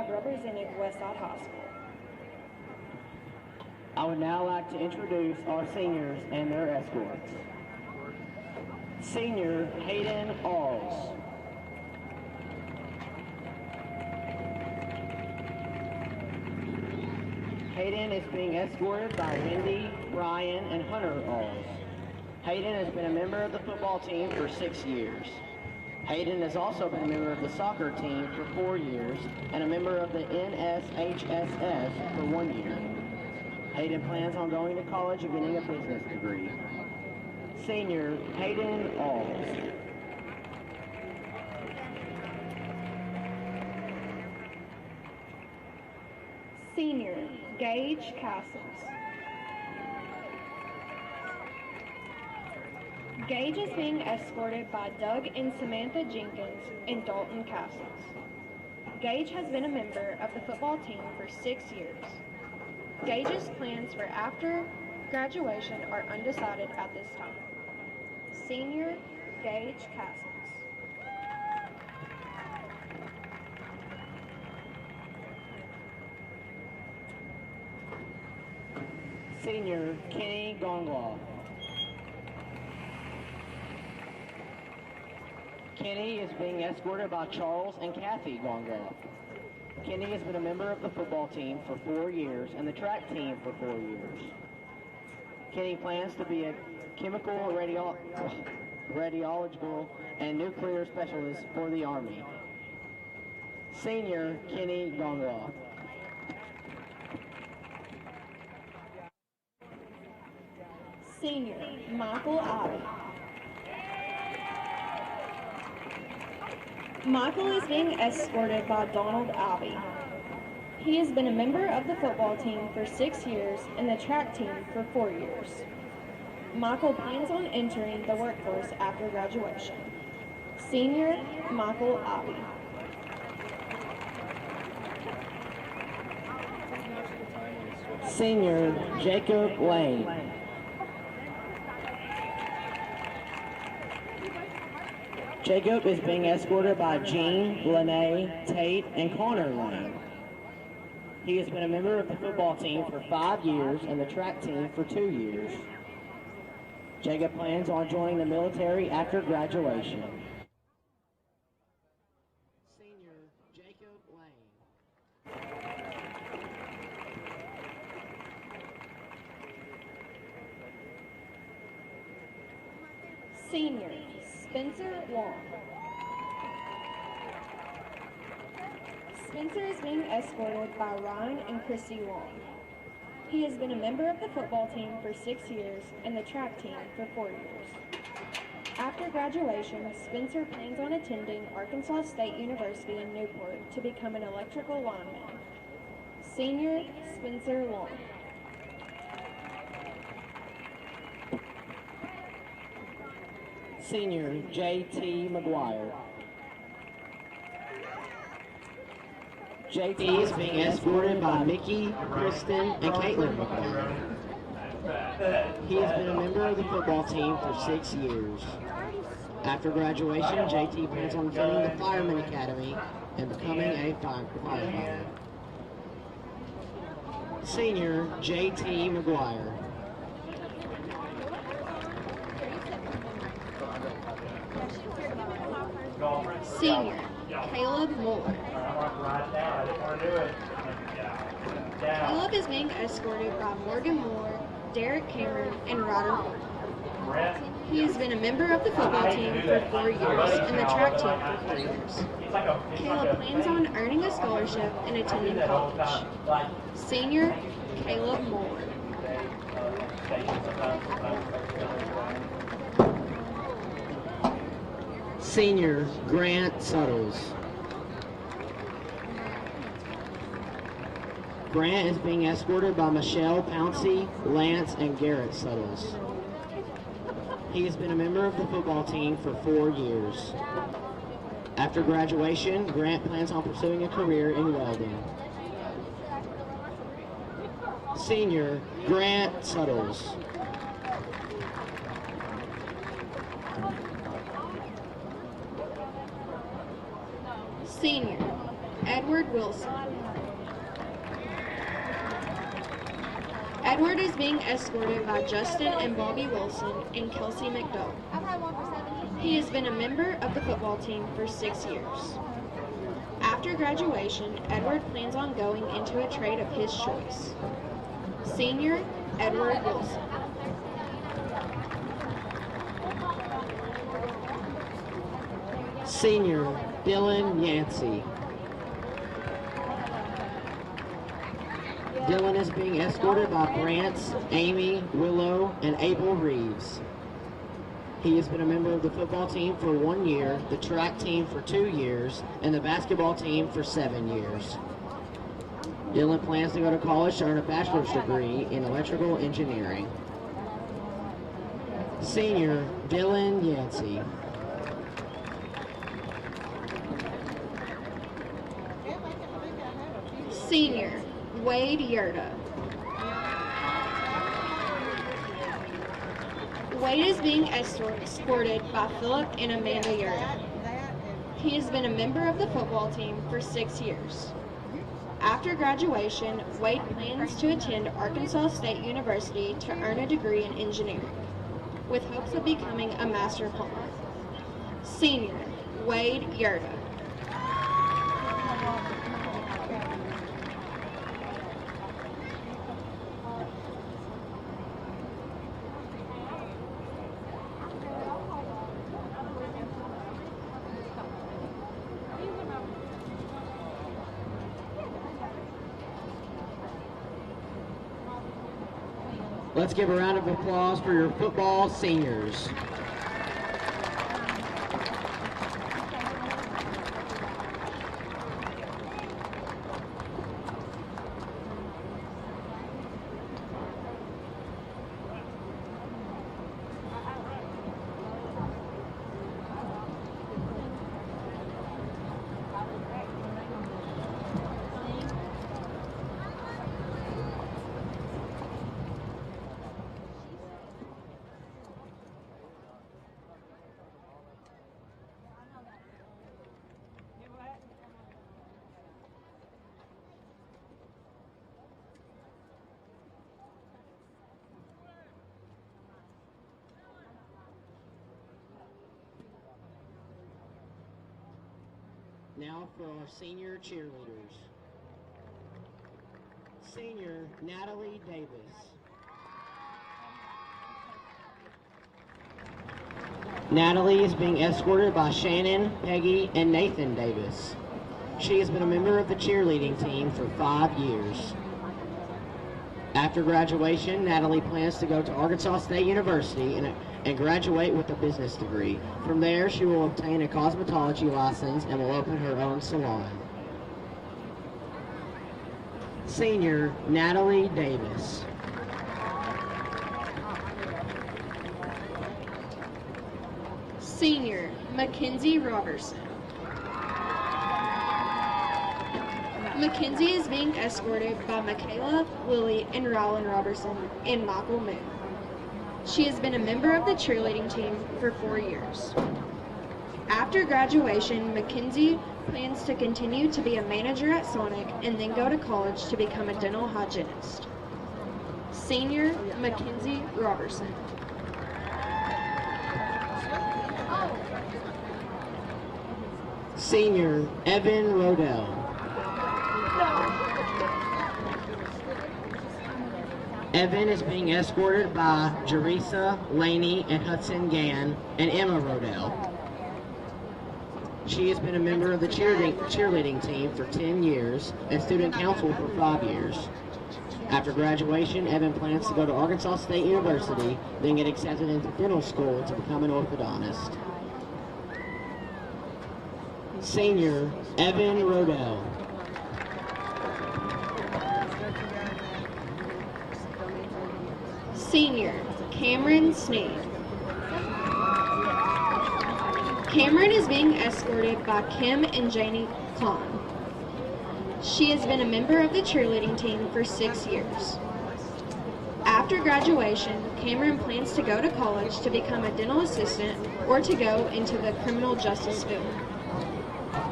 have represented Westside High School. I would now like to introduce our seniors and their escorts. Senior Hayden Alls. Hayden is being escorted by Wendy, Ryan, and Hunter Alls. Hayden has been a member of the football team for 6 years. Hayden has also been a member of the soccer team for 4 years and a member of the NSHSS for 1 year. Hayden plans on going to college and getting a business degree. Senior Hayden Alls. Senior Gage Castles. Gage is being escorted by Doug and Samantha Jenkins and Dalton Castles. Gage has been a member of the football team for 6 years. Gage's plans for after graduation are undecided at this time. Senior Gage Castles. Senior Kenny Gonglaw. Kenny is being escorted by Charles and Kathy Gonglaw. Kenny has been a member of the football team for 4 years and the track team for 4 years. Kenny plans to be a chemical radiological and nuclear specialist for the Army. Senior Kenny Gonglaw. Senior Michael Abbey. Michael is being escorted by Donald Abbey. He has been a member of the football team for 6 years and the track team for 4 years. Michael plans on entering the workforce after graduation. Senior Michael Abbey. Senior Jacob Lane. Jacob is being escorted by Jean, Lene, Tate, and Connor Lane. He has been a member of the football team for 5 years and the track team for 2 years. Jacob plans on joining the military after graduation. Senior Jacob Lane. Senior Spencer Long. Spencer is being escorted by Ryan and Christy Long. He has been a member of the football team for 6 years and the track team for 4 years. After graduation, Spencer plans on attending Arkansas State University in Newport to become an electrical lineman. Senior Spencer Long. Senior J.T. McGuire. J.T. is being escorted by Mickey, Kristen, and Caitlin McGuire. He has been a member of the football team for 6 years. After graduation, J.T. plans on joining the Fireman Academy and becoming a firefighter. Senior J.T. McGuire. Senior Caleb Muller. Caleb is being escorted by Morgan Moore, Derek Cameron, and Ryder Horton. He has been a member of the football team for 4 years and the track team for 4 years. Caleb plans on earning a scholarship and attending college. Senior Caleb Muller. Senior Grant Suttles. Grant is being escorted by Michelle Pouncey, Lance, and Garrett Suttles. He has been a member of the football team for 4 years. After graduation, Grant plans on pursuing a career in welding. Senior Grant Suttles. Senior Edward Edward Wilson. Edward is being escorted by Justin and Bobby Wilson and Kelsey McDowell. He has been a member of the football team for 6 years. After graduation, Edward plans on going into a trade of his choice. Senior, Edward Wilson. Senior, Dylan Yancey. Dylan is being escorted by Brants, Amy, Willow, and Abel Reeves. He has been a member of the football team for 1 year, the track team for 2 years, and the basketball team for 7 years. Dylan plans to go to college to earn a bachelor's degree in electrical engineering. Senior, Dylan Yancey. Senior, Wade Yerda. Wade is being escorted by Philip and Amanda Yerda. He has been a member of the football team for 6 years. After graduation, Wade plans to attend Arkansas State University to earn a degree in engineering, with hopes of becoming a master plumber. Senior, Wade Yerda. Let's give a round of applause for your football seniors. Now for our senior cheerleaders. Senior, Natalie Davis. Natalie is being escorted by Shannon, Peggy, and Nathan Davis. She has been a member of the cheerleading team for 5 years. After graduation, Natalie plans to go to Arkansas State University and graduate with a business degree. From there, she will obtain a cosmetology license and will open her own salon. Senior, Natalie Davis. Senior, Mackenzie Robertson. Mackenzie is being escorted by Michaela, Lily, and Rylan Robertson and Michael Moon. She has been a member of the cheerleading team for 4 years. After graduation, Mackenzie plans to continue to be a manager at Sonic and then go to college to become a dental hygienist. Senior, Mackenzie Robertson. Senior, Evan Rodell. Evan is being escorted by Jerisa, Laney, and Hudson Gann, and Emma Rodell. She has been a member of the cheerleading team for 10 years and student council for 5 years. After graduation, Evan plans to go to Arkansas State University, then get accepted into dental school to become an orthodontist. Senior, Evan Rodell. Senior, Cameron Sneed. Cameron is being escorted by Kim and Janie Kahn. She has been a member of the cheerleading team for 6 years. After graduation, Cameron plans to go to college to become a dental assistant or to go into the criminal justice field.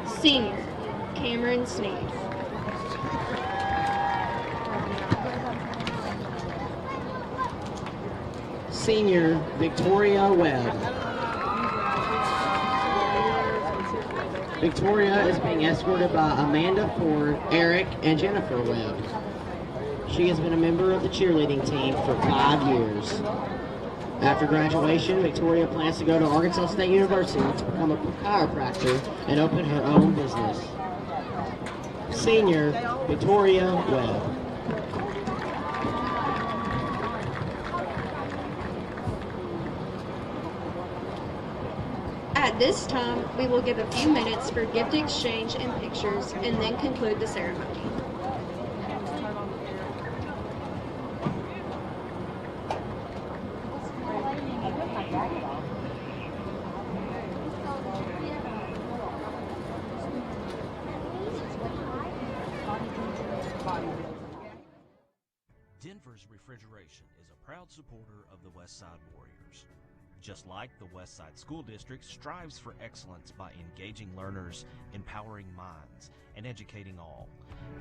Senior, Cameron Sneed. Senior Victoria Webb. Victoria is being escorted by Amanda Ford, Eric, and Jennifer Webb. She has been a member of the cheerleading team for 5 years. After graduation, Victoria plans to go to Arkansas State University to become a chiropractor and open her own business. Senior Victoria Webb. At this time, we will give a few minutes for gift exchange and pictures and then conclude the ceremony. Denver's Refrigeration is a proud supporter of the Westside Warriors. Just like the Westside School District strives for excellence by engaging learners, empowering minds, and educating all,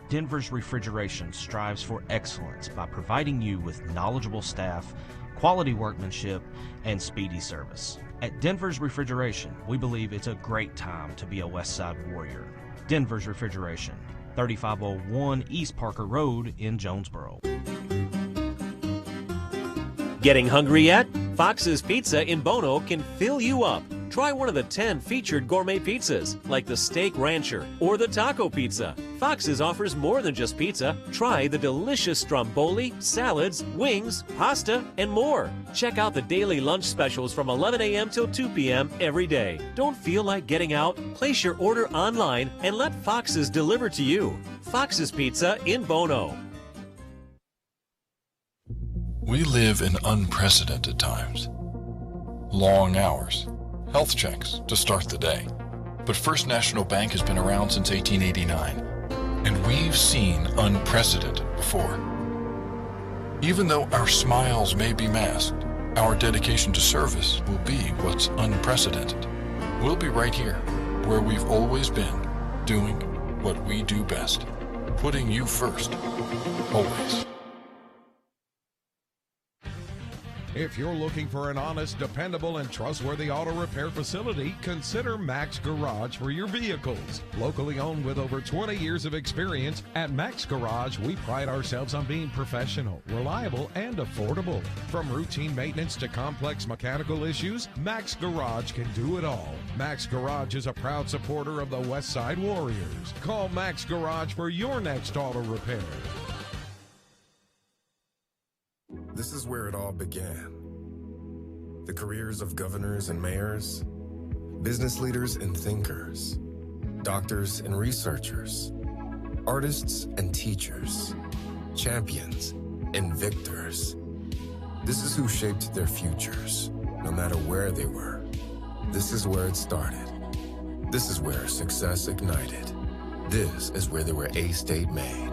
Denver's Refrigeration strives for excellence by providing you with knowledgeable staff, quality workmanship, and speedy service. At Denver's Refrigeration, we believe it's a great time to be a Westside Warrior. Denver's Refrigeration, 3501 East Parker Road in Jonesboro. Getting hungry yet? Fox's Pizza in Bono can fill you up. Try one of the 10 featured gourmet pizzas, like the Steak Rancher or the Taco Pizza. Fox's offers more than just pizza. Try the delicious stromboli, salads, wings, pasta, and more. Check out the daily lunch specials from 11 a.m. till 2 p.m. every day. Don't feel like getting out? Place your order online and let Fox's deliver to you. Fox's Pizza in Bono. We live in unprecedented times. Long hours, health checks to start the day. But First National Bank has been around since 1889, and we've seen unprecedented before. Even though our smiles may be masked, our dedication to service will be what's unprecedented. We'll be right here, where we've always been, doing what we do best, putting you first, always. If you're looking for an honest, dependable, and trustworthy auto repair facility, consider Max Garage for your vehicles. Locally owned with over 20 years of experience, at Max Garage, we pride ourselves on being professional, reliable, and affordable. From routine maintenance to complex mechanical issues, Max Garage can do it all. Max Garage is a proud supporter of the Westside Warriors. Call Max Garage for your next auto repair. This is where it all began. The careers of governors and mayors, business leaders and thinkers, doctors and researchers, artists and teachers, champions and victors. This is who shaped their futures, no matter where they were. This is where it started. This is where success ignited. This is where they were A-State made.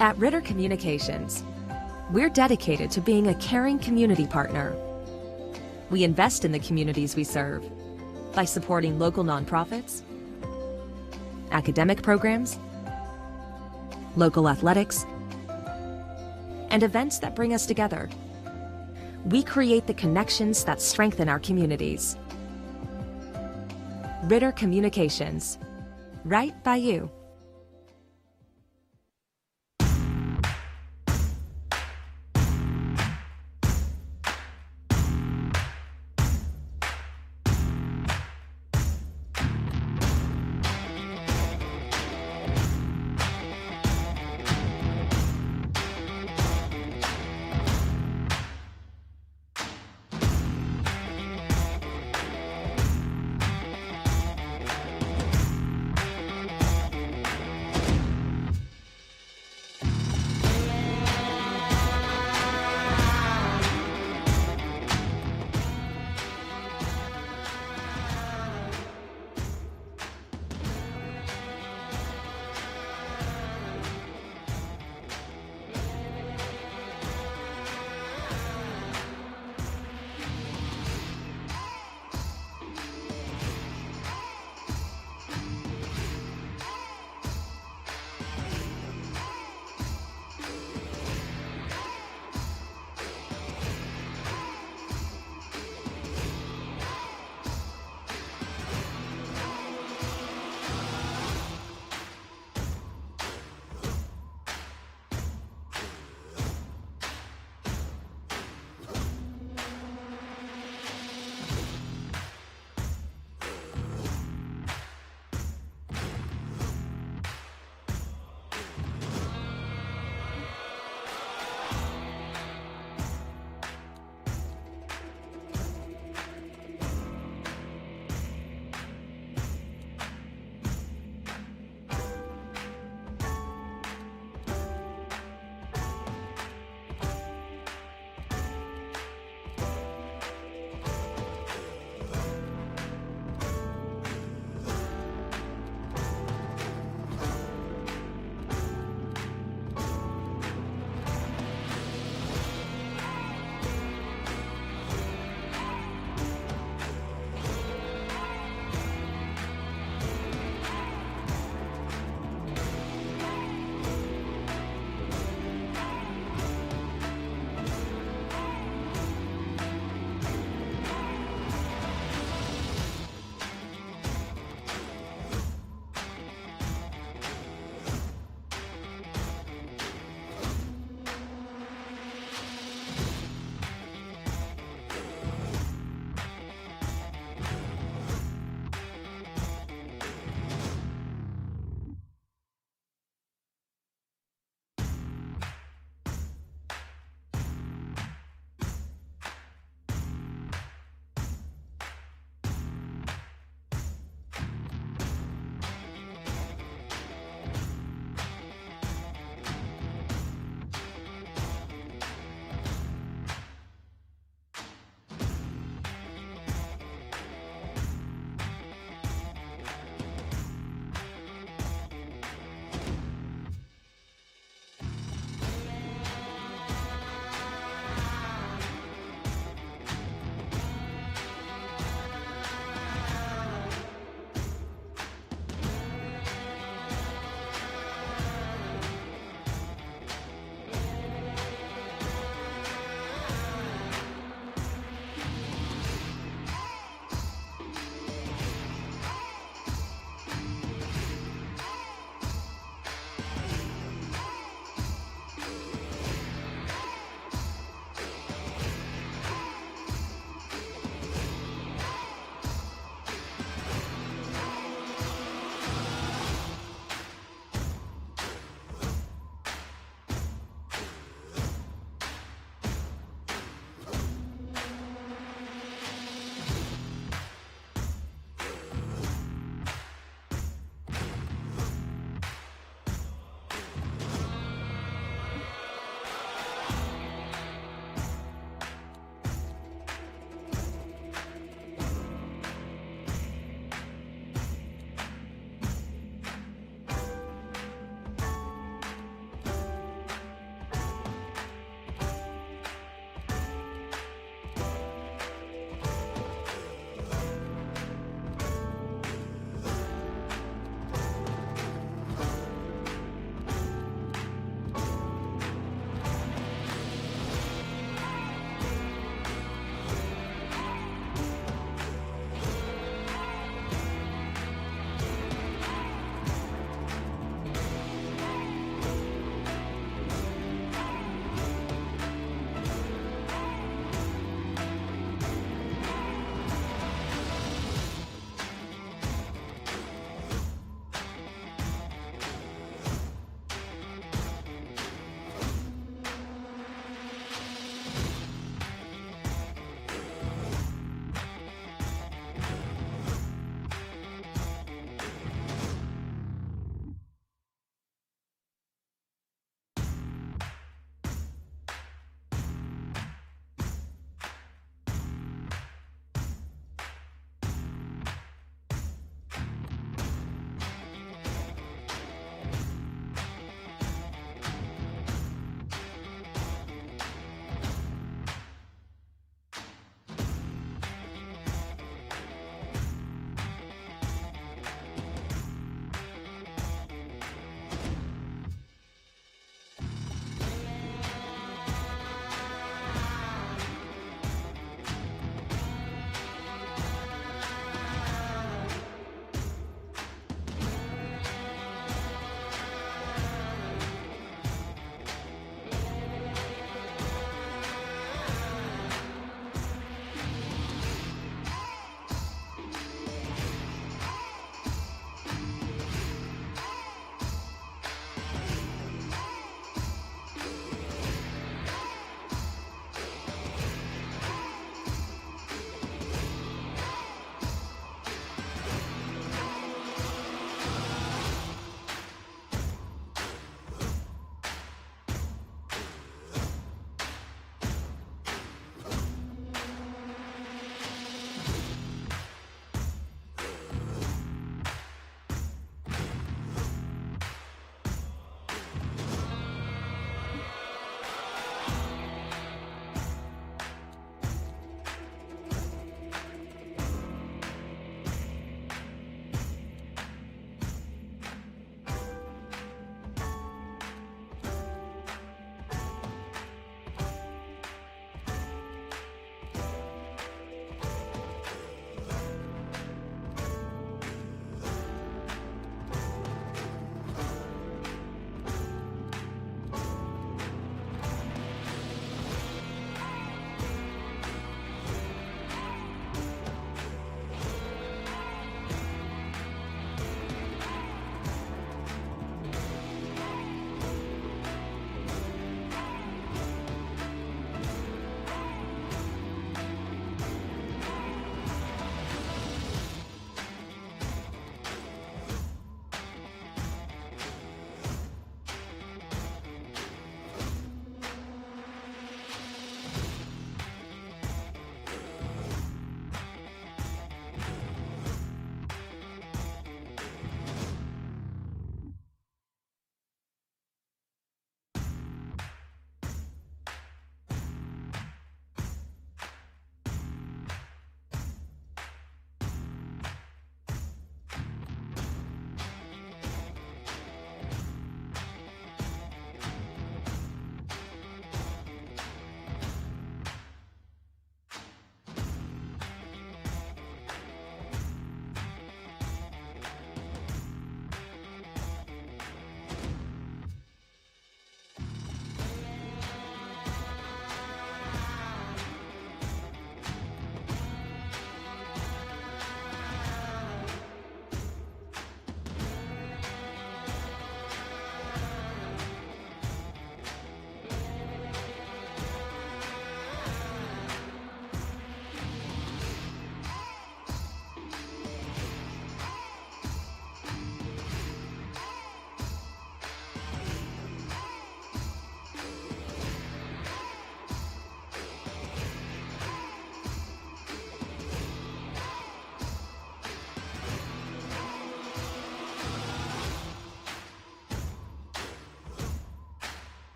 At Ritter Communications, we're dedicated to being a caring community partner. We invest in the communities we serve by supporting local nonprofits, academic programs, local athletics, and events that bring us together. We create the connections that strengthen our communities. Ritter Communications, right by you.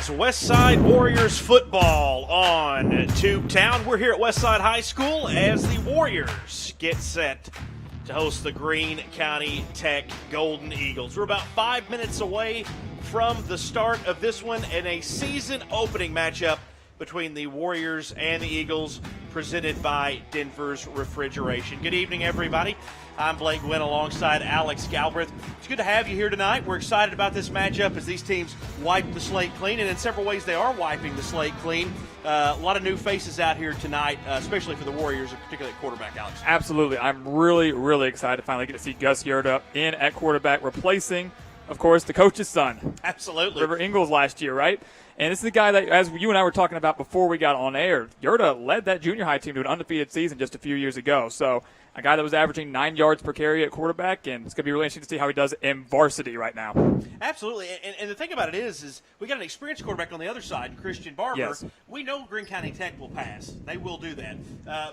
It's Westside Warriors football on Tubetown. We're here at Westside High School as the Warriors get set to host the Greene County Tech Golden Eagles. We're about 5 minutes away from the start of this one and a season opening matchup between the Warriors and the Eagles, presented by Denver's Refrigeration. Good evening, everybody. I'm Blake Gwynn alongside Alex Galbraith. It's good to have you here tonight. We're excited about this matchup as these teams wipe the slate clean, and in several ways they are wiping the slate clean. A lot of new faces out here tonight, especially for the Warriors, and particularly at quarterback, Alex. Absolutely. I'm really excited to finally get to see Gus Yerda in at quarterback, replacing, of course, the coach's son. Absolutely. Ritter Ingalls last year, right? And this is the guy that, as you and I were talking about before we got on air, Yerda led that junior high team to an undefeated season just a few years ago. So a guy that was averaging 9 yards per carry at quarterback, and it's going to be really interesting to see how he does in varsity right now. Absolutely. And the thing about it is we got an experienced quarterback on the other side, in Christian Barber. Yes. We know Greene County Tech will pass. They will do that.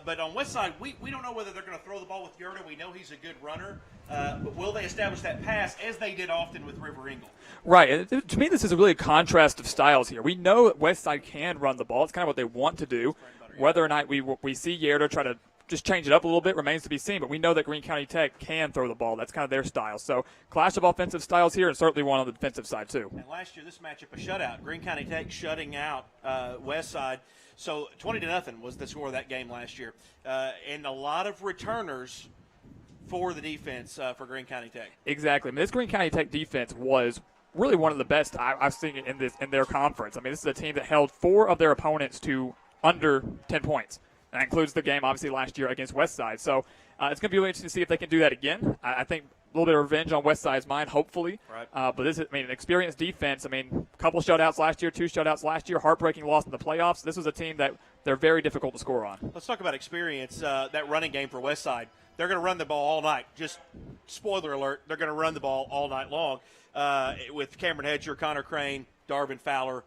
But on Westside, we don't know whether they're going to throw the ball with Yerda. We know he's a good runner. But will they establish that pass as they did often with Ritter Ingalls? Right. And to me, this is a really contrast of styles here. We know that Westside can run the ball. It's kind of what they want to do. Whether or not we see Yerda try to just change it up a little bit remains to be seen, but we know that Greene County Tech can throw the ball. That's kind of their style. So clash of offensive styles here, and certainly one on the defensive side too. And last year, this matchup, a shutout. Greene County Tech shutting out Westside. So 20-0 was the score of that game last year. And a lot of returners for the defense for Greene County Tech. Exactly. I mean, this Greene County Tech defense was really one of the best I've seen in their conference. I mean, this is a team that held 4 of their opponents to under 10 points. That includes the game, obviously, last year against Westside. So it's going to be really interesting to see if they can do that again. I think a little bit of revenge on Westside's mind, hopefully. Right. But this is, an experienced defense. A couple shutouts last year, 2 shutouts last year, heartbreaking loss in the playoffs. This was a team that they're very difficult to score on. Let's talk about experience. That running game for Westside. They're going to run the ball all night. Just spoiler alert, they're going to run the ball all night long with Cameron Hedger, Connor Crane, Darvin Fowler.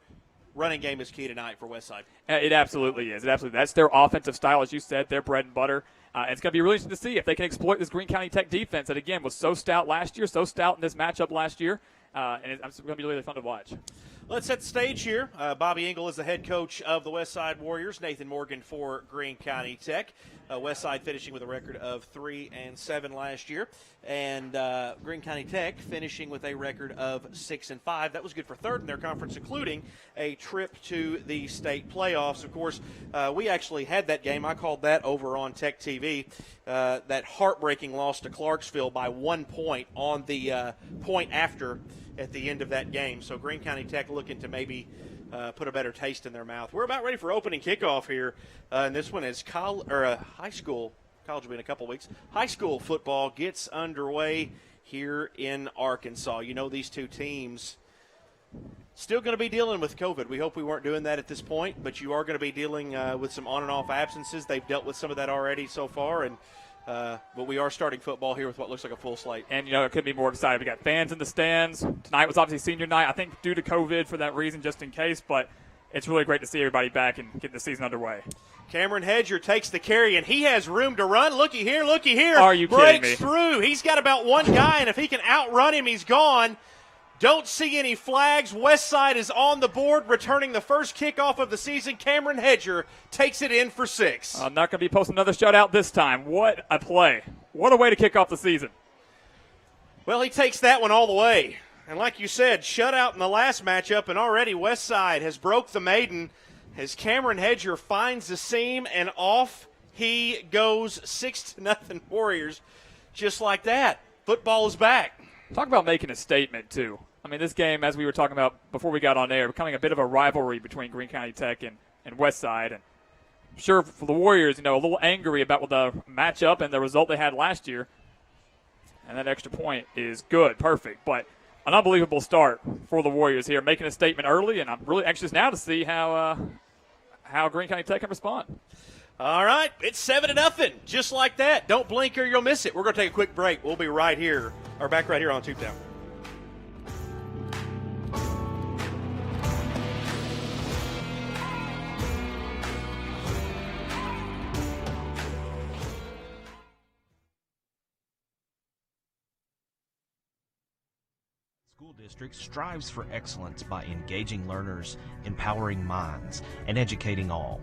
Running game is key tonight for Westside. It absolutely is. That's their offensive style, as you said, their bread and butter. It's going to be really interesting to see if they can exploit this Greene County Tech defense that, again, was so stout last year, so stout in this matchup last year. And it's going to be really fun to watch. Let's set the stage here. Bobby Engel is the head coach of the Westside Warriors. Nathan Morgan for Greene County Tech. Westside finishing with a record of 3-7 last year, and Greene County Tech finishing with a record of 6-5. That was good for third in their conference, including a trip to the state playoffs. Of course, we actually had that game. I called that over on Tech TV. That heartbreaking loss to Clarksville by 1 point on the point after at the end of that game. So Greene County Tech looking to maybe put a better taste in their mouth. We're about ready for opening kickoff here, and this one is high school. College will be in a couple weeks. High school football gets underway here in Arkansas. You know, these two teams still going to be dealing with COVID. We hope we weren't doing that at this point, but you are going to be dealing with some on and off absences. They've dealt with some of that already so far, and but we are starting football here with what looks like a full slate. And, it couldn't be more excited. We got fans in the stands. Tonight was obviously senior night, I think due to COVID for that reason, just in case. But it's really great to see everybody back and getting the season underway. Cameron Hedger takes the carry, and he has room to run. Looky here. Are you kidding me? Breaks through. He's got about one guy, and if he can outrun him, he's gone. Don't see any flags. Westside is on the board, returning the first kickoff of the season. Cameron Hedger takes it in for 6. I'm not going to be posting another shutout this time. What a play. What a way to kick off the season. Well, he takes that one all the way. And like you said, shutout in the last matchup, and already Westside has broke the maiden as Cameron Hedger finds the seam, and off he goes. 6-0 Warriors. Just like that. Football is back. Talk about making a statement, too. This game, as we were talking about before we got on air, becoming a bit of a rivalry between Greene County Tech and Westside. And I'm sure for the Warriors, a little angry about the matchup and the result they had last year. And that extra point is good, perfect. But an unbelievable start for the Warriors here, making a statement early. And I'm really anxious now to see how Greene County Tech can respond. All right, it's 7-0, just like that. Don't blink or you'll miss it. We're going to take a quick break. We'll be right here, or back right here on Tubetown. School District strives for excellence by engaging learners, empowering minds, and educating all.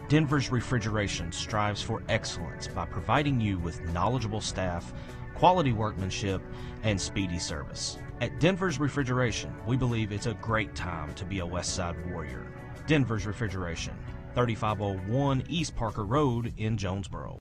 Denver's Refrigeration strives for excellence by providing you with knowledgeable staff, quality workmanship, and speedy service. At Denver's Refrigeration, we believe it's a great time to be a Westside Warrior. Denver's Refrigeration, 3501 East Parker Road in Jonesboro.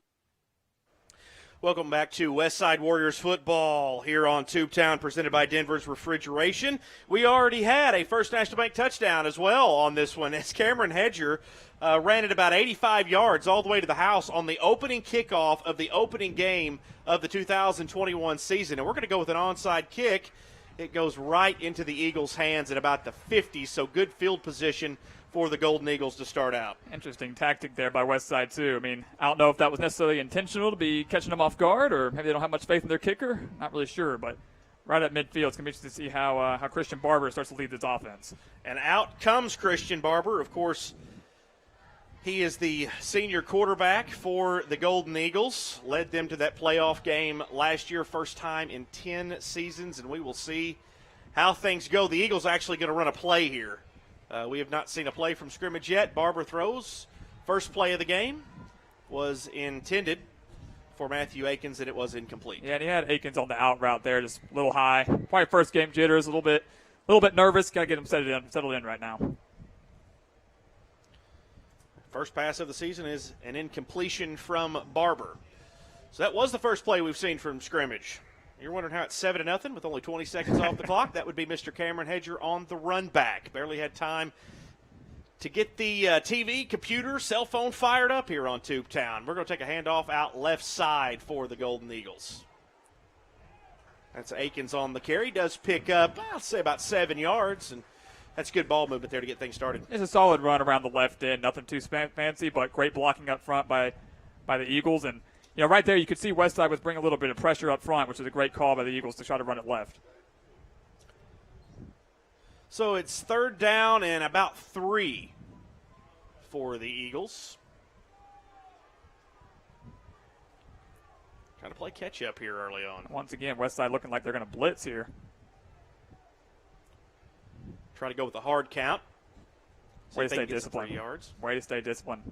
Welcome back to Westside Warriors football here on Tubetown, presented by Denver's Refrigeration. We already had a First National Bank touchdown as well on this one, as Cameron Hedger ran it about 85 yards all the way to the house on the opening kickoff of the opening game of the 2021 season. And we're going to go with an onside kick. It goes right into the Eagles' hands at about the 50, so good field position for the Golden Eagles to start out. Interesting tactic there by Westside, too. I mean, I don't know if that was necessarily intentional to be catching them off guard, or maybe they don't have much faith in their kicker. Not really sure, but right at midfield, it's going to be interesting to see how Christian Barber starts to lead this offense. And out comes Christian Barber. Of course, he is the senior quarterback for the Golden Eagles. Led them to that playoff game last year, first time in 10 seasons, and we will see how things go. The Eagles are actually going to run a play here. We have not seen a play from scrimmage yet. Barber throws. First play of the game was intended for Matthew Akins, and it was incomplete. Yeah, and he had Akins on the out route there, just a little high. Probably first game jitters, a little bit nervous. Got to get him settled in right now. First pass of the season is an incompletion from Barber. So that was the first play we've seen from scrimmage. You're wondering how it's 7-0 with only 20 seconds off the clock. That would be Mr. Cameron Hedger on the run back. Barely had time to get the TV, computer, cell phone fired up here on Tubetown. We're going to take a handoff out left side for the Golden Eagles. That's Akins on the carry. Does pick up, I'll say about 7 yards, and that's good ball movement there to get things started. It's a solid run around the left end. Nothing too fancy, but great blocking up front by the Eagles. And you know, right there you could see Westside was bringing a little bit of pressure up front, which is a great call by the Eagles to try to run it left. So it's third down and about 3 for the Eagles. Trying to play catch-up here early on. Once again, Westside looking like they're going to blitz here. Try to go with the hard count. Way to stay disciplined. 3 yards. Way to stay disciplined.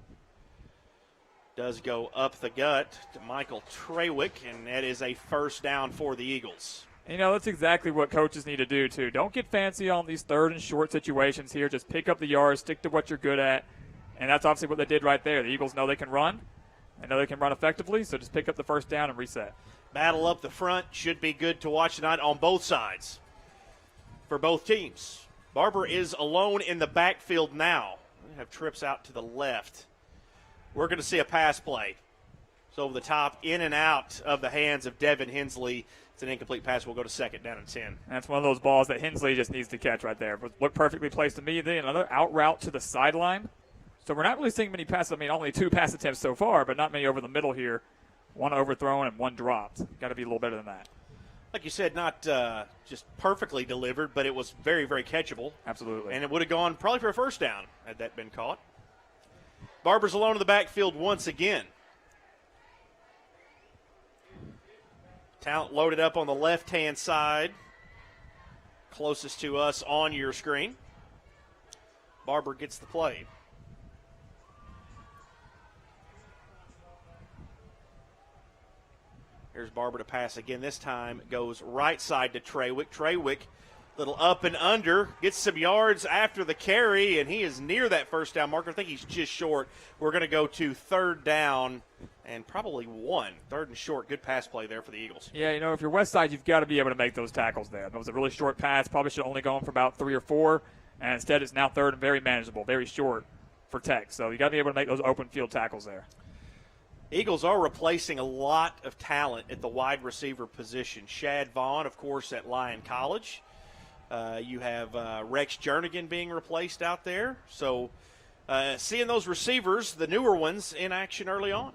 Does go up the gut to Michael Trawick, and that is a first down for the Eagles. You know, that's exactly what coaches need to do, too. Don't get fancy on these third and short situations here. Just pick up the yards, stick to what you're good at, and that's obviously what they did right there. The Eagles know they can run. They know they can run effectively, so just pick up the first down and reset. Battle up the front should be good to watch tonight on both sides for both teams. Barber is alone in the backfield now. We have trips out to the left. We're going to see a pass play. So over the top, in and out of the hands of Devin Hensley. It's an incomplete pass. We'll go to second down and 10. And that's one of those balls that Hensley just needs to catch right there. But looked perfectly placed to me. Then another out route to the sideline. So we're not really seeing many passes. I mean, only 2 pass attempts so far, but not many over the middle here. 1 overthrown and 1 dropped. Got to be a little better than that. Like you said, not just perfectly delivered, but it was very, very catchable. Absolutely. And it would have gone probably for a first down had that been caught. Barber's alone in the backfield once again. Talent loaded up on the left-hand side, closest to us on your screen. Barber gets the play. Here's Barber to pass again. This time goes right side to Trawick. Trawick, little up and under, gets some yards after the carry, and he is near that first down marker. I think he's just short. We're going to go to third down and probably 1. Third and short. Good pass play there for the Eagles. Yeah, you know, if you're Westside, you've got to be able to make those tackles there. That was a really short pass. Probably should have only gone for about 3 or 4, and instead it's now third and very manageable, very short for Tech. So you got to be able to make those open field tackles there. Eagles are replacing a lot of talent at the wide receiver position. Shad Vaughn, of course, at Lyon College. You have Rex Jernigan being replaced out there. So seeing those receivers, the newer ones, in action early on.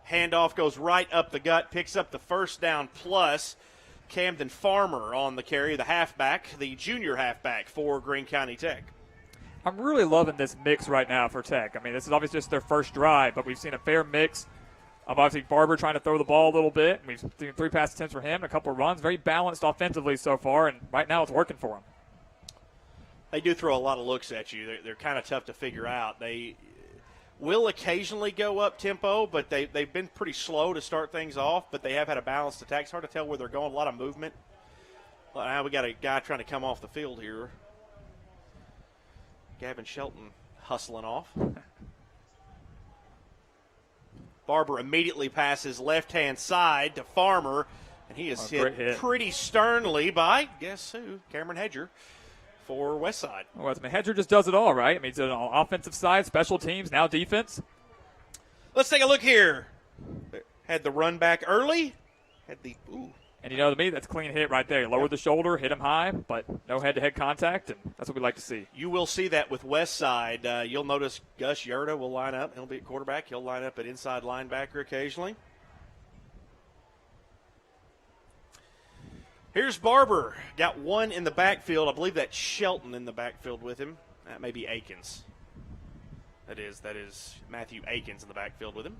Handoff goes right up the gut, picks up the first down plus. Camden Farmer on the carry, the halfback, the junior halfback for Greene County Tech. I'm really loving this mix right now for Tech. I mean, this is obviously just their first drive, but we've seen a fair mix Obviously, Barber trying to throw the ball a little bit. We've seen 3 pass attempts for him and a couple of runs. Very balanced offensively so far, and right now it's working for him. They do throw a lot of looks at you. They're kind of tough to figure out. They will occasionally go up tempo, but they've been pretty slow to start things off, but they have had a balanced attack. It's hard to tell where they're going. A lot of movement. Well, now we got a guy trying to come off the field here. Gavin Shelton hustling off. Barber immediately passes left-hand side to Farmer, and he is hit pretty sternly by, guess who, Cameron Hedger for Westside. Well, I mean, Hedger just does it all, right? I mean, he's on the offensive side, special teams, now defense. Let's take a look here. Had the run back early. And, to me, that's a clean hit right there. Lowered the shoulder, hit him high, but no head-to-head contact, and that's what we like to see. You will see that with Westside. You'll notice Gus Yerta will line up. He'll be at quarterback. He'll line up at inside linebacker occasionally. Here's Barber. Got one in the backfield. I believe that's Shelton in the backfield with him. That may be Akins. That is Matthew Akins in the backfield with him.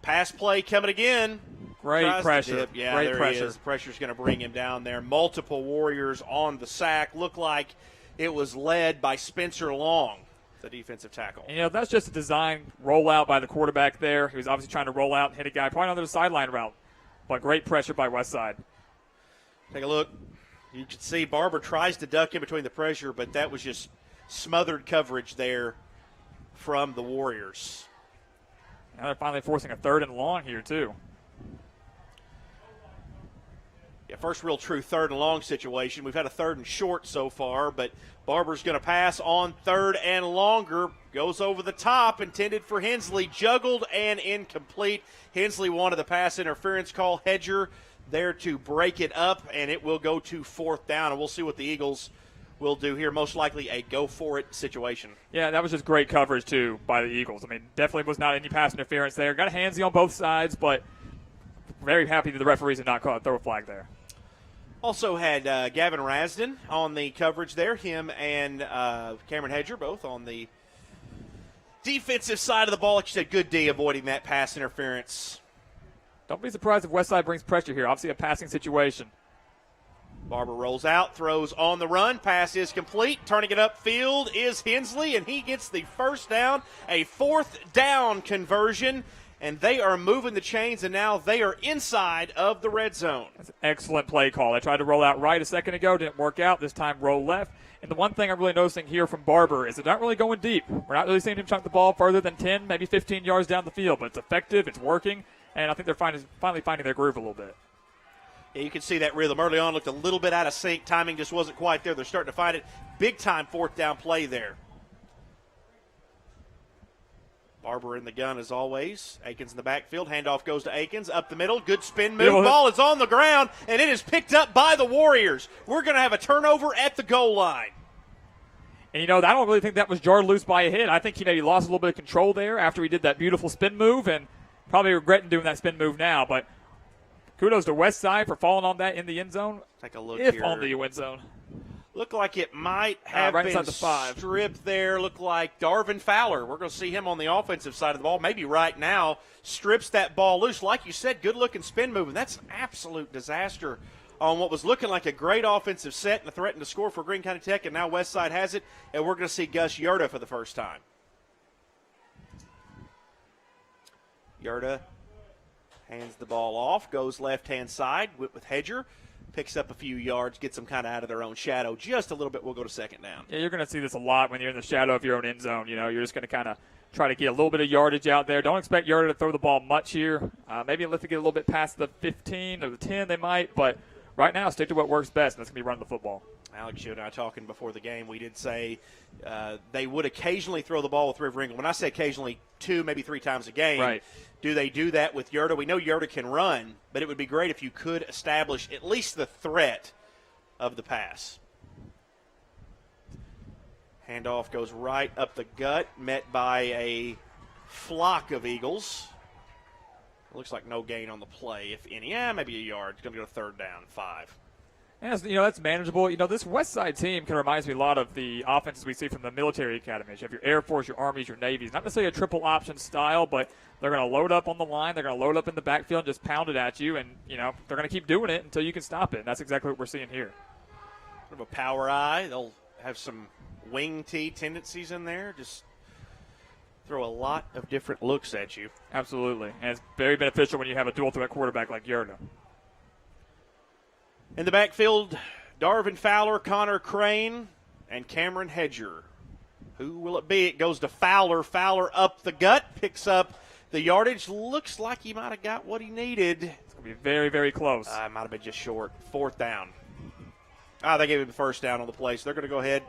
Pass play coming again. Great pressure. Yeah, Great there pressure. he is. Pressure's going to bring him down there. Multiple Warriors on the sack. Looked like it was led by Spencer Long, the defensive tackle. And, that's just a design rollout by the quarterback there. He was obviously trying to roll out and hit a guy probably on the sideline route. But great pressure by Westside. Take a look. You can see Barber tries to duck in between the pressure, but that was just smothered coverage there from the Warriors. Now they're finally forcing a 3rd and long here, too. Yeah, first real true 3rd and long situation. We've had a 3rd and short so far, but Barber's going to pass on 3rd and longer. Goes over the top, intended for Hensley. Juggled and incomplete. Hensley wanted the pass interference call. Hedger there to break it up, and it will go to 4th down. And we'll see what the Eagles will do here. Most likely a go-for-it situation. Yeah, that was just great coverage, too, by the Eagles. I mean, definitely was not any pass interference there. Got a handsy on both sides, but very happy that the referees did not throw a flag there. Also had Gavin Rasden on the coverage there. Him and Cameron Hedger both on the defensive side of the ball. Like you said, good D avoiding that pass interference. Don't be surprised if Westside brings pressure here. Obviously a passing situation. Barber rolls out, throws on the run. Pass is complete. Turning it upfield is Hensley, and he gets the 1st down. A 4th down conversion. And they are moving the chains, and now they are inside of the red zone. That's an excellent play call. They tried to roll out right a second ago. Didn't work out. This time roll left. And the one thing I'm really noticing here from Barber is they're not really going deep. We're not really seeing him chunk the ball further than 10, maybe 15 yards down the field. But it's effective. It's working. And I think they're finally finding their groove a little bit. Yeah, you can see that rhythm. Early on looked a little bit out of sync. Timing just wasn't quite there. They're starting to find it. Big-time 4th down play there. Barber in the gun as always. Akins in the backfield. Handoff goes to Akins. Up the middle. Good spin move. Ball is on the ground, and it is picked up by the Warriors. We're going to have a turnover at the goal line. And, I don't really think that was jarred loose by a hit. I think he lost a little bit of control there after he did that beautiful spin move, and probably regretting doing that spin move now. But kudos to Westside for falling on that in the end zone. Take a look here. If on the end zone. Looked like it might have right been the 5. stripped there. Looked like Darvin Fowler. We're going to see him on the offensive side of the ball. Maybe right now strips that ball loose. Like you said, good-looking spin move. And that's an absolute disaster on what was looking like a great offensive set and a threatening to score for Greene County Tech. And now Westside has it, and we're going to see Gus Yerta for the first time. Yerta hands the ball off, goes left-hand side with Hedger. Picks up a few yards, gets them kind of out of their own shadow just a little bit. We'll go to 2nd down. Yeah, you're going to see this a lot when you're in the shadow of your own end zone. You're just going to kind of try to get a little bit of yardage out there. Don't expect Yerta to throw the ball much here. Maybe let it get a little bit past the 15 or the 10 they might, but right now stick to what works best, and that's going to be running the football. Alex, you and I talking before the game, we did say they would occasionally throw the ball with River England. When I say occasionally, 2, maybe 3 times a game. Right. Do they do that with Yerta? We know Yerta can run, but it would be great if you could establish at least the threat of the pass. Handoff goes right up the gut, met by a flock of Eagles. Looks like no gain on the play, if any. Maybe a yard. It's going to go to 3rd down, 5. And that's manageable. This Westside team kind of reminds me a lot of the offenses we see from the military academies. You have your Air Force, your Armies, your Navies. Not necessarily a triple option style, but they're going to load up on the line. They're going to load up in the backfield and just pound it at you. And, they're going to keep doing it until you can stop it. And that's exactly what we're seeing here. Sort of a power eye. They'll have some wing tee tendencies in there. Just throw a lot of different looks at you. Absolutely. And it's very beneficial when you have a dual threat quarterback like Yerda. In the backfield, Darvin Fowler, Connor Crane, and Cameron Hedger. Who will it be? It goes to Fowler. Fowler up the gut, picks up the yardage. Looks like he might have got what he needed. It's going to be very, very close. Might have been just short. 4th down. They gave him the first down on the play, so they're going to go ahead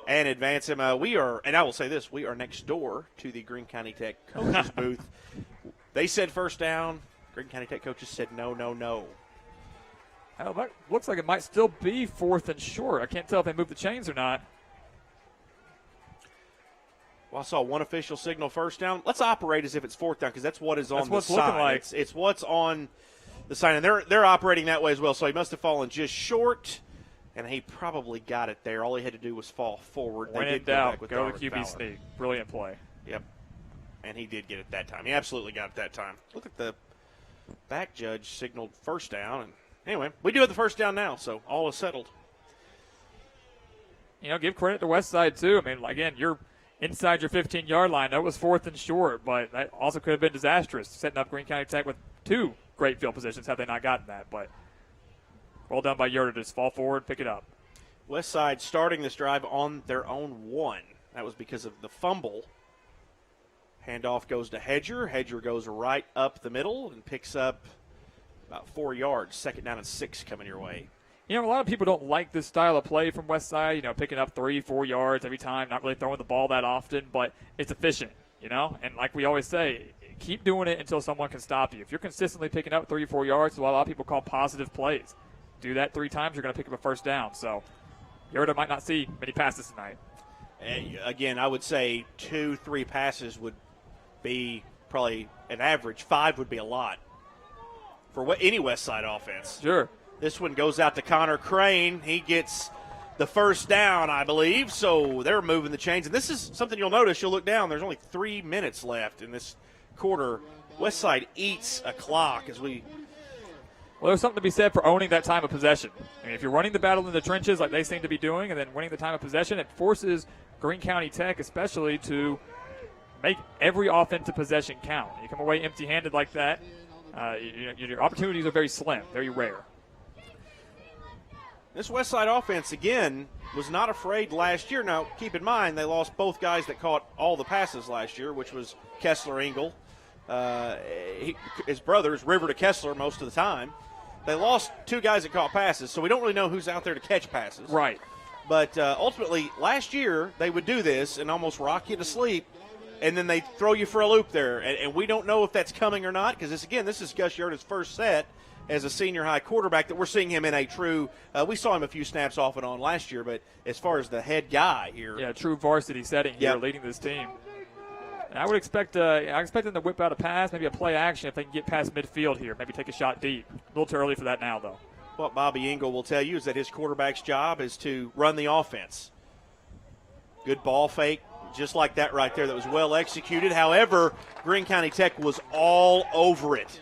and advance him. And I will say this, we are next door to the Greene County Tech coaches booth. They said first down. Greene County Tech coaches said no, no, no. Well, that looks like it might still be 4th and short. I can't tell if they moved the chains or not. Well, I saw one official signal first down. Let's operate as if it's 4th down because that's what is on the sign. Looking like. It's what's on the sign, and they're operating that way as well. So he must have fallen just short, and he probably got it there. All he had to do was fall forward. When in doubt, go to QB sneak. Brilliant play. Yep, and he did get it that time. He absolutely got it that time. Look at the back judge signaled first down, and anyway, we do have the first down now, so all is settled. Give credit to Westside, too. I mean, again, you're inside your 15-yard line. That was 4th and short, but that also could have been disastrous, setting up Greene County Tech with 2 great field positions had they not gotten that. But well done by Yerda to just fall forward, pick it up. Westside starting this drive on their own 1. That was because of the fumble. Handoff goes to Hedger. Hedger goes right up the middle and picks up about 4 yards. 2nd down and 6 coming your way. A lot of people don't like this style of play from Westside, picking up 3-4 yards every time, not really throwing the ball that often, but it's efficient, And like we always say, keep doing it until someone can stop you. If you're consistently picking up 3-4 yards, it's what a lot of people call positive plays. Do that 3 times, you're going to pick up a first down. So Yerda might not see many passes tonight. And again, I would say 2-3 passes would be probably an average. 5 would be a lot for any Westside offense. Sure. This one goes out to Connor Crane. He gets the first down, I believe, so they're moving the chains. And this is something you'll notice. You'll look down. There's only 3 minutes left in this quarter. Westside eats a clock as we – Well, there's something to be said for owning that time of possession. I mean, if you're running the battle in the trenches like they seem to be doing and then winning the time of possession, it forces Greene County Tech especially to make every offensive possession count. You come away empty-handed like that, your opportunities are very slim, very rare. This Westside offense, again, was not afraid last year. Now, keep in mind, they lost both guys that caught all the passes last year, which was Kessler Engel. His brothers, River to Kessler, most of the time. They lost 2 guys that caught passes, so we don't really know who's out there to catch passes. Right. But ultimately, last year, they would do this and almost rock you to sleep, and then they throw you for a loop there. And we don't know if that's coming or not because, this is Gus Yerda's first set as a senior high quarterback that we're seeing him in a true we saw him a few snaps off and on last year, but as far as the head guy here. Yeah, true varsity setting here, leading this team. And I would expect them to whip out a pass, maybe a play action if they can get past midfield here, maybe take a shot deep. A little too early for that now, though. What Bobby Engel will tell you is that his quarterback's job is to run the offense. Good ball fake, just like that right there. That was well executed. However, Greene County Tech was all over it.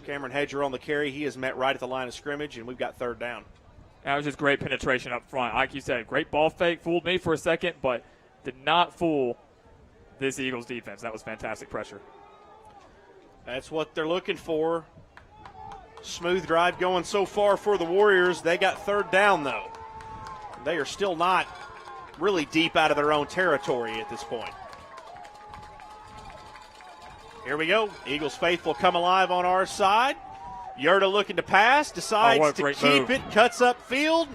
Cameron Hedger on the carry. He is met right at the line of scrimmage, and we've got 3rd down. That was just great penetration up front. Like you said, great ball fake. Fooled me for a second, but did not fool this Eagles defense. That was fantastic pressure. That's what they're looking for. Smooth drive going so far for the Warriors. They got 3rd down, though. They are still not really deep out of their own territory at this point. Here we go. Eagles faithful come alive on our side. Yerda looking to pass, decides to keep it, cuts up field,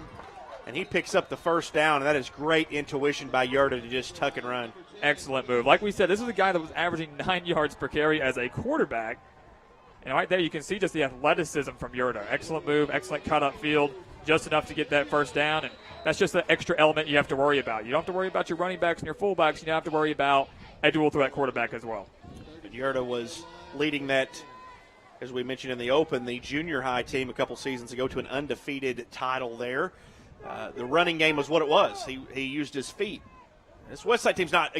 and he picks up the first down, and that is great intuition by Yerda to just tuck and run. Excellent move. Like we said, this is a guy that was averaging 9 yards per carry as a quarterback. And right there you can see just the athleticism from Yerda. Excellent move, excellent cut up field, just enough to get that first down, and that's just the extra element you have to worry about. You don't have to worry about your running backs and your fullbacks. You don't have to worry about a dual threat quarterback as well. Yerda was leading that as we mentioned in the open, the junior high team a couple seasons ago to an undefeated title there. The running game was what it was. He used his feet. This Westside team's not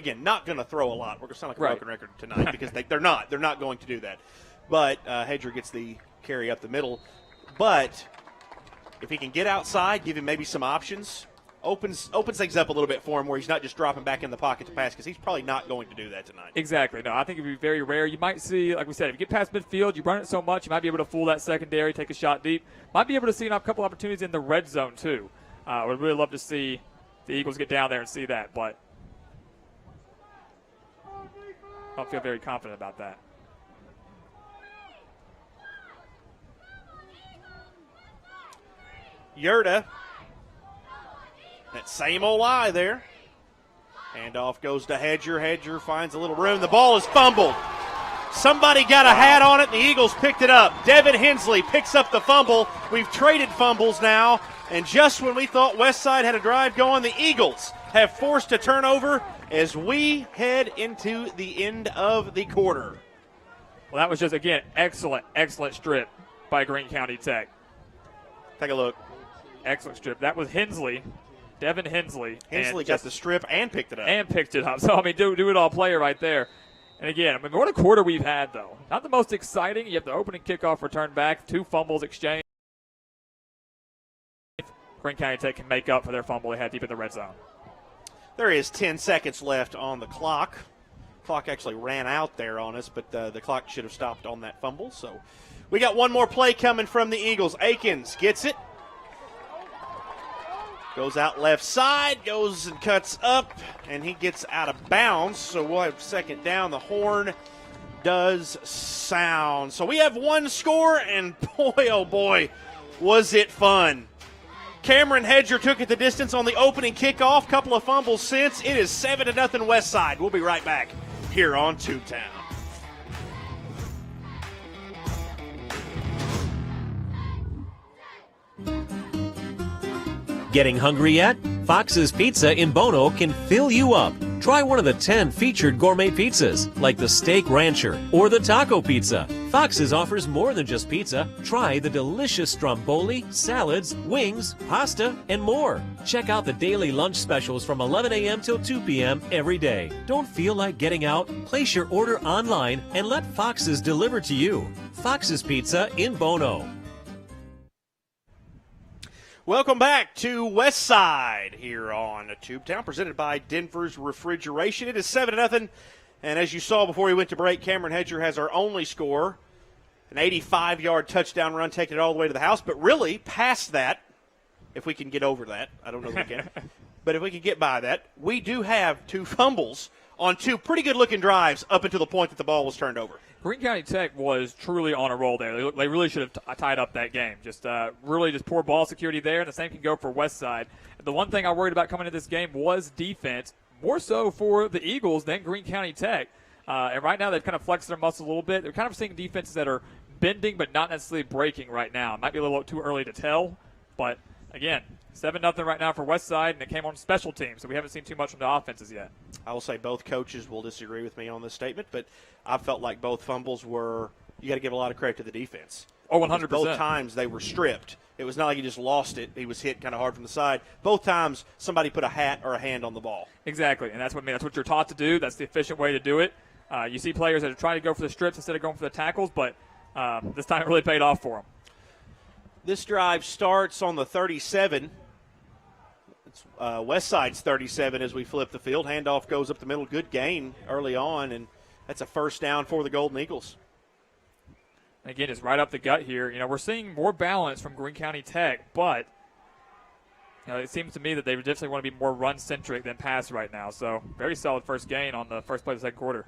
going to throw a lot. We're going to sound like a broken record tonight because they're not. They're not going to do that. But Hedger gets the carry up the middle. But if he can get outside, give him maybe some options, opens things up a little bit for him where he's not just dropping back in the pocket to pass because he's probably not going to do that tonight. Exactly. No, I think it would be very rare. You might see, like we said, if you get past midfield, you run it so much, you might be able to fool that secondary, take a shot deep. Might be able to see a couple opportunities in the red zone too. I would really love to see the Eagles get down there and see that, but I don't feel very confident about that. Yurda, that same old eye there. Handoff goes to Hedger. Hedger finds a little room. The ball is fumbled. Somebody got a hat on it, and the Eagles picked it up. Devin Hensley picks up the fumble. We've traded fumbles now, and just when we thought Westside had a drive going, the Eagles have forced a turnover as we head into the end of the quarter. Well, that was just, again, excellent strip by Greene County Tech. Take a look. Excellent strip. That was Hensley, Devin Hensley. Hensley got the strip and picked it up. So, I mean, do it all player right there. And again, I mean, what a quarter we've had, though. Not the most exciting. You have the opening kickoff return back, 2 fumbles exchanged. Greene County Tech can make up for their fumble they had deep in the red zone. There is 10 seconds left on the clock. Clock actually ran out there on us, but the clock should have stopped on that fumble. So we got one more play coming from the Eagles. Akins gets it. Goes out left side, goes and cuts up, and he gets out of bounds. So we'll have second down. The horn does sound. So we have one score, and boy, oh boy, was it fun. Cameron Hedger took it the distance on the opening kickoff. Couple of fumbles since. It is 7-0 Westside. We'll be right back here on Tubetown. Getting hungry yet? Fox's Pizza in Bono can fill you up. Try one of the 10 featured gourmet pizzas, like the Steak Rancher or the Taco Pizza. Fox's offers more than just pizza. Try the delicious stromboli, salads, wings, pasta, and more. Check out the daily lunch specials from 11 a.m. till 2 p.m. every day. Don't feel like getting out? Place your order online and let Fox's deliver to you. Fox's Pizza in Bono. Welcome back to Westside here on Tubetown, presented by Denver's Refrigeration. It is 7-0, and as you saw before we went to break, Cameron Hedger has our only score, an 85-yard touchdown run, taking it all the way to the house. But really, past that, if we can get over that, I don't know if we can, but if we can get by that, we do have 2 fumbles on 2 pretty good-looking drives up until the point that the ball was turned over. Greene County Tech was truly on a roll there. They really should have tied up that game. Really just poor ball security there, and the same can go for Westside. The one thing I worried about coming into this game was defense, more so for the Eagles than Greene County Tech. And right now they've kind of flexed their muscle a little bit. They're kind of seeing defenses that are bending but not necessarily breaking right now. It might be a little too early to tell, but again, 7-0 right now for Westside, and it came on special teams, so we haven't seen too much from the offenses yet. I will say both coaches will disagree with me on this statement, but I felt like both fumbles were – you got to give a lot of credit to the defense. Oh, 100%. Both times they were stripped. It was not like he just lost it. He was hit kind of hard from the side. Both times somebody put a hat or a hand on the ball. Exactly, and that's what you're taught to do. That's the efficient way to do it. You see players that are trying to go for the strips instead of going for the tackles, but this time it really paid off for them. This drive starts on the 37. It's Westside's 37 as we flip the field. Handoff goes up the middle. Good gain early on, and that's a first down for the Golden Eagles. Again, it's right up the gut here. We're seeing more balance from Greene County Tech, but it seems to me that they definitely want to be more run-centric than pass right now. So very solid first gain on the first play of the second quarter.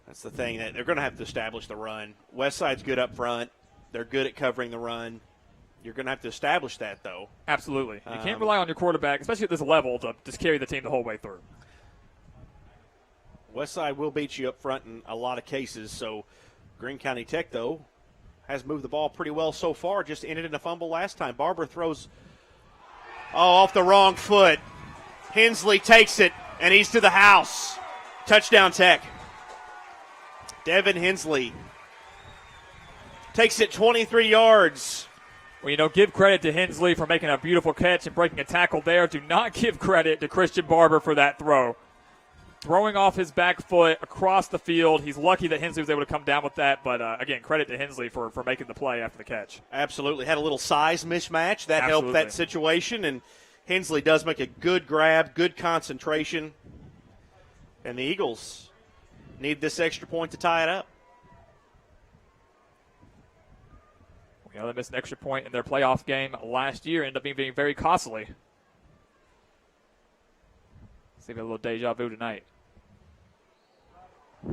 That's the thing, that they're going to have to establish the run. Westside's good up front. They're good at covering the run. You're going to have to establish that, though. Absolutely. You can't rely on your quarterback, especially at this level, to just carry the team the whole way through. Westside will beat you up front in a lot of cases. So Greene County Tech, though, has moved the ball pretty well so far. Just ended in a fumble last time. Barber throws off the wrong foot. Hensley takes it, and he's to the house. Touchdown Tech. Devin Hensley Takes it 23 yards. Well, give credit to Hensley for making a beautiful catch and breaking a tackle there. Do not give credit to Christian Barber for that throw. Throwing off his back foot across the field. He's lucky that Hensley was able to come down with that. But, again, credit to Hensley for making the play after the catch. Absolutely. Had a little size mismatch. That helped that situation. And Hensley does make a good grab, good concentration. And the Eagles need this extra point to tie it up. They missed an extra point in their playoff game last year. Ended up being very costly. See a little deja vu tonight.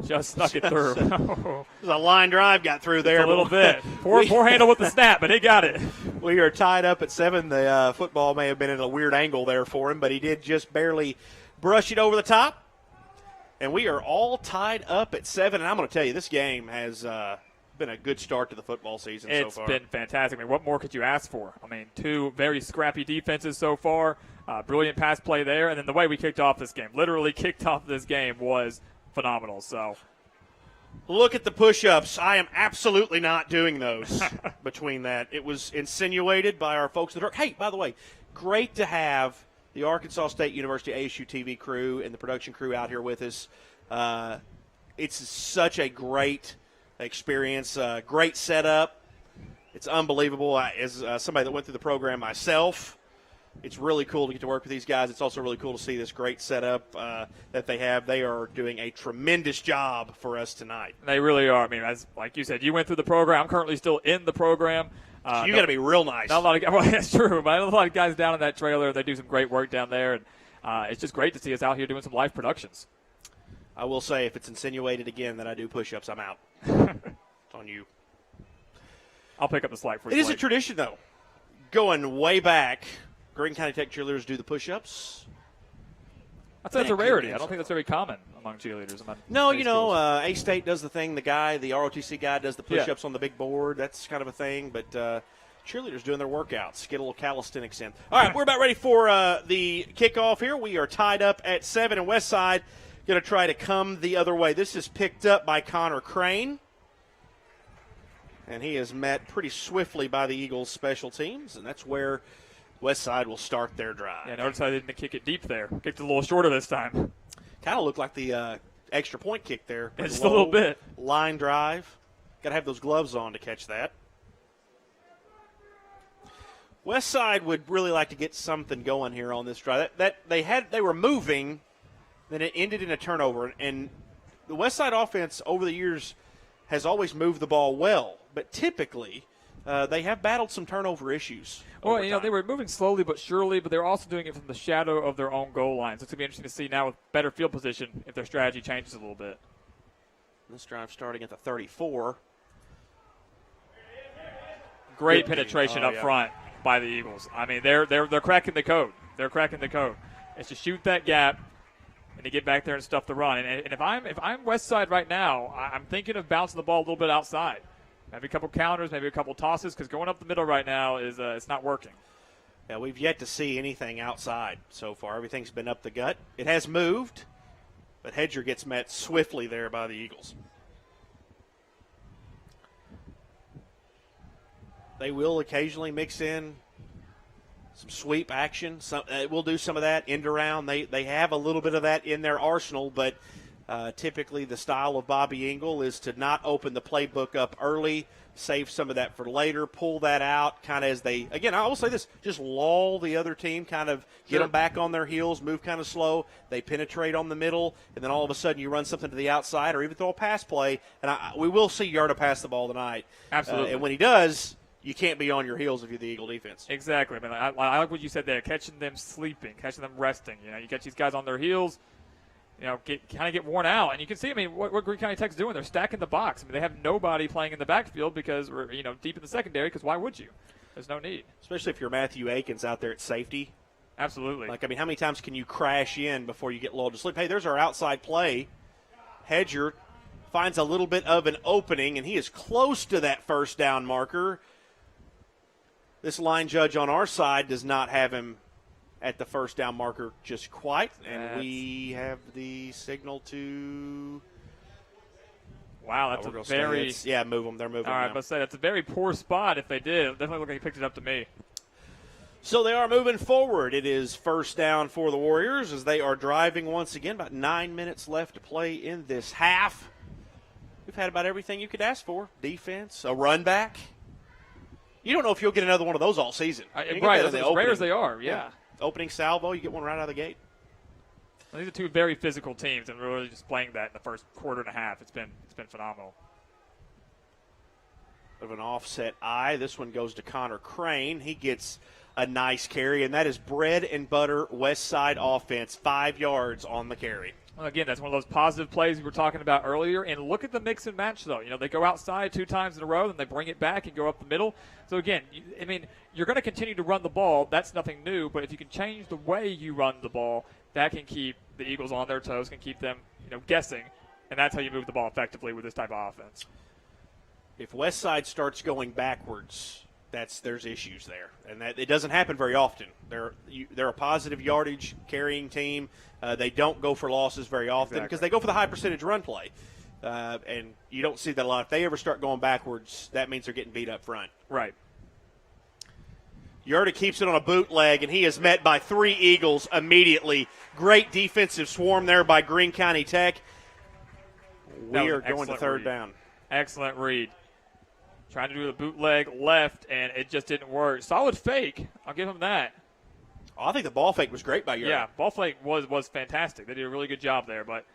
Just snuck it through. A line drive got through there. Just a little bit. Poor handle with the snap, but he got it. We are tied up at 7. The football may have been in a weird angle there for him, but he did just barely brush it over the top. And we are all tied up at 7. And I'm going to tell you, this game has been a good start to the football season so far. It's been fantastic. I mean, what more could you ask for? I mean, 2 very scrappy defenses so far. Brilliant pass play there. And then the way we kicked off this game, literally kicked off this game, was phenomenal. So, look at the push-ups. I am absolutely not doing those between that. It was insinuated by our folks at the Hey, by the way, great to have the Arkansas State University ASU TV crew and the production crew out here with us. It's such a great experience, great setup. It's unbelievable. As somebody that went through the program myself, it's really cool to get to work with these guys. It's also really cool to see this great setup that they have. They are doing a tremendous job for us tonight. They really are. I mean, like you said, you went through the program. I'm currently still in the program. So you got to be real nice. Not a lot of, well, that's true, but a lot of guys down in that trailer. They do some great work down there, and it's just great to see us out here doing some live productions. I will say, if it's insinuated again that I do push-ups, I'm out. It's on you. I'll pick up the slack for you. It is a tradition, though. Going way back, Greene County Tech cheerleaders do the push-ups. I'd say that's a rarity. I don't think that's very common among cheerleaders. No, A-State does the thing. The ROTC guy does the push-ups on the big board. That's kind of a thing. But cheerleaders doing their workouts, get a little calisthenics in. All right, we're about ready for the kickoff here. We are tied up at 7, and Westside going to try to come the other way. This is picked up by Connor Crane. And he is met pretty swiftly by the Eagles special teams, and that's where Westside will start their drive. Yeah, notice I didn't kick it deep there. Kicked it a little shorter this time. Kind of looked like the extra point kick there. Just a little bit. Line drive. Got to have those gloves on to catch that. Westside would really like to get something going here on this drive. They were moving, then it ended in a turnover. And the Westside offense over the years has always moved the ball well, but typically they have battled some turnover issues. Well, they were moving slowly but surely, but they were also doing it from the shadow of their own goal line. So it's going to be interesting to see now with better field position if their strategy changes a little bit. This drive starting at the 34. Great penetration up front by the Eagles. I mean, they're cracking the code. They're cracking the code. It's to shoot that gap and to get back there and stuff the run. And if I'm Westside right now, I'm thinking of bouncing the ball a little bit outside. Maybe a couple counters, maybe a couple tosses, because going up the middle right now is it's not working. Yeah, we've yet to see anything outside so far. Everything's been up the gut. It has moved, but Hedger gets met swiftly there by the Eagles. They will occasionally mix in some sweep action. We'll do some of that end around. They have a little bit of that in their arsenal, but typically the style of Bobby Engel is to not open the playbook up early, save some of that for later, pull that out kind of as they, again, I will say this, just lull the other team, kind of get them back on their heels, move kind of slow. They penetrate on the middle, and then all of a sudden you run something to the outside or even throw a pass play. And we will see Yarda pass the ball tonight. Absolutely. And when he does, you can't be on your heels if you're the Eagle defense. Exactly. I mean, I like what you said there, catching them sleeping, catching them resting. You catch these guys on their heels, get worn out. And you can see, I mean, what Greene County Tech's doing, they're stacking the box. I mean, they have nobody playing in the backfield because we're, deep in the secondary, because why would you? There's no need. Especially if you're Matthew Akins out there at safety. Absolutely. How many times can you crash in before you get lulled to sleep? Hey, there's our outside play. Hedger finds a little bit of an opening, and he is close to that first down marker. This line judge on our side does not have him at the first down marker just quite, and we have the signal to Wow, that's a very move them. They're moving. All right, now. but say that's a very poor spot if they did. It definitely looked like he picked it up to me. So they are moving forward. It is first down for the Warriors as they are driving once again. About 9 minutes left to play in this half. We've had about everything you could ask for. Defense, a run back. You don't know if you'll get another one of those all season. Right, as rare as they are, yeah. Opening salvo, you get one right out of the gate. Well, these are two very physical teams, and we're really displaying that in the first quarter and a half. It's been phenomenal. Of an offset eye. This one goes to Connor Crane. He gets a nice carry, and that is bread and butter Westside offense, 5 yards on the carry. Well, again, that's one of those positive plays we were talking about earlier. And look at the mix and match, though. They go outside 2 times in a row, then they bring it back and go up the middle. So, again, you're going to continue to run the ball. That's nothing new. But if you can change the way you run the ball, that can keep the Eagles on their toes, can keep them, guessing. And that's how you move the ball effectively with this type of offense. If Westside starts going backwards, there's issues there, and that it doesn't happen very often. They're a positive yardage carrying team. They don't go for losses very often because they go for the high percentage run play, and you don't see that a lot. If they ever start going backwards, that means they're getting beat up front. Right. Yerta keeps it on a bootleg, and he is met by 3 Eagles immediately. Great defensive swarm there by Greene County Tech. We are going to third down. Excellent read. Trying to do the bootleg left, and it just didn't work. Solid fake. I'll give him that. Oh, I think the ball fake was great by Yerta. Yeah, ball fake was fantastic. They did a really good job there, but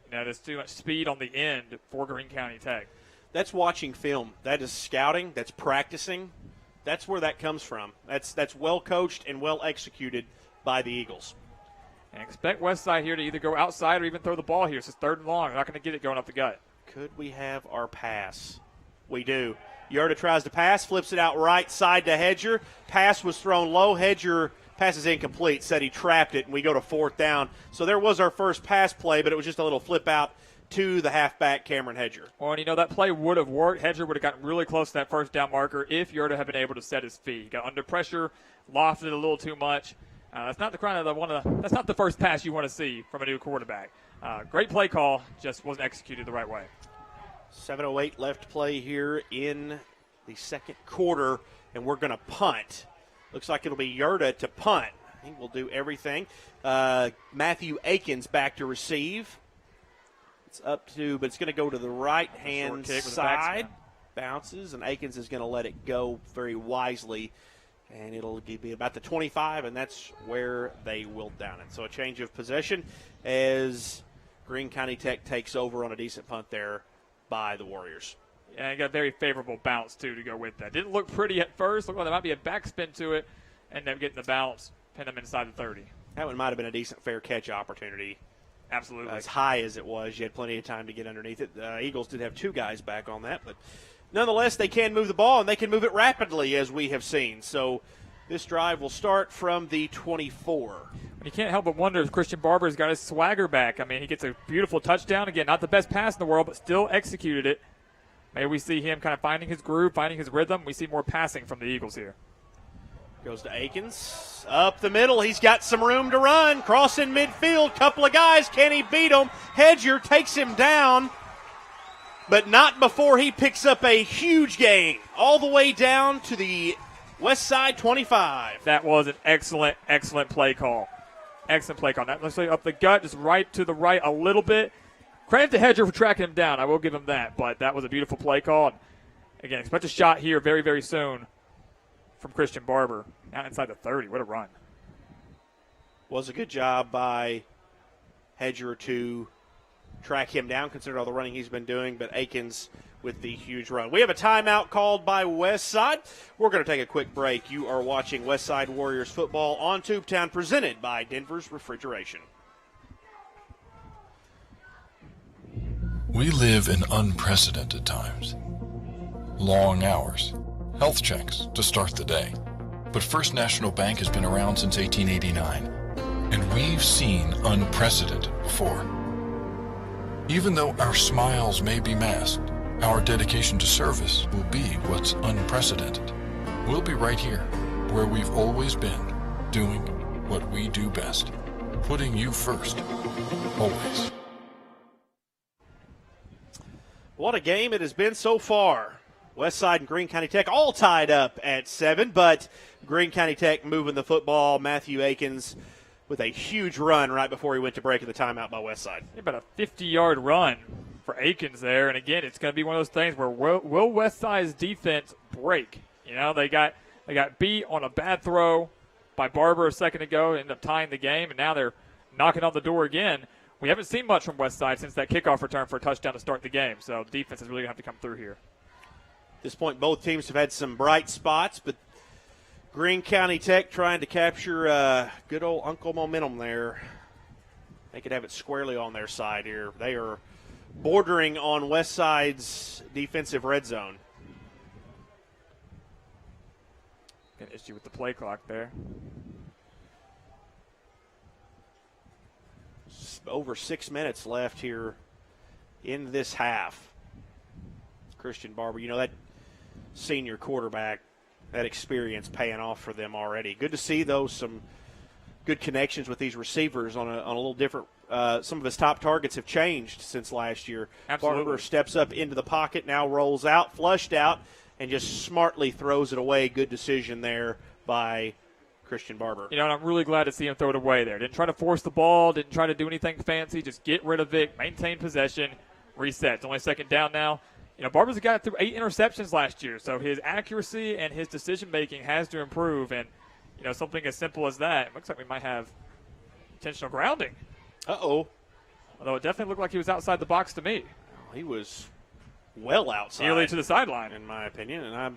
there's too much speed on the end for Greene County Tech. That's watching film. That is scouting. That's practicing. That's where that comes from. That's well coached and well executed by the Eagles. And expect Westside here to either go outside or even throw the ball here. It's 3rd and long. They're not going to get it going up the gut. Could we have our pass? We do. Yerta tries to pass, flips it out right side to Hedger. Pass was thrown low. Hedger passes incomplete, said he trapped it, and we go to 4th down. So there was our first pass play, but it was just a little flip out to the halfback, Cameron Hedger. Well, and that play would have worked. Hedger would have gotten really close to that first down marker if Yerta had been able to set his feet. He got under pressure, lofted it a little too much. That's not that's not the first pass you want to see from a new quarterback. Great play call, just wasn't executed the right way. 7:08 left to play here in the second quarter, and we're going to punt. Looks like it'll be Yerta to punt. He will do everything. Matthew Akins back to receive. It's but it's going to go to the right-hand side. Bounces, and Akins is going to let it go very wisely. And it'll be about the 25, and that's where they will down it. So a change of possession as Greene County Tech takes over on a decent punt there by the Warriors. Yeah, he got a very favorable bounce, too, to go with that. Didn't look pretty at first. Looked like there might be a backspin to it. Ended up getting the bounce, pin him inside the 30. That one might have been a decent fair catch opportunity. Absolutely. As high as it was, you had plenty of time to get underneath it. The Eagles did have 2 guys back on that, but nonetheless, they can move the ball, and they can move it rapidly, as we have seen. So this drive will start from the 24. And you can't help but wonder if Christian Barber's got his swagger back. He gets a beautiful touchdown. Again, not the best pass in the world, but still executed it. Maybe we see him kind of finding his groove, finding his rhythm. We see more passing from the Eagles here. Goes to Akins. Up the middle. He's got some room to run. Crossing midfield. Couple of guys. Can he beat him? Hedger takes him down, but not before he picks up a huge gain all the way down to the Westside 25. That was an excellent, excellent play call. Excellent play call. Let's say up the gut, just right to the right a little bit. Credit to Hedger for tracking him down. I will give him that, but that was a beautiful play call. And again, expect a shot here very, very soon from Christian Barber. Now inside the 30. What a run. Was a good job by Hedger to track him down, considering all the running he's been doing, but Akins with the huge run. We have a timeout called by Westside. We're going to take a quick break. You are watching Westside Warriors football on Tubetown, presented by Denver's Refrigeration. We live in unprecedented times. Long hours, health checks to start the day. But First National Bank has been around since 1889, and we've seen unprecedented before. Even though our smiles may be masked, our dedication to service will be what's unprecedented. We'll be right here, where we've always been, doing what we do best, putting you first, always. What a game it has been so far. Westside and Greene County Tech all tied up at 7, but Greene County Tech moving the football. Matthew Akins with a huge run right before he went to break at the timeout by Westside. About a 50-yard run for Akins there. And, again, it's going to be one of those things where will Westside's defense break? You know, they got beat on a bad throw by Barber a second ago, ended up tying the game, and now they're knocking on the door again. We haven't seen much from Westside since that kickoff return for a touchdown to start the game, so defense is really going to have to come through here. At this point, both teams have had some bright spots, but Greene County Tech trying to capture good old Uncle momentum there. They could have it squarely on their side here. They are bordering on Westside's defensive red zone. An issue with the play clock there. Over 6 minutes left here in this half. Christian Barber, you know, that senior quarterback, that experience paying off for them already. Good to see, though, some good connections with these receivers on a little different. Some of his top targets have changed since last year. Absolutely. Barber steps up into the pocket, now rolls out, flushed out, and just smartly throws it away. Good decision there by Christian Barber. You know, and I'm really glad to see him throw it away there. Didn't try to force the ball, didn't try to do anything fancy, just get rid of it, maintain possession, reset. It's only second down now. You know, Barber's a guy that threw 8 interceptions last year, so his accuracy and his decision-making has to improve. And, you know, something as simple as that, it looks like we might have intentional grounding. Uh-oh. Although it definitely looked like he was outside the box to me. He was well outside. Nearly to the sideline. In my opinion, and I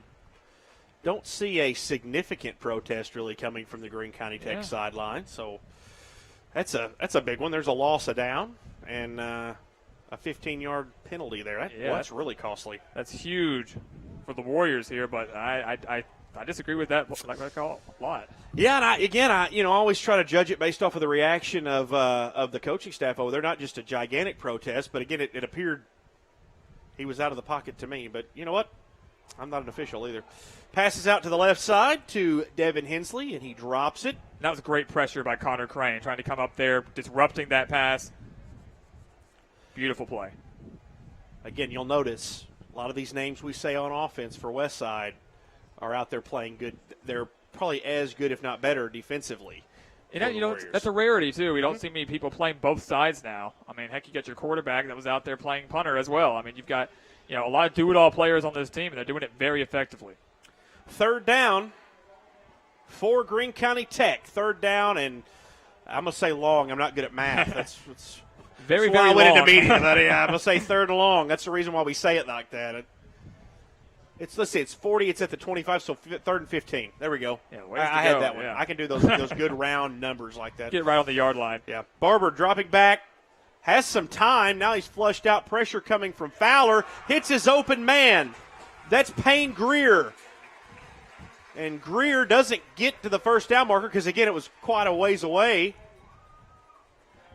don't see a significant protest really coming from the Greene County Tech sideline. So that's a big one. There's a loss of down and a 15-yard penalty there. That's really costly. That's huge for the Warriors here, but I disagree with that a lot. Yeah, and I always try to judge it based off of the reaction of the coaching staff over there. Not just a gigantic protest, but again, it appeared he was out of the pocket to me. But you know what? I'm not an official either. Passes out to the left side to Devin Hensley, and he drops it. That was great pressure by Connor Crane, trying to come up there, disrupting that pass. Beautiful play. Again, you'll notice a lot of these names we say on offense for Westside are out there playing good. They're probably as good, if not better, defensively. And you know, that's a rarity, too. We don't see many people playing both sides now. I mean, heck, you got your quarterback that was out there playing punter as well. I mean, you've got, you know, a lot of do-it-all players on this team, and they're doing it very effectively. Third down for Greene County Tech. Third down, and I'm going to say long. I'm not good at math. That's very, why very I went long. into media, buddy. I'm going to say third and long. That's the reason why we say it like that. Let's see, it's 40. It's at the 25, so third and 15. There we go. Yeah, I had that one. Yeah. I can do those good round numbers like that. Get right on the yard line. Yeah. Barber dropping back, has some time. Now he's flushed out. Pressure coming from Fowler. Hits his open man. That's Payne Greer. And Greer doesn't get to the first down marker because, again, it was quite a ways away.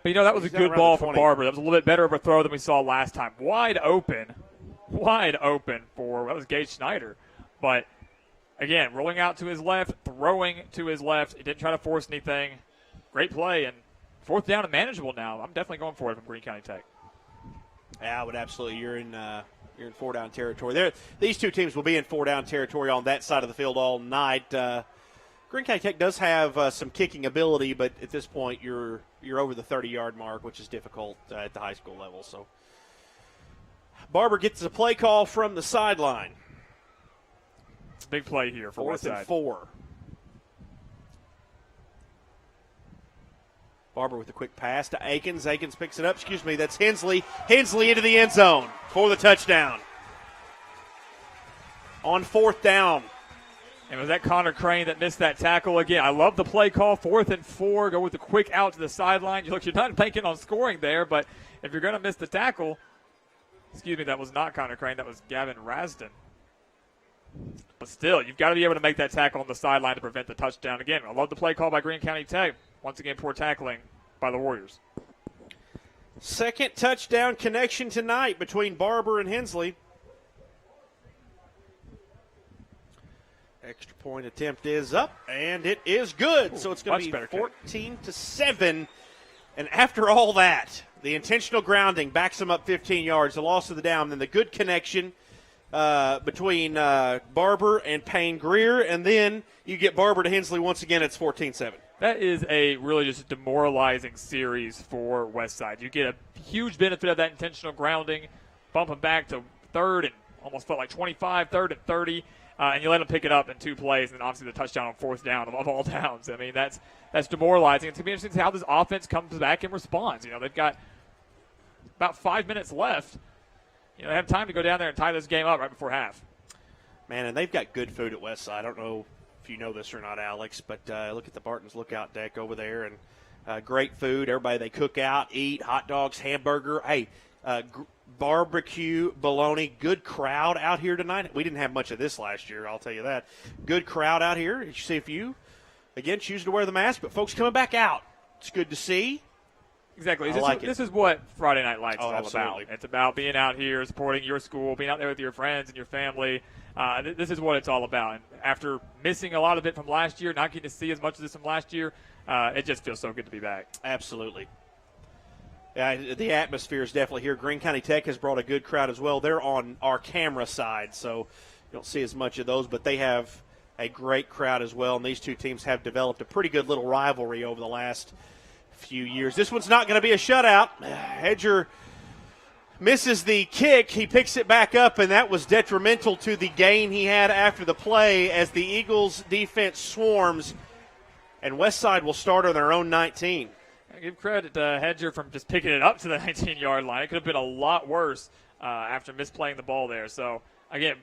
But, you know, that was a good ball from Barber. That was a little bit better of a throw than we saw last time. Wide open for, that was Gage Schneider. But, again, rolling out to his left, throwing to his left. He didn't try to force anything. Great play, and fourth down and manageable now. I'm definitely going for it from Greene County Tech. Yeah, I would absolutely. You're in four-down territory. These two teams will be in four-down territory on that side of the field all night. Greene County Tech does have some kicking ability, but at this point you're over the 30-yard mark, which is difficult at the high school level. So Barber gets a play call from the sideline. Big play here for Westside. 4th and 4. Barber with a quick pass to Akins. Akins picks it up. That's Hensley. Hensley into the end zone for the touchdown. On 4th down. And was that Connor Crane that missed that tackle again? I love the play call. 4th and 4. Go with the quick out to the sideline. You're not banking on scoring there, but if you're going to miss the tackle, that was not Connor Crane. That was Gavin Rasden. But still, you've got to be able to make that tackle on the sideline to prevent the touchdown. Again, I love the play call by Greene County Tech. Once again, poor tackling by the Warriors. Second touchdown connection tonight between Barber and Hensley. Extra point attempt is up, and it is good. So it's going to be 14-7. And after all that, The intentional grounding backs them up 15 yards, the loss of the down, then the good connection between Barber and Payne Greer, and then you get Barber to Hensley once again. It's 14-7. That is a really just demoralizing series for Westside. You get a huge benefit of that intentional grounding, bump them back to third and almost felt like 25, third and 30, and you let them pick it up in 2 plays, and then obviously the touchdown on 4th down of all downs. I mean, that's demoralizing. It's going to be interesting to see how this offense comes back and responds. You know, they've got about 5 minutes left. You know, they have time to go down there and tie this game up right before half. Man, and they've got good food at Westside. I don't know if you know this or not, Alex, but look at the Barton's Lookout deck over there, and great food. Everybody, they cook out, eat, hot dogs, hamburger. Hey, barbecue, bologna, good crowd out here tonight. We didn't have much of this last year, I'll tell you that. Good crowd out here. You see a few, again, choose to wear the mask, but folks coming back out. It's good to see. Exactly. This is what Friday Night Lights is all absolutely. about. It's about being out here, supporting your school, being out there with your friends and your family. This is what it's all about. And after missing a lot of it from last year, not getting to see as much of this from last year, it just feels so good to be back. Absolutely. The atmosphere is definitely here. Greene County Tech has brought a good crowd as well. They're on our camera side, so you don't see as much of those, but they have a great crowd as well, and these two teams have developed a pretty good little rivalry over the last few years. This one's not going to be a shutout. Hedger misses the kick. He picks it back up, and that was detrimental to the gain he had after the play as the Eagles defense swarms, and Westside will start on their own 19. I give credit to Hedger from just picking it up to the 19-yard line. It could have been a lot worse after misplaying the ball there. So, again,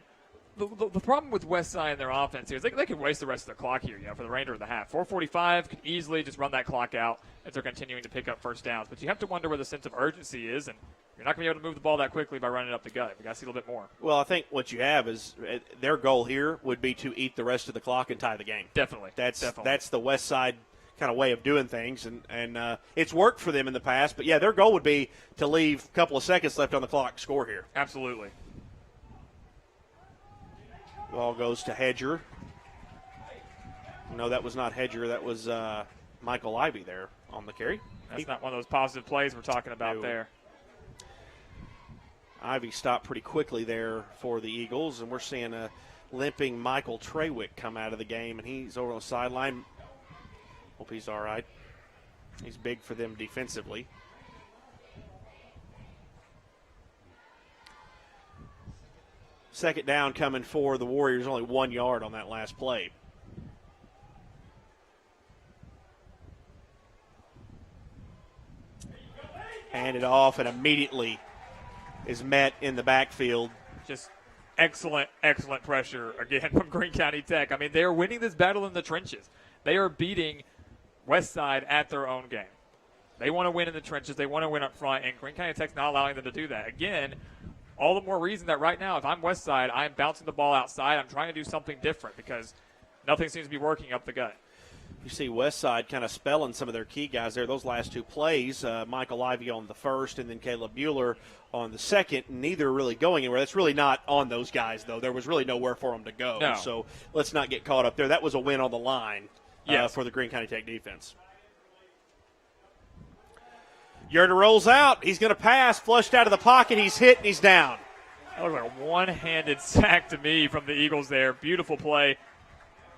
the problem with Westside and their offense here is they could waste the rest of the clock here, for the remainder of the half. 4:45 could easily just run that clock out as they're continuing to pick up first downs. But you have to wonder where the sense of urgency is, and you're not going to be able to move the ball that quickly by running it up the gut. We've got to see a little bit more. Well, I think what you have is their goal here would be to eat the rest of the clock and tie the game. Definitely. That's the Westside kind of way of doing things, and it's worked for them in the past. But, yeah, their goal would be to leave a couple of seconds left on the clock, score here. Absolutely. Ball goes to Hedger. No, that was not Hedger. That was Michael Ivey there on the carry. That's not one of those positive plays we're talking about there. Ivey stopped pretty quickly there for the Eagles, and we're seeing a limping Michael Trawick come out of the game, and he's over on the sideline. Hope he's all right. He's big for them defensively. Second down coming for the Warriors, only 1 yard on that last play. Handed off and immediately is met in the backfield. Just excellent pressure again from Greene County Tech. I mean, they are winning this battle in the trenches. They are beating Westside at their own game. They want to win in the trenches. They want to win up front, and Greene County Tech's not allowing them to do that. Again, all the more reason that right now, if I'm Westside, I'm bouncing the ball outside. I'm trying to do something different because nothing seems to be working up the gut. You see Westside kind of spelling some of their key guys there. Those last 2 plays, Michael Ivey on the first and then Caleb Bueller on the second, neither really going anywhere. That's really not on those guys, though. There was really nowhere for them to go. No. So let's not get caught up there. That was a win on the line for the Greene County Tech defense. Yerda rolls out. He's going to pass, flushed out of the pocket. He's hit, and he's down. That looked like a one-handed sack to me from the Eagles there. Beautiful play.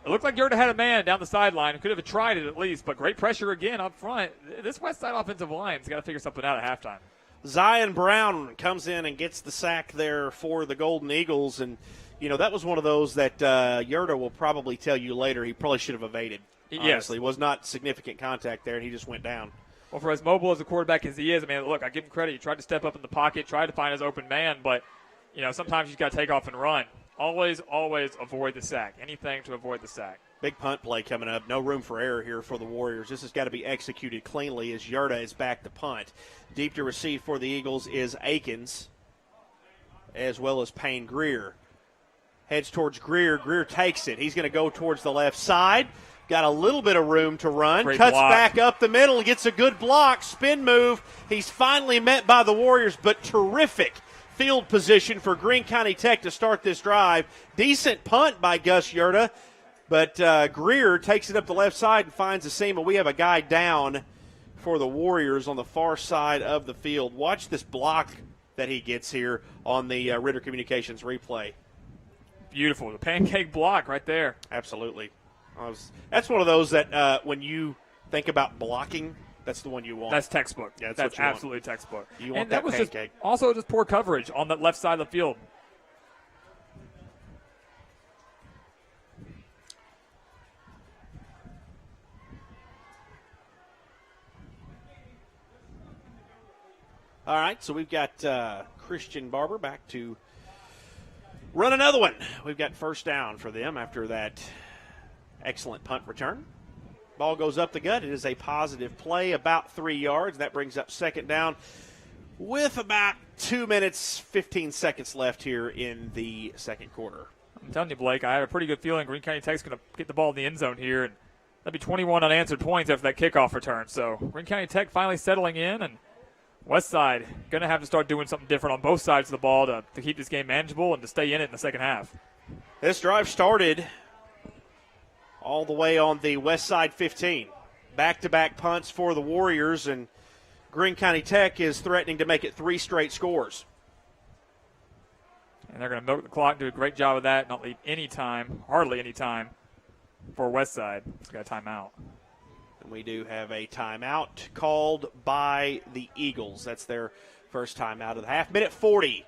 It looked like Yerda had a man down the sideline. Could have tried it at least, but great pressure again up front. This Westside offensive line's got to figure something out at halftime. Zion Brown comes in and gets the sack there for the Golden Eagles, and, that was one of those that Yerda will probably tell you later he probably should have evaded. Honestly, it was not significant contact there, and he just went down. Well, for as mobile as a quarterback as he is, I mean, look, I give him credit. He tried to step up in the pocket, tried to find his open man, but, sometimes you've got to take off and run. Always avoid the sack. Anything to avoid the sack. Big punt play coming up. No room for error here for the Warriors. This has got to be executed cleanly as Yerda is back to punt. Deep to receive for the Eagles is Akins, as well as Payne Greer. Heads towards Greer. Greer takes it. He's going to go towards the left side. Got a little bit of room to run. Great Cuts block. back up the middle. Gets a good block. Spin move. He's finally met by the Warriors, but terrific field position for Greene County Tech to start this drive. Decent punt by Gus Yerda, but Greer takes it up the left side and finds a seam, and we have a guy down for the Warriors on the far side of the field. Watch this block that he gets here on the Ritter Communications replay. Beautiful. The pancake block right there. Absolutely. That's one of those that when you think about blocking, that's the one you want. That's textbook. Yeah, that's absolutely textbook. You want and that was pancake. Also just poor coverage on that left side of the field. All right, so we've got Christian Barber back to run another one. We've got first down for them after that excellent punt return. Ball goes up the gut. It is a positive play, about 3 yards. That brings up second down with about 2 minutes, 15 seconds left here in the second quarter. I'm telling you, Blake, I have a pretty good feeling Greene County Tech's going to get the ball in the end zone here, and that'll be 21 unanswered points after that kickoff return. So Greene County Tech finally settling in, and Westside going to have to start doing something different on both sides of the ball to keep this game manageable and to stay in it in the second half. This drive started all the way on the Westside 15. Back-to-back punts for the Warriors, and Greene County Tech is threatening to make it 3 straight scores. And they're going to milk the clock, do a great job of that, not leave any time, hardly any time, for Westside. It's got a timeout. And we do have a timeout called by the Eagles. That's their first timeout of the half. Minute 40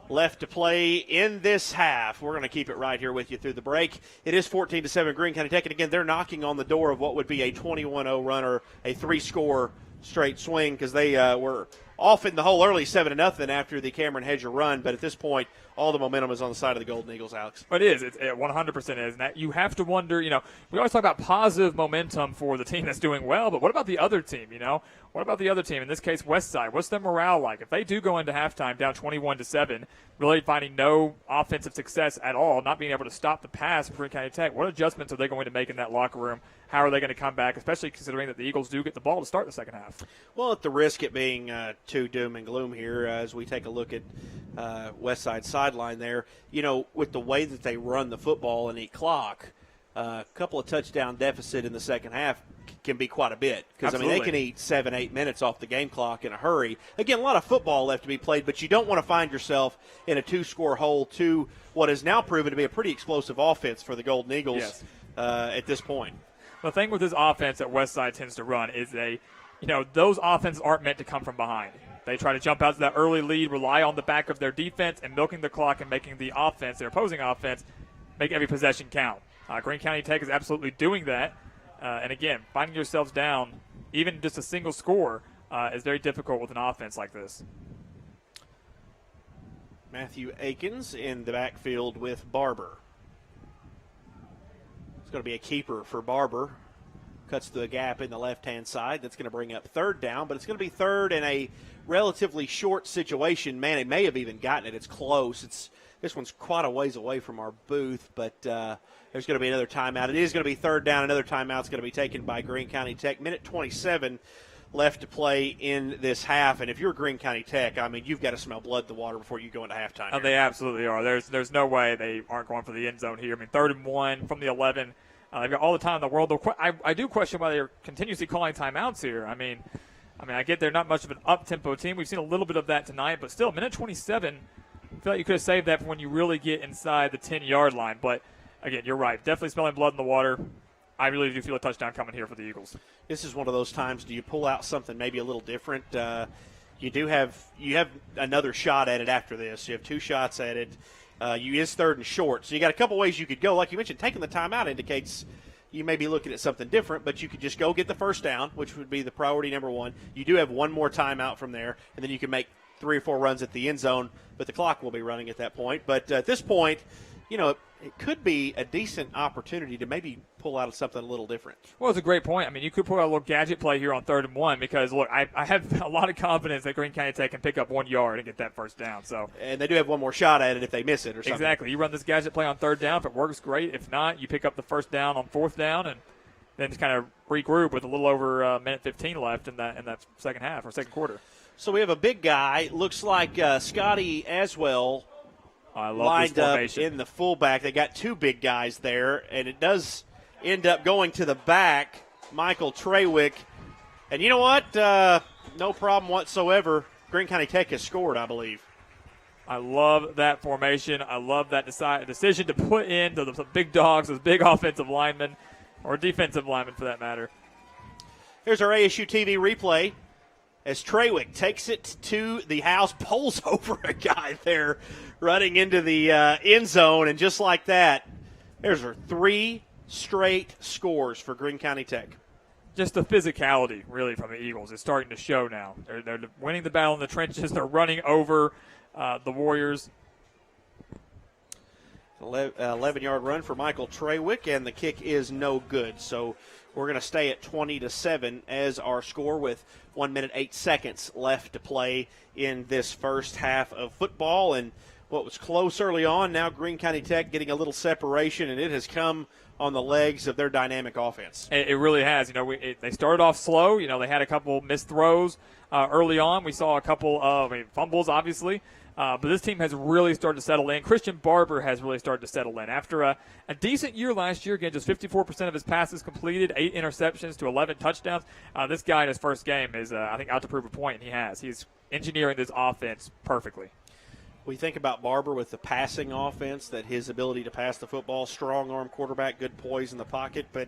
left to play in this half. We're going to keep it right here with you through the break. It is 14-7 Greene County Tech, and again, they're knocking on the door of what would be a 21-0 run or a 3-score straight swing because they were off in the hole early 7-0 after the Cameron Hedger run, but at this point, all the momentum is on the side of the Golden Eagles, Alex. It is. It 100% is. And that you have to wonder, we always talk about positive momentum for the team that's doing well, but what about the other team, What about the other team? In this case, Westside. What's their morale like? If they do go into halftime down 21-7, really finding no offensive success at all, not being able to stop the pass for Greene County Tech, what adjustments are they going to make in that locker room? How are they going to come back, especially considering that the Eagles do get the ball to start the second half? Well, at the risk of being too doom and gloom here, as we take a look at Westside sideline there, with the way that they run the football and eat clock, a couple of touchdown deficit in the second half can be quite a bit because, they can eat 7-8 minutes off the game clock in a hurry. Again, a lot of football left to be played, but you don't want to find yourself in a 2-score hole to what is now proven to be a pretty explosive offense for the Golden Eagles at this point. The thing with this offense that Westside tends to run is those offenses aren't meant to come from behind. They try to jump out to that early lead, rely on the back of their defense, and milking the clock and making the offense, their opposing offense, make every possession count. Greene County Tech is absolutely doing that. And again, finding yourselves down, even just a single score, is very difficult with an offense like this. Matthew Akins in the backfield with Barber. It's going to be a keeper for Barber. Cuts through a gap in the left-hand side. That's going to bring up third down, but it's going to be third in a relatively short situation. Man, it may have even gotten it. It's close. This one's quite a ways away from our booth, but there's going to be another timeout. It is going to be third down. Another timeout's going to be taken by Greene County Tech. Minute 27 left to play in this half, and if you're Greene County Tech, you've got to smell blood in the water before you go into halftime. Oh, they absolutely are. There's no way they aren't going for the end zone here. 3rd and 1 from the 11. They've got all the time in the world. I do question why they're continuously calling timeouts here. I get they're not much of an up-tempo team. We've seen a little bit of that tonight, but still, minute 27, I feel like you could have saved that for when you really get inside the 10-yard line. But, again, you're right. Definitely smelling blood in the water. I really do feel a touchdown coming here for the Eagles. This is one of those times, do you pull out something maybe a little different? You have another shot at it after this. You have 2 shots at it. You is 3rd and short. So you got a couple ways you could go. Like you mentioned, taking the timeout indicates you may be looking at something different, but you could just go get the first down, which would be the priority number 1. You do have one more timeout from there, and then you can make 3 or 4 runs at the end zone, but the clock will be running at that point. But at this point, it could be a decent opportunity to maybe pull out something a little different. Well, it's a great point. You could pull out a little gadget play here on 3rd and 1 because, look, I have a lot of confidence that Greene County Tech can pick up 1 yard and get that first down. And they do have one more shot at it if they miss it or something. Exactly. You run this gadget play on 3rd down. If it works, great. If not, you pick up the first down on 4th down and then just kind of regroup with a little over minute 15 left in that second half or second quarter. So we have a big guy. Looks like Scotty Aswell lined up in the fullback. They got 2 big guys there, and it does end up going to the back. Michael Trawick And you know what? No problem whatsoever. Greene County Tech has scored, I believe. I love that formation. I love that decision to put in the big dogs, those big offensive linemen, or defensive linemen for that matter. Here's our ASU TV replay as Trawick takes it to the house, pulls over a guy there running into the end zone, and just like that, there's our 3 straight scores for Greene County Tech. Just the physicality, really, from the Eagles is starting to show now. They're winning the battle in the trenches. They're running over the Warriors. 11-yard run for Michael Trawick, and the kick is no good. So we're going to stay at 20-7 as our score with 1 minute 8 seconds left to play in this first half of football. And what was close early on, now Greene County Tech getting a little separation, and it has come on the legs of their dynamic offense. It really has. They started off slow. They had a couple missed throws early on. We saw a couple of fumbles, obviously. But this team has really started to settle in. Christian Barber has really started to settle in. After a decent year last year, again, just 54% of his passes completed, 8 interceptions to 11 touchdowns. This guy in his first game is, I think, out to prove a point, and he has. He's engineering this offense perfectly. We think about Barber with the passing offense, that his ability to pass the football, strong arm quarterback, good poise in the pocket, but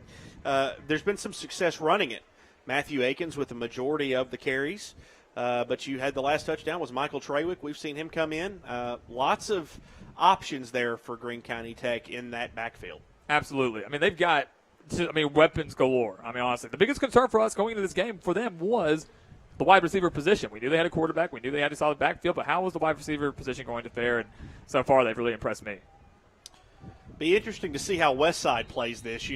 there's been some success running it. Matthew Akins with the majority of the carries, but you had the last touchdown was Michael Trawick. We've seen him come in. Lots of options there for Greene County Tech in that backfield. Absolutely. They've got weapons galore. Honestly, the biggest concern for us going into this game for them was the wide receiver position. We knew they had a quarterback. We knew they had a solid backfield, but how was the wide receiver position going to fare? And so far, they've really impressed me. Be interesting to see how Westside plays this.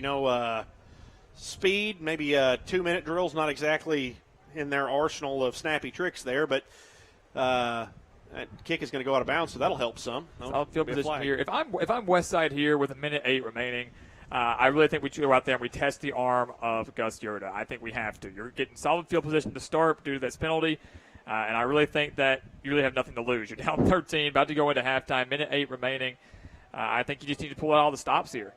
Speed, maybe 2-minute drills, not exactly in their arsenal of snappy tricks there, but that kick is going to go out of bounds, so that'll help some. Solid field position here. If I'm Westside here with 1 minute 8 remaining, I really think we should go out there and we test the arm of Gus Yurda. I think we have to. You're getting solid field position to start due to this penalty, and I really think that you really have nothing to lose. You're down 13, about to go into halftime, 1 minute 8 remaining. I think you just need to pull out all the stops here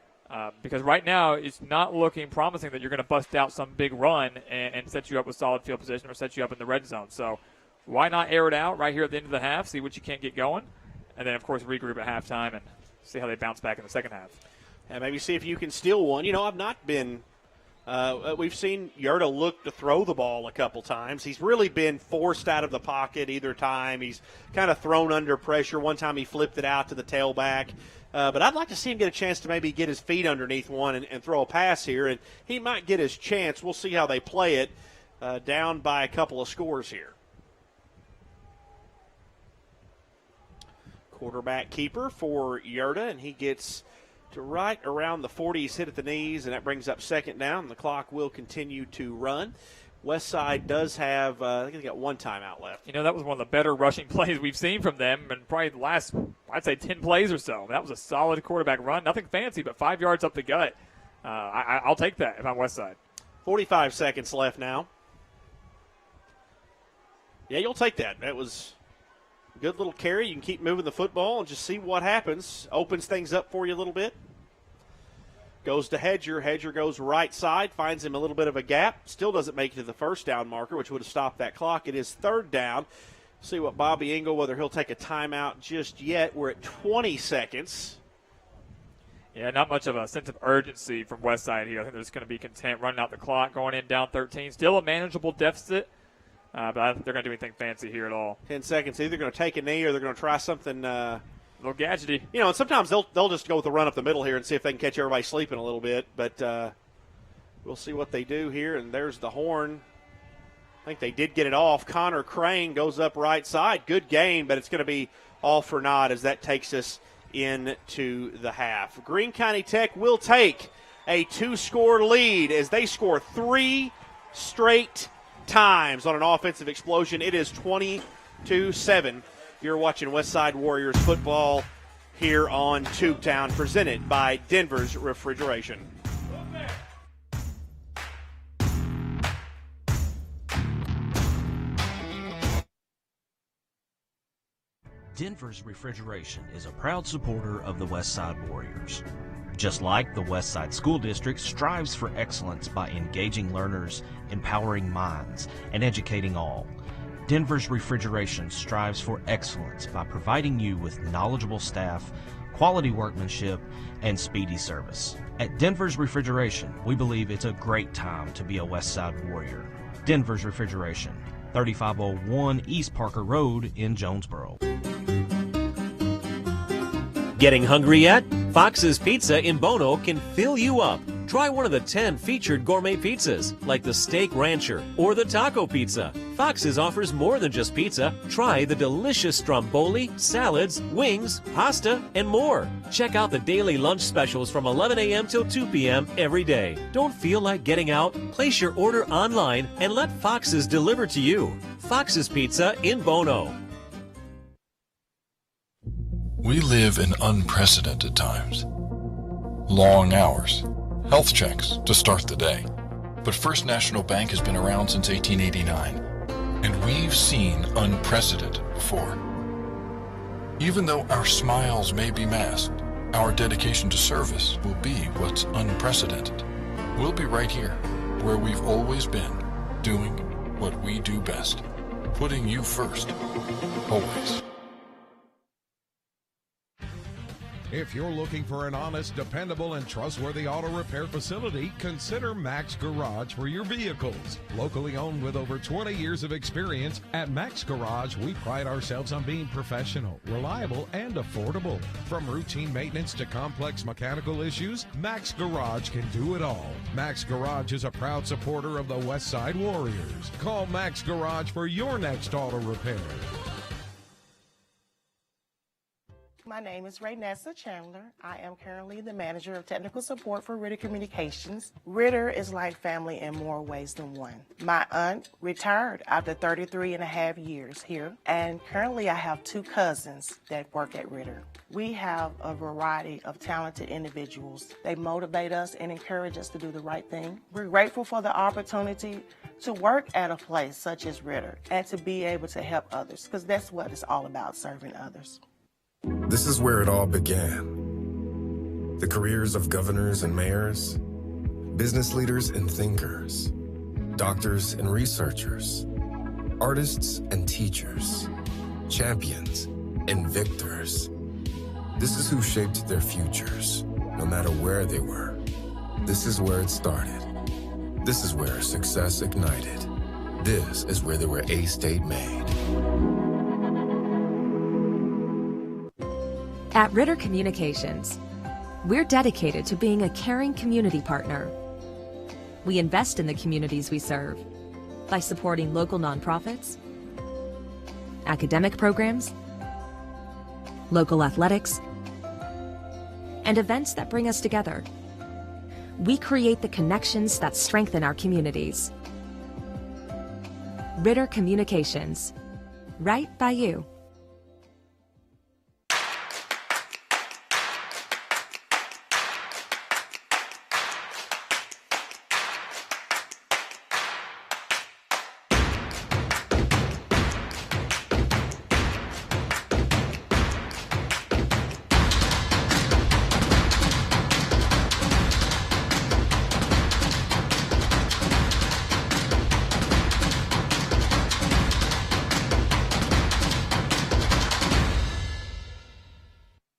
because right now it's not looking promising that you're going to bust out some big run and set you up with solid field position or set you up in the red zone. So why not air it out right here at the end of the half, see what you can't get going, and then, of course, regroup at halftime and see how they bounce back in the second half. And maybe see if you can steal one. I've not been we've seen Yurda look to throw the ball a couple times. He's really been forced out of the pocket either time. He's kind of thrown under pressure. One time he flipped it out to the tailback. But I'd like to see him get a chance to maybe get his feet underneath one and throw a pass here. And he might get his chance. We'll see how they play it down by a couple of scores here. Quarterback keeper for Yurda, and he gets to right around the 40. He's hit at the knees, and that brings up second down. The clock will continue to run. Westside does have, I think they got one timeout left. That was one of the better rushing plays we've seen from them in probably the last, I'd say, 10 plays or so. That was a solid quarterback run. Nothing fancy, but 5 yards up the gut. I'll take that if I'm Westside. 45 seconds left now. Yeah, you'll take that. That was a good little carry. You can keep moving the football and just see what happens. Opens things up for you a little bit. Goes to Hedger. Hedger goes right side, finds him a little bit of a gap. Still doesn't make it to the first down marker, which would have stopped that clock. It is third down. See what Bobby Engel, whether he'll take a timeout just yet. We're at 20 seconds. Yeah, not much of a sense of urgency from Westside here. I think they're just going to be content running out the clock, going in down 13. Still a manageable deficit, but I don't think they're going to do anything fancy here at all. 10 seconds. Either going to take a knee or they're going to try something a little gadgety. And sometimes they'll just go with the run up the middle here and see if they can catch everybody sleeping a little bit. But we'll see what they do here. And there's the horn. I think they did get it off. Connor Crane goes up right side. Good gain, but it's going to be all for naught as that takes us into the half. Greene County Tech will take a 2-score lead as they score 3 straight times on an offensive explosion. It is 22-7. You're watching Westside Warriors football here on Tubetown, presented by Denver's Refrigeration. Denver's Refrigeration is a proud supporter of the Westside Warriors. Just like the Westside School District strives for excellence by engaging learners, empowering minds, and educating all, Denver's Refrigeration strives for excellence by providing you with knowledgeable staff, quality workmanship, and speedy service. At Denver's Refrigeration, we believe it's a great time to be a Westside Warrior. Denver's Refrigeration, 3501 East Parker Road in Jonesboro. Getting hungry yet? Fox's Pizza in Bono can fill you up. Try one of the 10 featured gourmet pizzas, like the Steak Rancher or the Taco Pizza. Fox's offers more than just pizza. Try the delicious stromboli, salads, wings, pasta, and more. Check out the daily lunch specials from 11 a.m. till 2 p.m. every day. Don't feel like getting out? Place your order online and let Fox's deliver to you. Fox's Pizza in Bono. We live in unprecedented times. Long hours, health checks to start the day. But First National Bank has been around since 1889, and we've seen unprecedented before. Even though our smiles may be masked, our dedication to service will be what's unprecedented. We'll be right here, where we've always been, doing what we do best, putting you first, always. If you're looking for an honest, dependable, and trustworthy auto repair facility, consider Max Garage for your vehicles. Locally owned with over 20 years of experience, at Max Garage, we pride ourselves on being professional, reliable, and affordable. From routine maintenance to complex mechanical issues, Max Garage can do it all. Max Garage is a proud supporter of the Westside Warriors. Call Max Garage for your next auto repair. My name is Raynessa Chandler. I am currently the manager of technical support for Ritter Communications. Ritter is like family in more ways than one. My aunt retired after 33 and a half years here, and currently I have 2 cousins that work at Ritter. We have a variety of talented individuals. They motivate us and encourage us to do the right thing. We're grateful for the opportunity to work at a place such as Ritter and to be able to help others, because that's what it's all about, serving others. This is where it all began. The careers of governors and mayors, business leaders and thinkers, doctors and researchers, artists and teachers, champions and victors. This is who shaped their futures, no matter where they were. This is where it started. This is where success ignited. This is where they were A-State made. At Ritter Communications, we're dedicated to being a caring community partner. We invest in the communities we serve by supporting local nonprofits, academic programs, local athletics, and events that bring us together. We create the connections that strengthen our communities. Ritter Communications, right by you.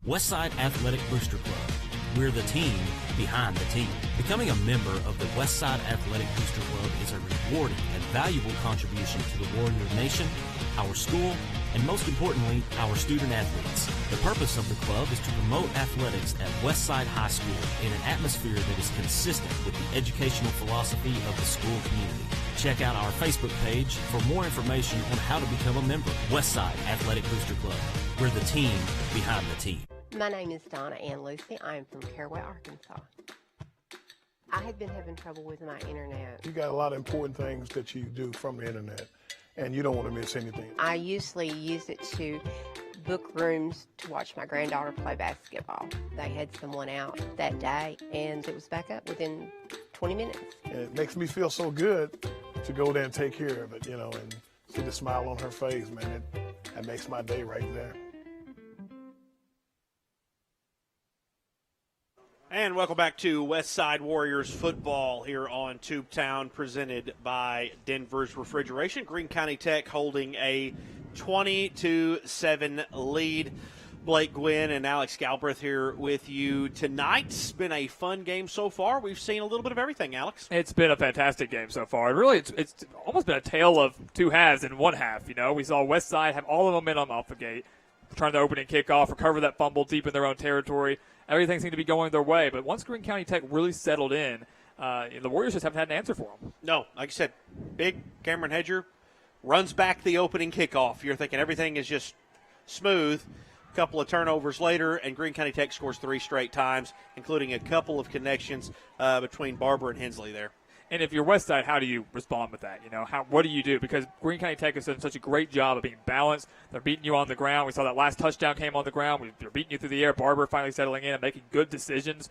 Westside Athletic Booster Club. We're the team behind the team. Becoming a member of the Westside Athletic Booster Club is a rewarding and valuable contribution to the Warrior Nation, our school, and most importantly, our student athletes. The purpose of the club is to promote athletics at Westside High School in an atmosphere that is consistent with the educational philosophy of the school community. Check out our Facebook page for more information on how to become a member. Westside Athletic Booster Club. We're the team behind the team. My name is Donna Ann Lucy. I am from Caraway, Arkansas. I have been having trouble with my internet. You got a lot of important things that you do from the internet, and you don't want to miss anything. I usually use it to book rooms to watch my granddaughter play basketball. They had someone out that day, and it was back up within 20 minutes. And it makes me feel so good to go there and take care of it, you know, and see the smile on her face, man. That makes my day right there. And welcome back to Westside Warriors football here on Tubetown, presented by Denver's Refrigeration. Greene County Tech holding a 20-7 lead. Blake Gwynn and Alex Galbraith here with you tonight. It's been a fun game so far. We've seen a little bit of everything, Alex. It's been a fantastic game so far. It's almost been a tale of two halves in one half. You know, we saw Westside have all the momentum off the gate, trying to open and kick off, recover that fumble deep in their own territory. Everything seemed to be going their way. But once Greene County Tech really settled in, the Warriors just haven't had an answer for them. No, like I said, big Cameron Hedger runs back the opening kickoff. You're thinking everything is just smooth. A couple of turnovers later, and Greene County Tech scores 3 straight times, including a couple of connections between Barber and Hensley there. And if you're Westside, how do you respond with that? You know, what do you do? Because Greene County Tech has done such a great job of being balanced. They're beating you on the ground. We saw that last touchdown came on the ground. They're beating you through the air. Barber finally settling in and making good decisions.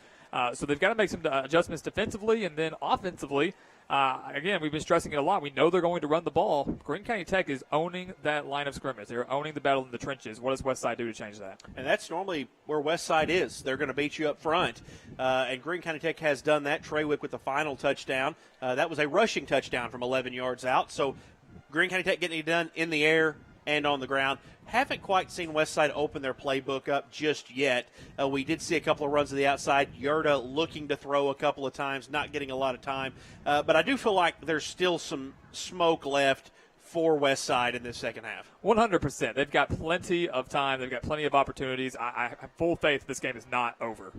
So they've got to make some adjustments defensively, and then offensively. Again, we've been stressing it a lot. We know they're going to run the ball. Greene County Tech is owning that line of scrimmage. They're owning the battle in the trenches. What does Westside do to change that? And that's normally where Westside is. They're going to beat you up front. And Greene County Tech has done that. Treywick with the final touchdown. That was a rushing touchdown from 11 yards out. So Greene County Tech getting it done in the air and on the ground. Haven't quite seen Westside open their playbook up just yet. We did see a couple of runs to the outside. Yerda looking to throw a couple of times, not getting a lot of time. But I do feel like there's still some smoke left for Westside in this second half. 100%. They've got plenty of time. They've got plenty of opportunities. I have full faith this game is not over.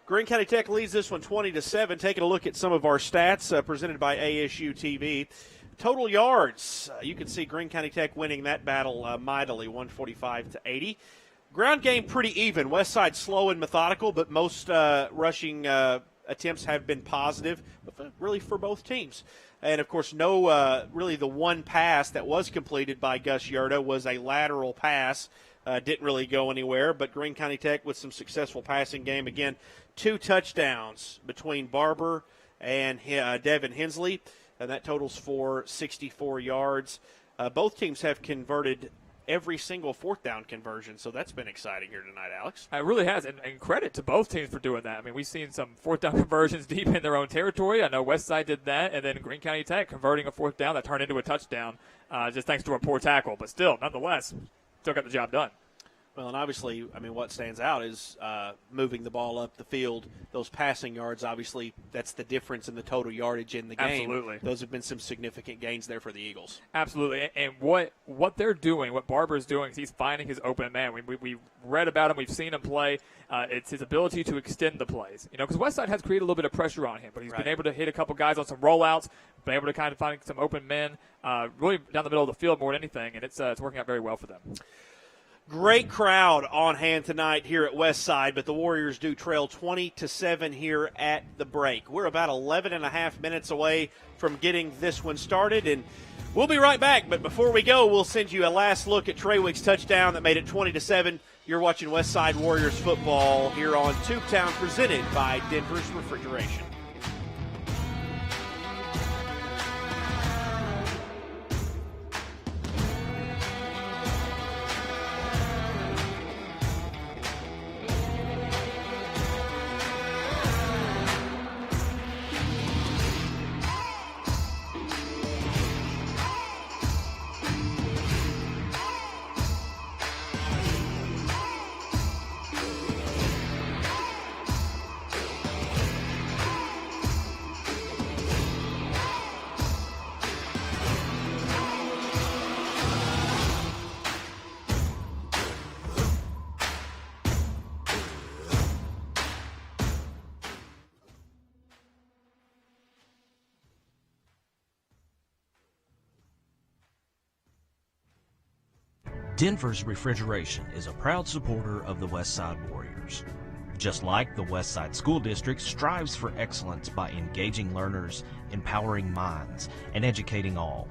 Greene County Tech leads this one 20-7. Taking a look at some of our stats presented by ASU TV. Total yards, you can see Greene County Tech winning that battle mightily, 145-80. Ground game pretty even. Westside slow and methodical, but most rushing attempts have been positive, really for both teams. And, of course, really the one pass that was completed by Gus Yerda was a lateral pass. Didn't really go anywhere, but Greene County Tech with some successful passing game. Again, 2 touchdowns between Barber and Devin Hensley. And that totals for 64 yards. Both teams have converted every single 4th down conversion, so that's been exciting here tonight, Alex. It really has, and credit to both teams for doing that. I mean, we've seen some 4th down conversions deep in their own territory. I know Westside did that, and then Greene County Tech converting a 4th down that turned into a touchdown just thanks to a poor tackle. But still, nonetheless, still got the job done. Well, and obviously, I mean, what stands out is moving the ball up the field. Those passing yards, obviously, that's the difference in the total yardage in the game. Absolutely. Those have been some significant gains there for the Eagles. Absolutely. And what they're doing, what Barber's doing, is he's finding his open man. We read about him. We've seen him play. It's his ability to extend the plays. You know, because Westside has created a little bit of pressure on him, but he's been able to hit a couple guys on some rollouts, been able to kind of find some open men, really down the middle of the field more than anything, and it's working out very well for them. Great crowd on hand tonight here at Westside, but the Warriors do trail 20-7 here at the break. We're about 11 and a half minutes away from getting this one started, and we'll be right back. But before we go, we'll send you a last look at Treywick's touchdown that made it 20-7. You're watching Westside Warriors football here on Tubetown, presented by Denver's Refrigeration. Denver's Refrigeration is a proud supporter of the Westside Warriors. Just like the Westside School District strives for excellence by engaging learners, empowering minds, and educating all,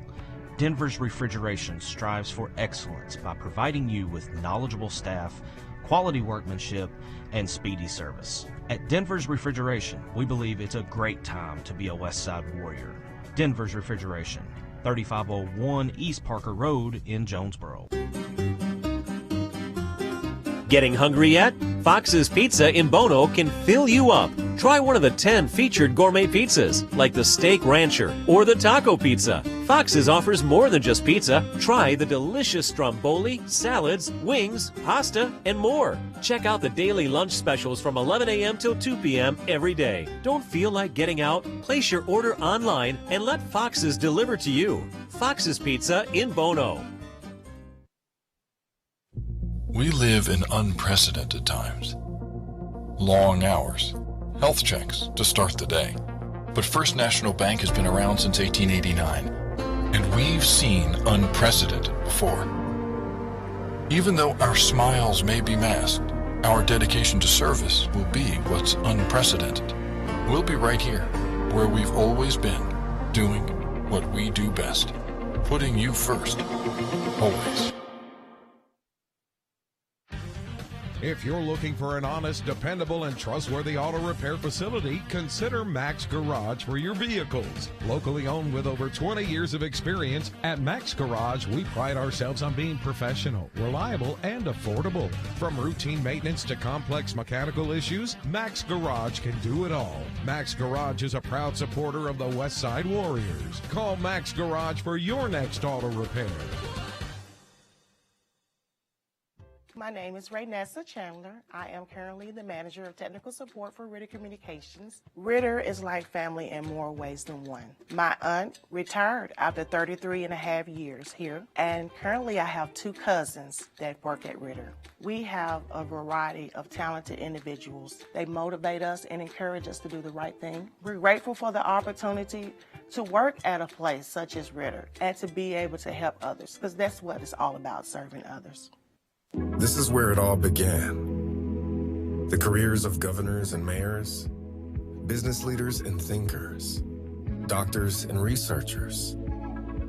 Denver's Refrigeration strives for excellence by providing you with knowledgeable staff, quality workmanship, and speedy service. At Denver's Refrigeration, we believe it's a great time to be a Westside Warrior. Denver's Refrigeration, 3501 East Parker Road in Jonesboro. Getting hungry yet? Fox's Pizza in Bono can fill you up. Try one of the 10 featured gourmet pizzas, like the Steak Rancher or the Taco Pizza. Fox's offers more than just pizza. Try the delicious stromboli, salads, wings, pasta, and more. Check out the daily lunch specials from 11 a.m. till 2 p.m. every day. Don't feel like getting out? Place your order online and let Fox's deliver to you. Fox's Pizza in Bono. We live in unprecedented times. Long hours, health checks to start the day. But First National Bank has been around since 1889, and we've seen unprecedented before. Even though our smiles may be masked, our dedication to service will be what's unprecedented. We'll be right here, where we've always been, doing what we do best, putting you first, always. If you're looking for an honest, dependable, and trustworthy auto repair facility, consider Max Garage for your vehicles. Locally owned with over 20 years of experience, at Max Garage, we pride ourselves on being professional, reliable, and affordable. From routine maintenance to complex mechanical issues, Max Garage can do it all. Max Garage is a proud supporter of the Westside Warriors. Call Max Garage for your next auto repair. My name is Raynessa Chandler. I am currently the manager of technical support for Ritter Communications. Ritter is like family in more ways than one. My aunt retired after 33 and a half years here, and currently I have 2 cousins that work at Ritter. We have a variety of talented individuals. They motivate us and encourage us to do the right thing. We're grateful for the opportunity to work at a place such as Ritter and to be able to help others, because that's what it's all about, serving others. This is where it all began. The careers of governors and mayors, business leaders and thinkers, doctors and researchers,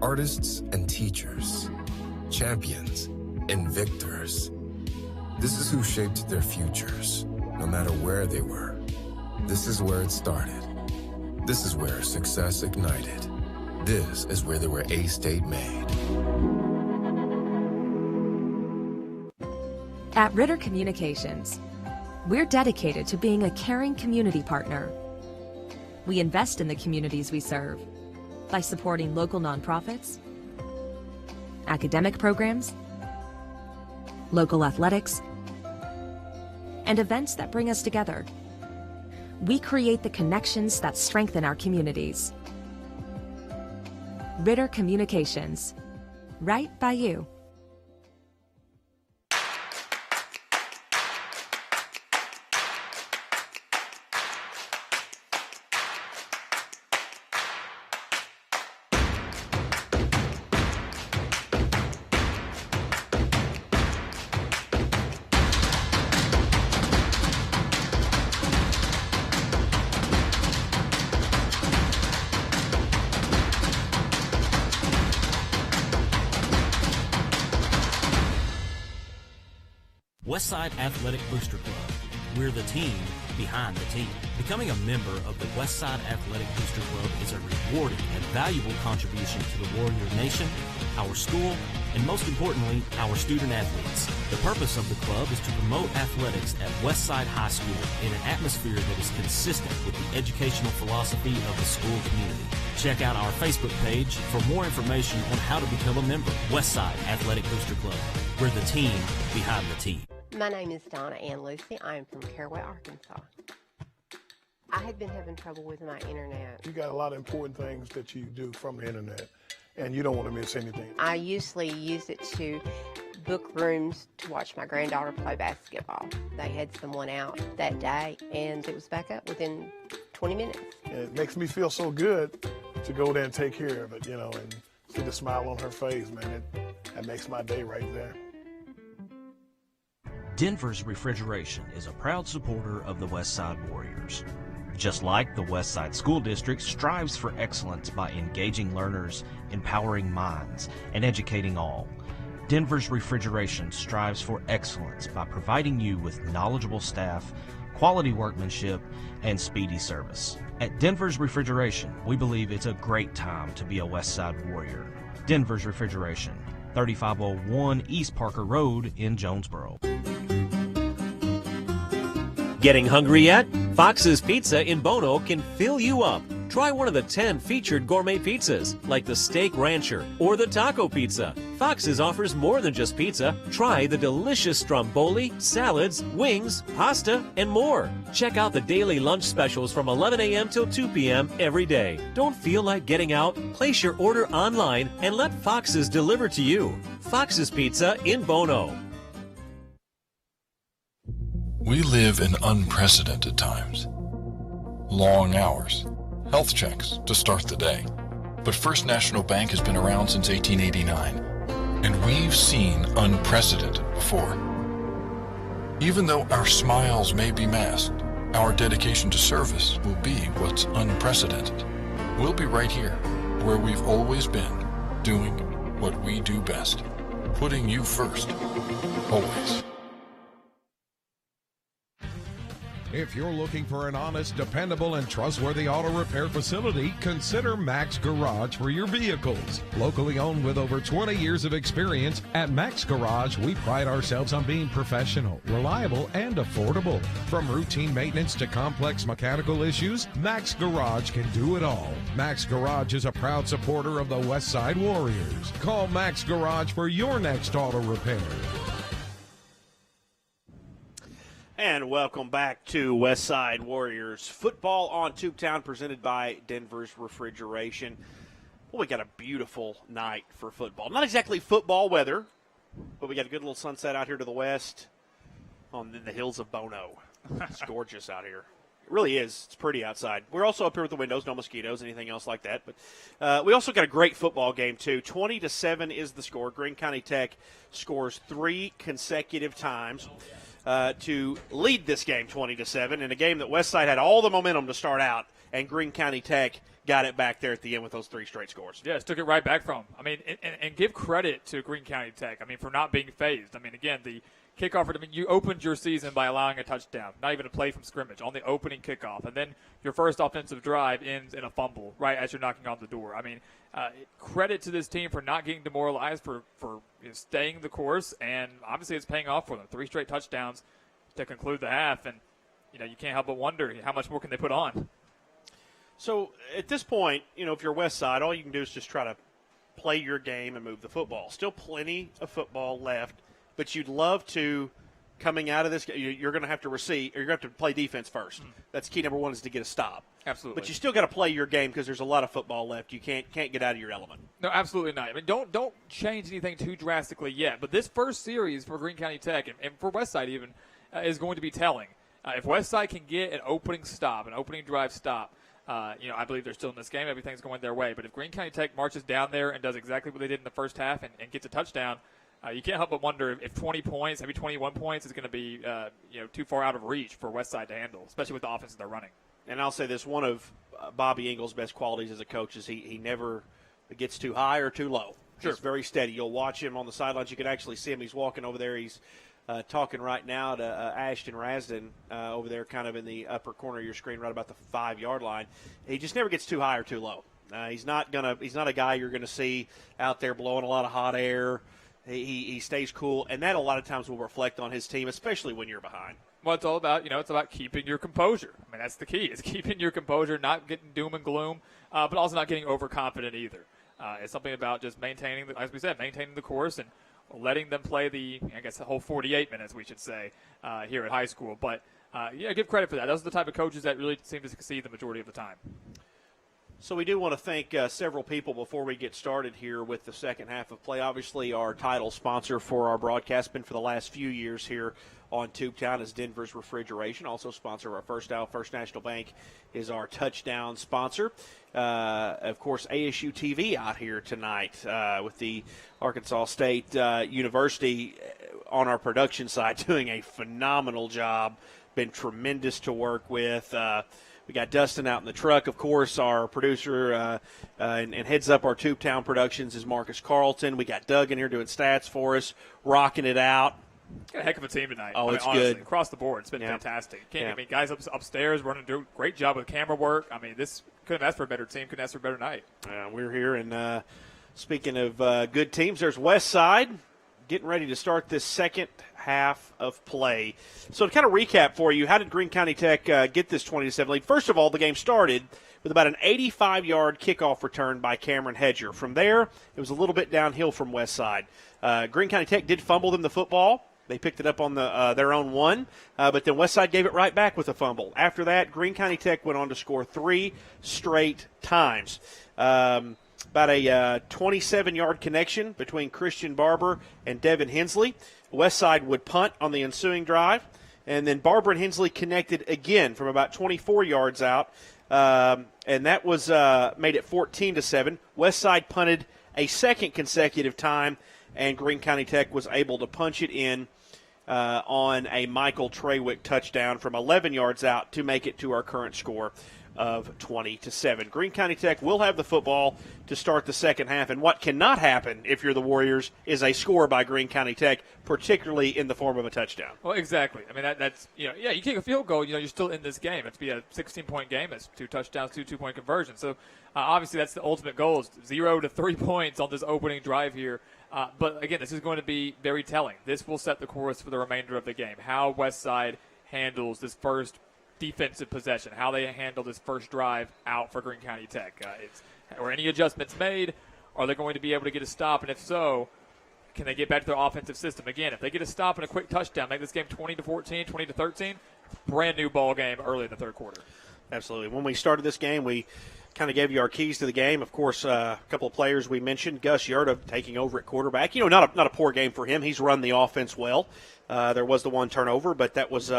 artists and teachers, champions and victors. This is who shaped their futures, no matter where they were. This is where it started. This is where success ignited. This is where they were A-State made. At Ritter Communications, we're dedicated to being a caring community partner. We invest in the communities we serve by supporting local nonprofits, academic programs, local athletics, and events that bring us together. We create the connections that strengthen our communities. Ritter Communications, right by you. Westside Athletic Booster Club. We're the team behind the team. Becoming a member of the Westside Athletic Booster Club is a rewarding and valuable contribution to the Warrior Nation, our school, and most importantly, our student athletes. The purpose of the club is to promote athletics at Westside High School in an atmosphere that is consistent with the educational philosophy of the school community. Check out our Facebook page for more information on how to become a member. Westside Athletic Booster Club. We're the team behind the team. My name is Donna Ann Lucy. I am from Caraway, Arkansas. I had been having trouble with my internet. You got a lot of important things that you do from the internet, and you don't want to miss anything. I usually use it to book rooms to watch my granddaughter play basketball. They had someone out that day, and it was back up within 20 minutes. And it makes me feel so good to go there and take care of it, you know, and see the smile on her face, man. That makes my day right there. Denver's Refrigeration is a proud supporter of the Westside Warriors. Just like the Westside School District strives for excellence by engaging learners, empowering minds, and educating all, Denver's Refrigeration strives for excellence by providing you with knowledgeable staff, quality workmanship, and speedy service. At Denver's Refrigeration, we believe it's a great time to be a Westside Warrior. Denver's Refrigeration, 3501 East Parker Road in Jonesboro. Getting hungry yet? Fox's Pizza in Bono can fill you up. Try one of the 10 featured gourmet pizzas, like the Steak Rancher or the Taco Pizza. Fox's offers more than just pizza. Try the delicious stromboli, salads, wings, pasta, and more. Check out the daily lunch specials from 11 a.m. till 2 p.m. every day. Don't feel like getting out? Place your order online and let Fox's deliver to you. Fox's Pizza in Bono. We live in unprecedented times. Long hours, health checks to start the day. But First National Bank has been around since 1889, and we've seen unprecedented before. Even though our smiles may be masked, our dedication to service will be what's unprecedented. We'll be right here, where we've always been, doing what we do best, putting you first, always. If you're looking for an honest, dependable, and trustworthy auto repair facility, consider Max Garage for your vehicles. Locally owned with over 20 years of experience, at Max Garage, we pride ourselves on being professional, reliable, and affordable. From routine maintenance to complex mechanical issues, Max Garage can do it all. Max Garage is a proud supporter of the Westside Warriors. Call Max Garage for your next auto repair. And welcome back to Westside Warriors football on Tubetown, presented by Denver's Refrigeration. Well, we got a beautiful night for football. Not exactly football weather, but we got a good little sunset out here to the west on the hills of Bono. It's gorgeous out here. It really is. It's pretty outside. We're also up here with the windows, no mosquitoes, anything else like that. But we also got a great football game, too. 20-7 is the score. Greene County Tech scores 3 consecutive times to lead this game 20-7 in a game that Westside had all the momentum to start out, and Greene County Tech got it back there at the end with those 3 straight scores. Yes, took it right back from them. I mean, and give credit to Greene County Tech, I mean, for not being phased. I mean, again, the kickoff, I mean, you opened your season by allowing a touchdown, not even a play from scrimmage, on the opening kickoff. And then your first offensive drive ends in a fumble right as you're knocking on the door. I mean, credit to this team for not getting demoralized, for staying the course, and obviously it's paying off for them. 3 straight touchdowns to conclude the half, and you can't help but wonder how much more can they put on. So at this point, if you're Westside, all you can do is just try to play your game and move the football. Still plenty of football left, but you'd love to, coming out of this, you're going to have to receive, or you're going to have to play defense first. Mm-hmm. That's key number 1, is to get a stop. Absolutely. But you still got to play your game because there's a lot of football left. You can't get out of your element. No, absolutely not. I mean, don't change anything too drastically yet. But this first series for Greene County Tech, and for Westside even, is going to be telling. If Westside can get an opening stop, an opening drive stop, I believe they're still in this game. Everything's going their way. But if Greene County Tech marches down there and does exactly what they did in the first half and gets a touchdown, you can't help but wonder if 20 points, maybe 21 points, is going to be too far out of reach for Westside to handle, especially with the offense they're running. And I'll say this, one of Bobby Ingles' best qualities as a coach is he never gets too high or too low. Sure. He's very steady. You'll watch him on the sidelines. You can actually see him. He's walking over there. He's talking right now to Ashton Rasden over there kind of in the upper corner of your screen right about the 5-yard line. He just never gets too high or too low. He's not a guy you're going to see out there blowing a lot of hot air. He stays cool, and that a lot of times will reflect on his team, especially when you're behind. Well, it's all about, it's about keeping your composure. I mean, that's the key, is keeping your composure, not getting doom and gloom, but also not getting overconfident either. It's something about just maintaining, as we said, maintaining the course and letting them play the whole 48 minutes, we should say, here at high school. But, give credit for that. Those are the type of coaches that really seem to succeed the majority of the time. So we do want to thank several people before we get started here with the second half of play. Obviously, our title sponsor for our broadcast, been for the last few years here on Tubetown, is Denver's Refrigeration. Also sponsor of our First Out. First National Bank is our touchdown sponsor. Of course, ASU TV out here tonight with the Arkansas State University on our production side doing a phenomenal job. Been tremendous to work with. We got Dustin out in the truck, of course. Our producer and heads up our Tubetown productions is Marcus Carlton. We got Doug in here doing stats for us, rocking it out. Got a heck of a team tonight. Oh, it's honestly, good. Across the board, it's been fantastic. Guys upstairs running, doing a great job with camera work. I mean, this couldn't have asked for a better team, couldn't ask for a better night. We're here, and speaking of good teams, there's Westside. getting ready to start this second half of play. So to kind of recap for you, how did Greene County Tech get this 20-7 lead? First of all, the game started with about an 85-yard kickoff return by Cameron Hedger. From there, it was a little bit downhill from Westside. Greene County Tech did fumble them the football. They picked it up on their own one, but then Westside gave it right back with a fumble. After that, Greene County Tech went on to score 3 straight times. About a 27-yard connection between Christian Barber and Devin Hensley. Westside would punt on the ensuing drive, and then Barber and Hensley connected again from about 24 yards out, and that was made it 14-7. Westside punted a second consecutive time, and Greene County Tech was able to punch it in on a Michael Trawick touchdown from 11 yards out to make it to our current score of 20-7. Greene County Tech will have the football to start the second half, and what cannot happen if you're the Warriors is a score by Greene County Tech, particularly in the form of a touchdown. Well, exactly. I mean, that's you kick a field goal, you're still in this game. It's be a 16-point game. It's 2 touchdowns, 2 2-point conversions. So obviously that's the ultimate goal, is 0 to 3 points on this opening drive here. But again, this is going to be very telling. This will set the course for the remainder of the game. How Westside handles this first defensive possession, how they handle this first drive out for Greene County Tech. Are any adjustments made? Are they going to be able to get a stop? And if so, can they get back to their offensive system? Again, if they get a stop and a quick touchdown, make this game 20-14, 20-13, brand new ball game early in the third quarter. Absolutely. When we started this game, we kind of gave you our keys to the game. Of course, a couple of players we mentioned. Gus Yerta taking over at quarterback. Not a poor game for him. He's run the offense well. There was the one turnover, but that was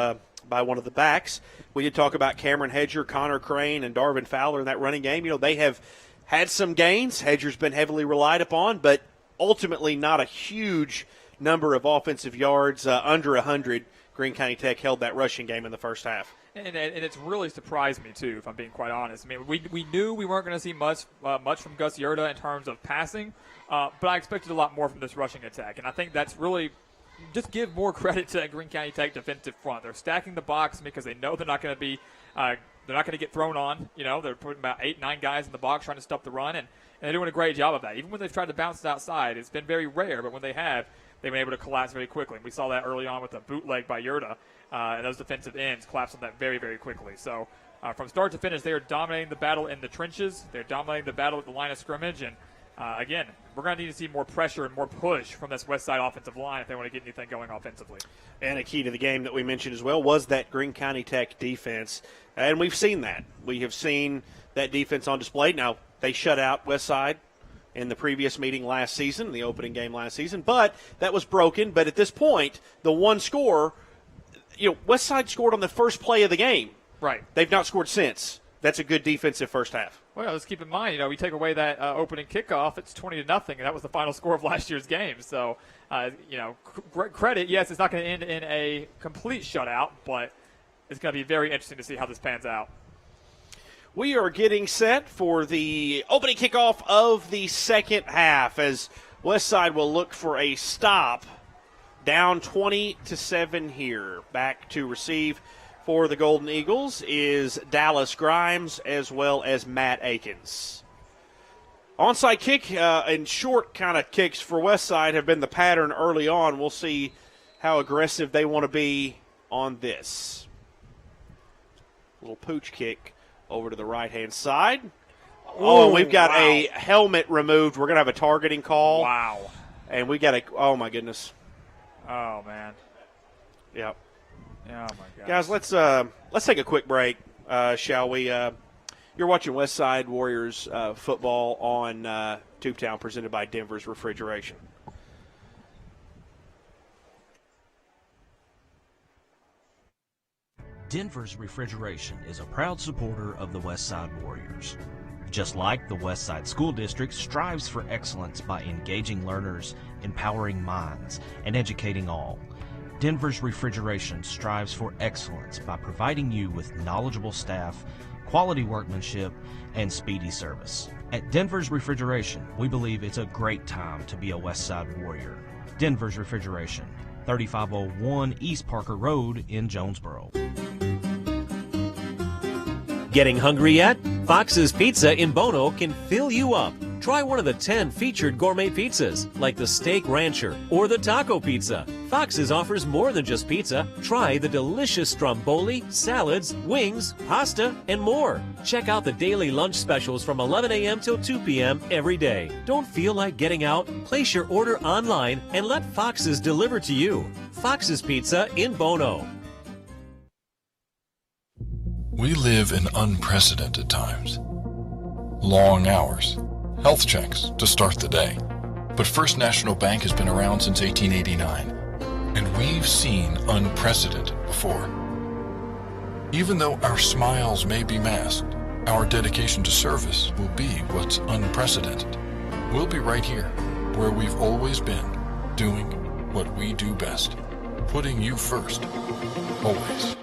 by one of the backs. We did talk about Cameron Hedger, Connor Crane, and Darvin Fowler in that running game. They have had some gains. Hedger's been heavily relied upon, but ultimately not a huge number of offensive yards, under 100. Greene County Tech held that rushing game in the first half. And it's really surprised me, too, if I'm being quite honest. I mean, we knew we weren't going to see much from Gus Yerta in terms of passing, but I expected a lot more from this rushing attack. And I think that's really just give more credit to Greene County Tech defensive front. They're stacking the box because they know they're not going to be they're not going to get thrown on. They're putting about 8-9 guys in the box trying to stop the run, and they're doing a great job of that. Even when they've tried to bounce it outside, it's been very rare, but when they have, they've been able to collapse very quickly. And we saw that early on with the bootleg by Yerta, and those defensive ends collapsed on that very, very quickly. So from start to finish, they are dominating the battle in the trenches. They're dominating the battle at the line of scrimmage, and again, we're going to need to see more pressure and more push from this Westside offensive line if they want to get anything going offensively. And a key to the game that we mentioned as well was that Greene County Tech defense, and we've seen that. We have seen that defense on display. Now, they shut out Westside in the previous meeting last season, the opening game last season, but that was broken. But at this point, the one score, Westside scored on the first play of the game. Right. They've not scored since. That's a good defensive first half. Well, let's keep in mind, we take away that opening kickoff, it's 20-0, and that was the final score of last year's game. So, credit, yes, it's not going to end in a complete shutout, but it's going to be very interesting to see how this pans out. We are getting set for the opening kickoff of the second half as Westside will look for a stop, down 20-7 here. Back to receive for the Golden Eagles is Dallas Grimes as well as Matt Akins. Onside kick and short kind of kicks for Westside have been the pattern early on. We'll see how aggressive they want to be on this. Little pooch kick over to the right-hand side. Oh, and we've got a helmet removed. We're going to have a targeting call. Wow. And we got oh, my goodness. Oh, man. Yep. Oh, my God. Guys, let's take a quick break, shall we? You're watching Westside Warriors football on Tubetown, presented by Denver's Refrigeration. Denver's Refrigeration is a proud supporter of the Westside Warriors. Just like the Westside School District strives for excellence by engaging learners, empowering minds, and educating all, Denver's Refrigeration strives for excellence by providing you with knowledgeable staff, quality workmanship, and speedy service. At Denver's Refrigeration, we believe it's a great time to be a Westside Warrior. Denver's Refrigeration, 3501 East Parker Road in Jonesboro. Getting hungry yet? Fox's Pizza in Bono can fill you up. Try one of the 10 featured gourmet pizzas, like the Steak Rancher or the Taco Pizza. Fox's offers more than just pizza. Try the delicious stromboli, salads, wings, pasta, and more. Check out the daily lunch specials from 11 a.m. till 2 p.m. every day. Don't feel like getting out? Place your order online and let Fox's deliver to you. Fox's Pizza in Bono. We live in unprecedented times. Long hours, health checks to start the day. But First National Bank has been around since 1889, and we've seen unprecedented before. Even though our smiles may be masked, our dedication to service will be what's unprecedented. We'll be right here, where we've always been, doing what we do best, putting you first, always.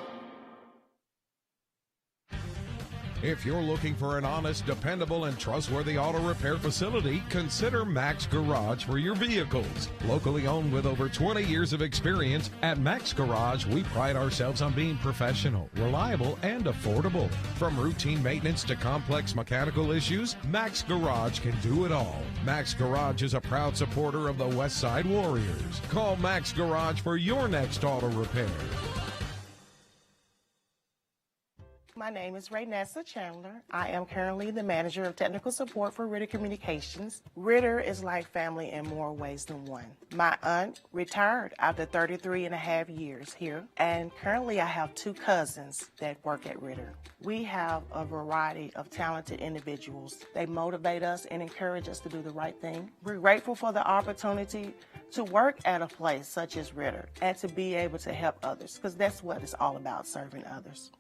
If you're looking for an honest, dependable, and trustworthy auto repair facility, consider Max Garage for your vehicles. Locally owned with over 20 years of experience, at Max Garage, we pride ourselves on being professional, reliable, and affordable. From routine maintenance to complex mechanical issues, Max Garage can do it all. Max Garage is a proud supporter of the Westside Warriors. Call Max Garage for your next auto repair. My name is Raynessa Chandler. I am currently the manager of technical support for Ritter Communications. Ritter is like family in more ways than one. My aunt retired after 33 and a half years here, and currently I have 2 cousins that work at Ritter. We have a variety of talented individuals. They motivate us and encourage us to do the right thing. We're grateful for the opportunity to work at a place such as Ritter and to be able to help others, because that's what it's all about, serving others.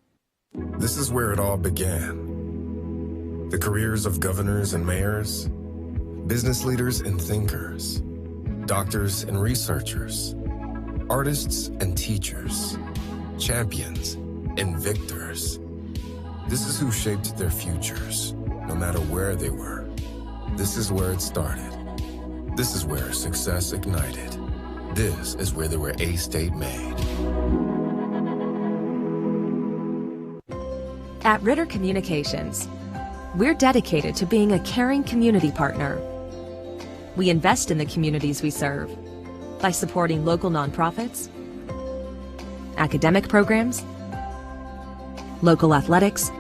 This is where it all began. The careers of governors and mayors, business leaders and thinkers, doctors and researchers, artists and teachers, champions and victors. This is who shaped their futures, no matter where they were. This is where it started. This is where success ignited. This is where they were A-State made. At Ritter Communications, we're dedicated to being a caring community partner. We invest in the communities we serve by supporting local nonprofits, academic programs, local athletics,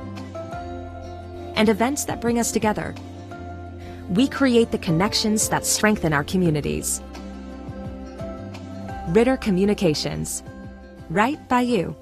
and events that bring us together. We create the connections that strengthen our communities. Ritter Communications, right by you.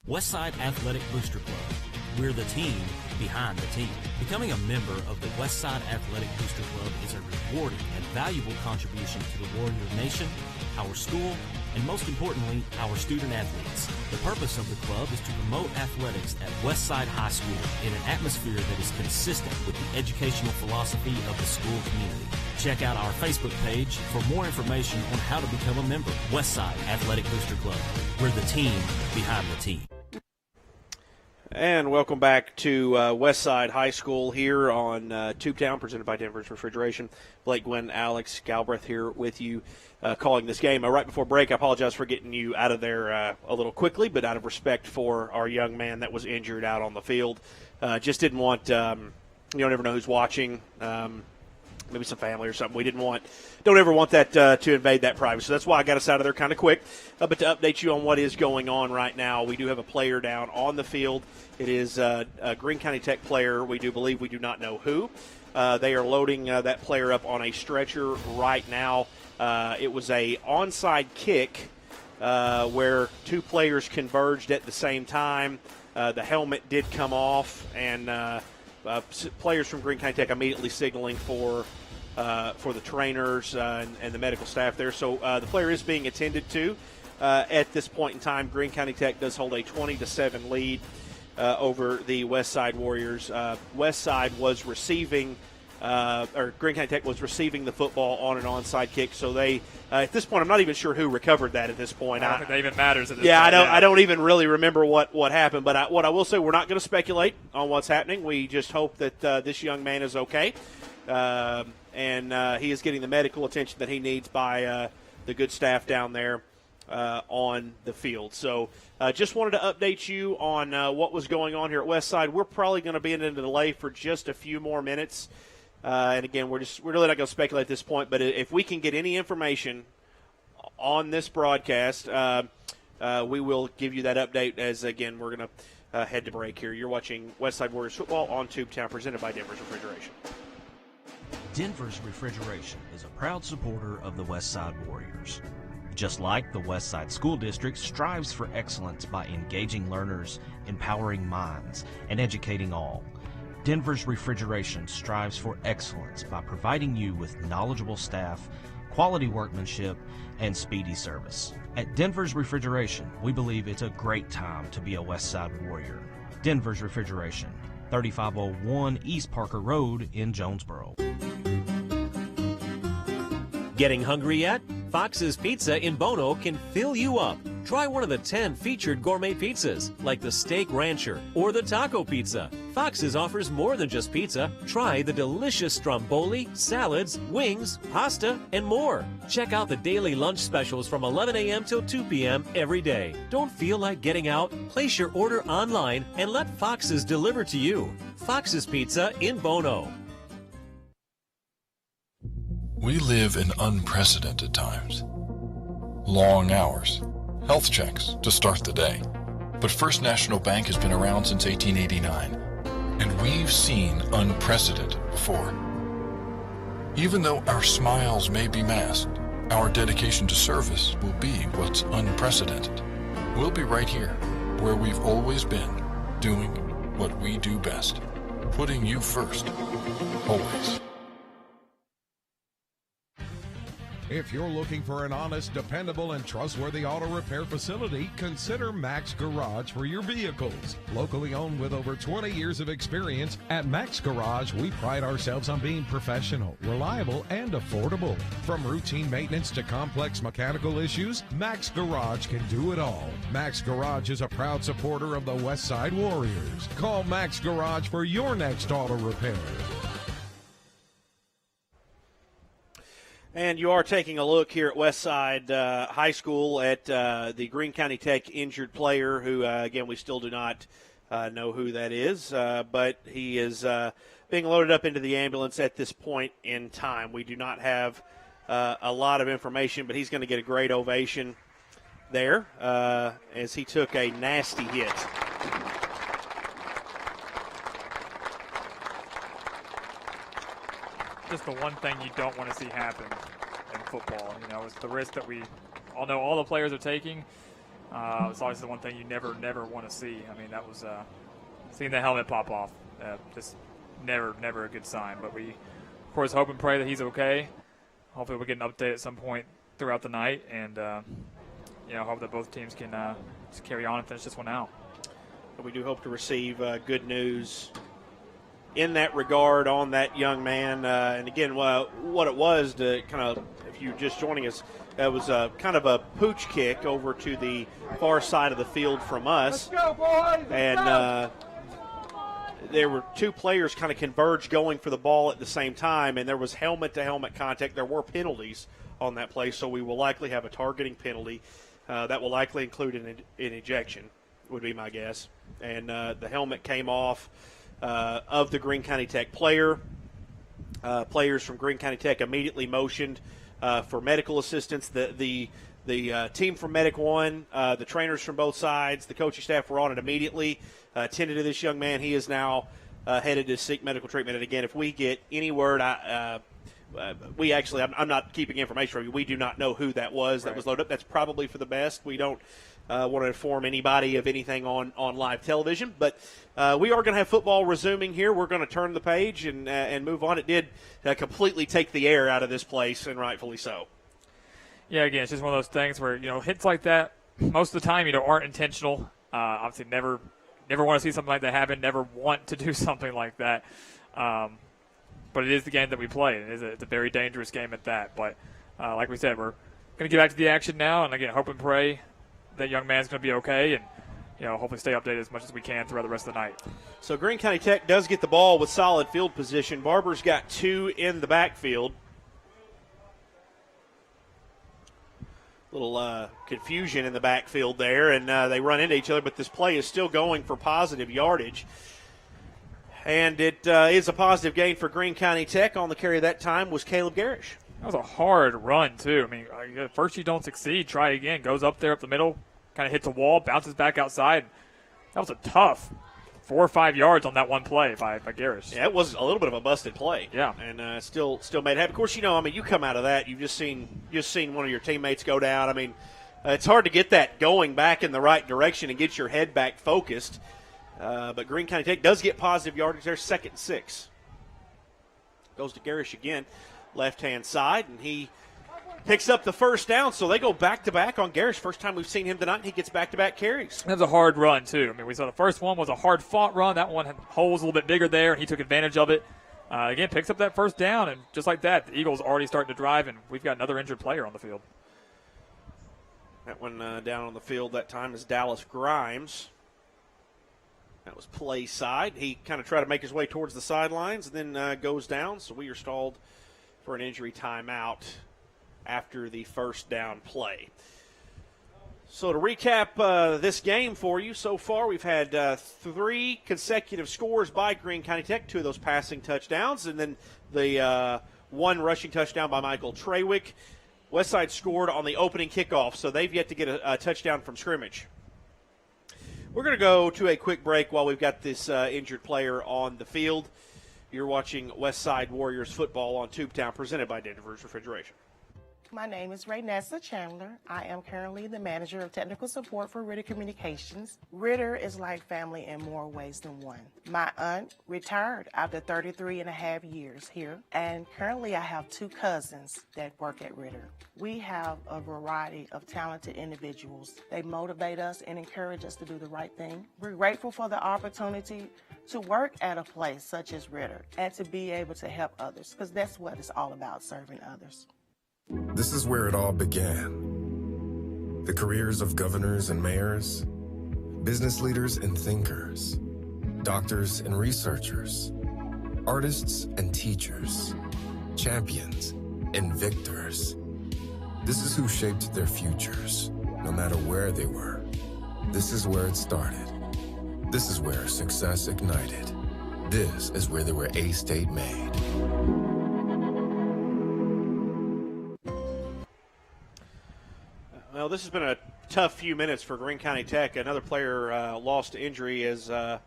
Westside Athletic Booster Club. We're the team behind the team. Becoming a member of the Westside Athletic Booster Club is a rewarding and valuable contribution to the Warrior Nation, our school, and most importantly, our student athletes. The purpose of the club is to promote athletics at Westside High School in an atmosphere that is consistent with the educational philosophy of the school community. Check out our Facebook page for more information on how to become a member. Westside Athletic Booster Club. We're the team behind the team. And welcome back to Westside High School here on Tubetown, presented by Denver's Refrigeration. Blake Gwynn, Alex Galbraith here with you calling this game. Right before break, I apologize for getting you out of there a little quickly, but out of respect for our young man that was injured out on the field. Just didn't want, you don't ever know who's watching, maybe some family or something. Don't ever want that to invade that privacy. So that's why I got us out of there kind of quick. But to update you on what is going on right now, we do have a player down on the field. It is a Greene County Tech player. We do believe, we do not know who. They are loading that player up on a stretcher right now. It was a onside kick where 2 players converged at the same time. The helmet did come off, and players from Greene County Tech immediately signaling for the trainers and the medical staff there. So the player is being attended to. At this point in time, Greene County Tech does hold a 20-7 lead. over the Westside Warriors. Westside was receiving, or Greene County Tech was receiving the football on an onside kick. So they, at this point, I'm not even sure who recovered that at this point. I don't think that even matters at this point. I don't even really remember what happened. But what I will say, we're not going to speculate on what's happening. We just hope that this young man is okay. And he is getting the medical attention that he needs by the good staff down there on the field. So just wanted to update you on what was going on here at Westside. We're probably going to be in a delay for just a few more minutes. And again, we're really not going to speculate at this point, but if we can get any information on this broadcast, we will give you that update as, again, we're going to head to break here. You're watching Westside Warriors football on Tubetown, presented by Denver's Refrigeration. Denver's Refrigeration is a proud supporter of the Westside Warriors. Just like the Westside School District strives for excellence by engaging learners, empowering minds, and educating all, Denver's Refrigeration strives for excellence by providing you with knowledgeable staff, quality workmanship, and speedy service. At Denver's Refrigeration, we believe it's a great time to be a Westside Warrior. Denver's Refrigeration, 3501 East Parker Road in Jonesboro. Getting hungry yet? Fox's Pizza in Bono can fill you up. Try one of the 10 featured gourmet pizzas, like the Steak Rancher or the Taco Pizza. Fox's offers more than just pizza. Try the delicious stromboli, salads, wings, pasta, and more. Check out the daily lunch specials from 11 a.m. till 2 p.m. every day. Don't feel like getting out? Place your order online and let Fox's deliver to you. Fox's Pizza in Bono. We live in unprecedented times. Long hours, health checks to start the day. But First National Bank has been around since 1889, and we've seen unprecedented before. Even though our smiles may be masked, our dedication to service will be what's unprecedented. We'll be right here, where we've always been, doing what we do best, putting you first, always. If you're looking for an honest, dependable, and trustworthy auto repair facility, consider Max Garage for your vehicles. Locally owned with over 20 years of experience, at Max Garage, we pride ourselves on being professional, reliable, and affordable. From routine maintenance to complex mechanical issues, Max Garage can do it all. Max Garage is a proud supporter of the Westside Warriors. Call Max Garage for your next auto repair. And you are taking a look here at Westside High School at the Greene County Tech injured player who, again, we still do not know who that is, but he is being loaded up into the ambulance at this point in time. We do not have a lot of information, but he's going to get a great ovation there as he took a nasty hit. Just the one thing you don't want to see happen in football. You know, it's the risk that we all know all the players are taking. It's always the one thing you never want to see. I mean, that was seeing the helmet pop off. Just never a good sign. But we, of course, hope and pray that he's okay. Hopefully we'll get an update at some point throughout the night. And, hope that both teams can just carry on and finish this one out. We do hope to receive good news in that regard on that young man. And again, what it was to kind of, if you're just joining us, it was kind of a pooch kick over to the far side of the field from us. Let's go, boys! And there were two players kind of converged going for the ball at the same time, and there was helmet-to-helmet contact. There were penalties on that play, so we will likely have a targeting penalty. That will likely include an ejection, would be my guess. And the helmet came off of the Greene County Tech player. Players from Greene County Tech immediately motioned for medical assistance. The team from Medic 1, the trainers from both sides, the coaching staff were on it immediately, attended to this young man. He is now headed to seek medical treatment. And again, if we get any word, I'm not keeping information from you. We do not know who that was that was loaded up. That's probably for the best. We don't want to inform anybody of anything on live television. But we are going to have football resuming here. We're going to turn the page and move on. It did completely take the air out of this place, and rightfully so. Yeah, again, it's just one of those things where, hits like that, most of the time, aren't intentional. Obviously never never want to see something like that happen, never want to do something like that. But it is the game that we play. It's a very dangerous game at that. But like we said, we're going to get back to the action now, and again, hope and pray that young man's going to be okay, and hopefully stay updated as much as we can throughout the rest of the night. So Greene County Tech does get the ball with solid field position. Barber's got 2 in the backfield. Little confusion in the backfield there, and they run into each other, but this play is still going for positive yardage. And it is a positive gain for Greene County Tech. On the carry that time was Caleb Garish. That was a hard run, too. I mean, first you don't succeed, try again. Goes up there up the middle, kind of hits a wall, bounces back outside. That was a tough 4 or 5 yards on that one play by Garish. Yeah, it was a little bit of a busted play. Yeah. And still made it happen. Of course, you come out of that, you've just seen one of your teammates go down. I mean, it's hard to get that going back in the right direction and get your head back focused. But Greene County Tech does get positive yardage there, 2nd and 6. Goes to Garish again, left-hand side, and he picks up the first down. So they go back-to-back on Garish. First time we've seen him tonight, and he gets back-to-back carries. That was a hard run, too. I mean, we saw the first one was a hard-fought run. That one had holes a little bit bigger there, and he took advantage of it. Again, picks up that first down, and just like that, the Eagles already starting to drive, and we've got another injured player on the field. That one down on the field that time is Dallas Grimes. That was play side. He kind of tried to make his way towards the sidelines and then goes down. So we are stalled for an injury timeout after the first down play. So to recap this game for you, so far we've had 3 consecutive scores by Greene County Tech, 2 of those passing touchdowns, and then the 1 rushing touchdown by Michael Trawick. Westside scored on the opening kickoff, so they've yet to get a touchdown from scrimmage. We're going to go to a quick break while we've got this injured player on the field. You're watching Westside Warriors football on Tubetown, presented by Denver's Refrigeration. My name is Raynessa Chandler. I am currently the manager of technical support for Ritter Communications. Ritter is like family in more ways than one. My aunt retired after 33 and a half years here, and currently I have 2 cousins that work at Ritter. We have a variety of talented individuals. They motivate us and encourage us to do the right thing. We're grateful for the opportunity to work at a place such as Ritter and to be able to help others, because that's what it's all about, serving others. This is where it all began. The careers of governors and mayors, business leaders and thinkers, doctors and researchers, artists and teachers, champions and victors. This is who shaped their futures, no matter where they were. This is where it started. This is where success ignited. This is where they were A-State made. Well, this has been a tough few minutes for Greene County Tech. Another player lost to injury as Dallas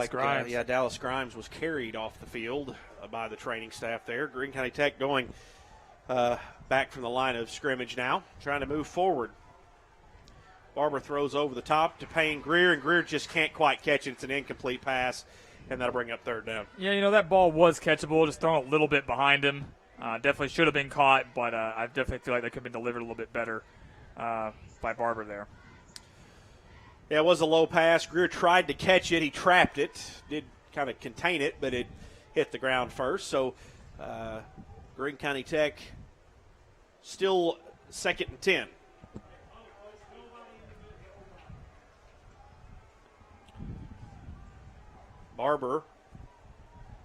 Grimes. Dallas Grimes was carried off the field by the training staff there. Greene County Tech going back from the line of scrimmage now, trying to move forward. Barber throws over the top to Payne Greer, and Greer just can't quite catch it. It's an incomplete pass, and that'll bring up 3rd down. Yeah, that ball was catchable, just thrown a little bit behind him. Definitely should have been caught, but I definitely feel like that could have been delivered a little bit better by Barber there. Yeah, it was a low pass. Greer tried to catch it. He trapped it, did kind of contain it, but it hit the ground first. So Greene County Tech still 2nd and 10. Barber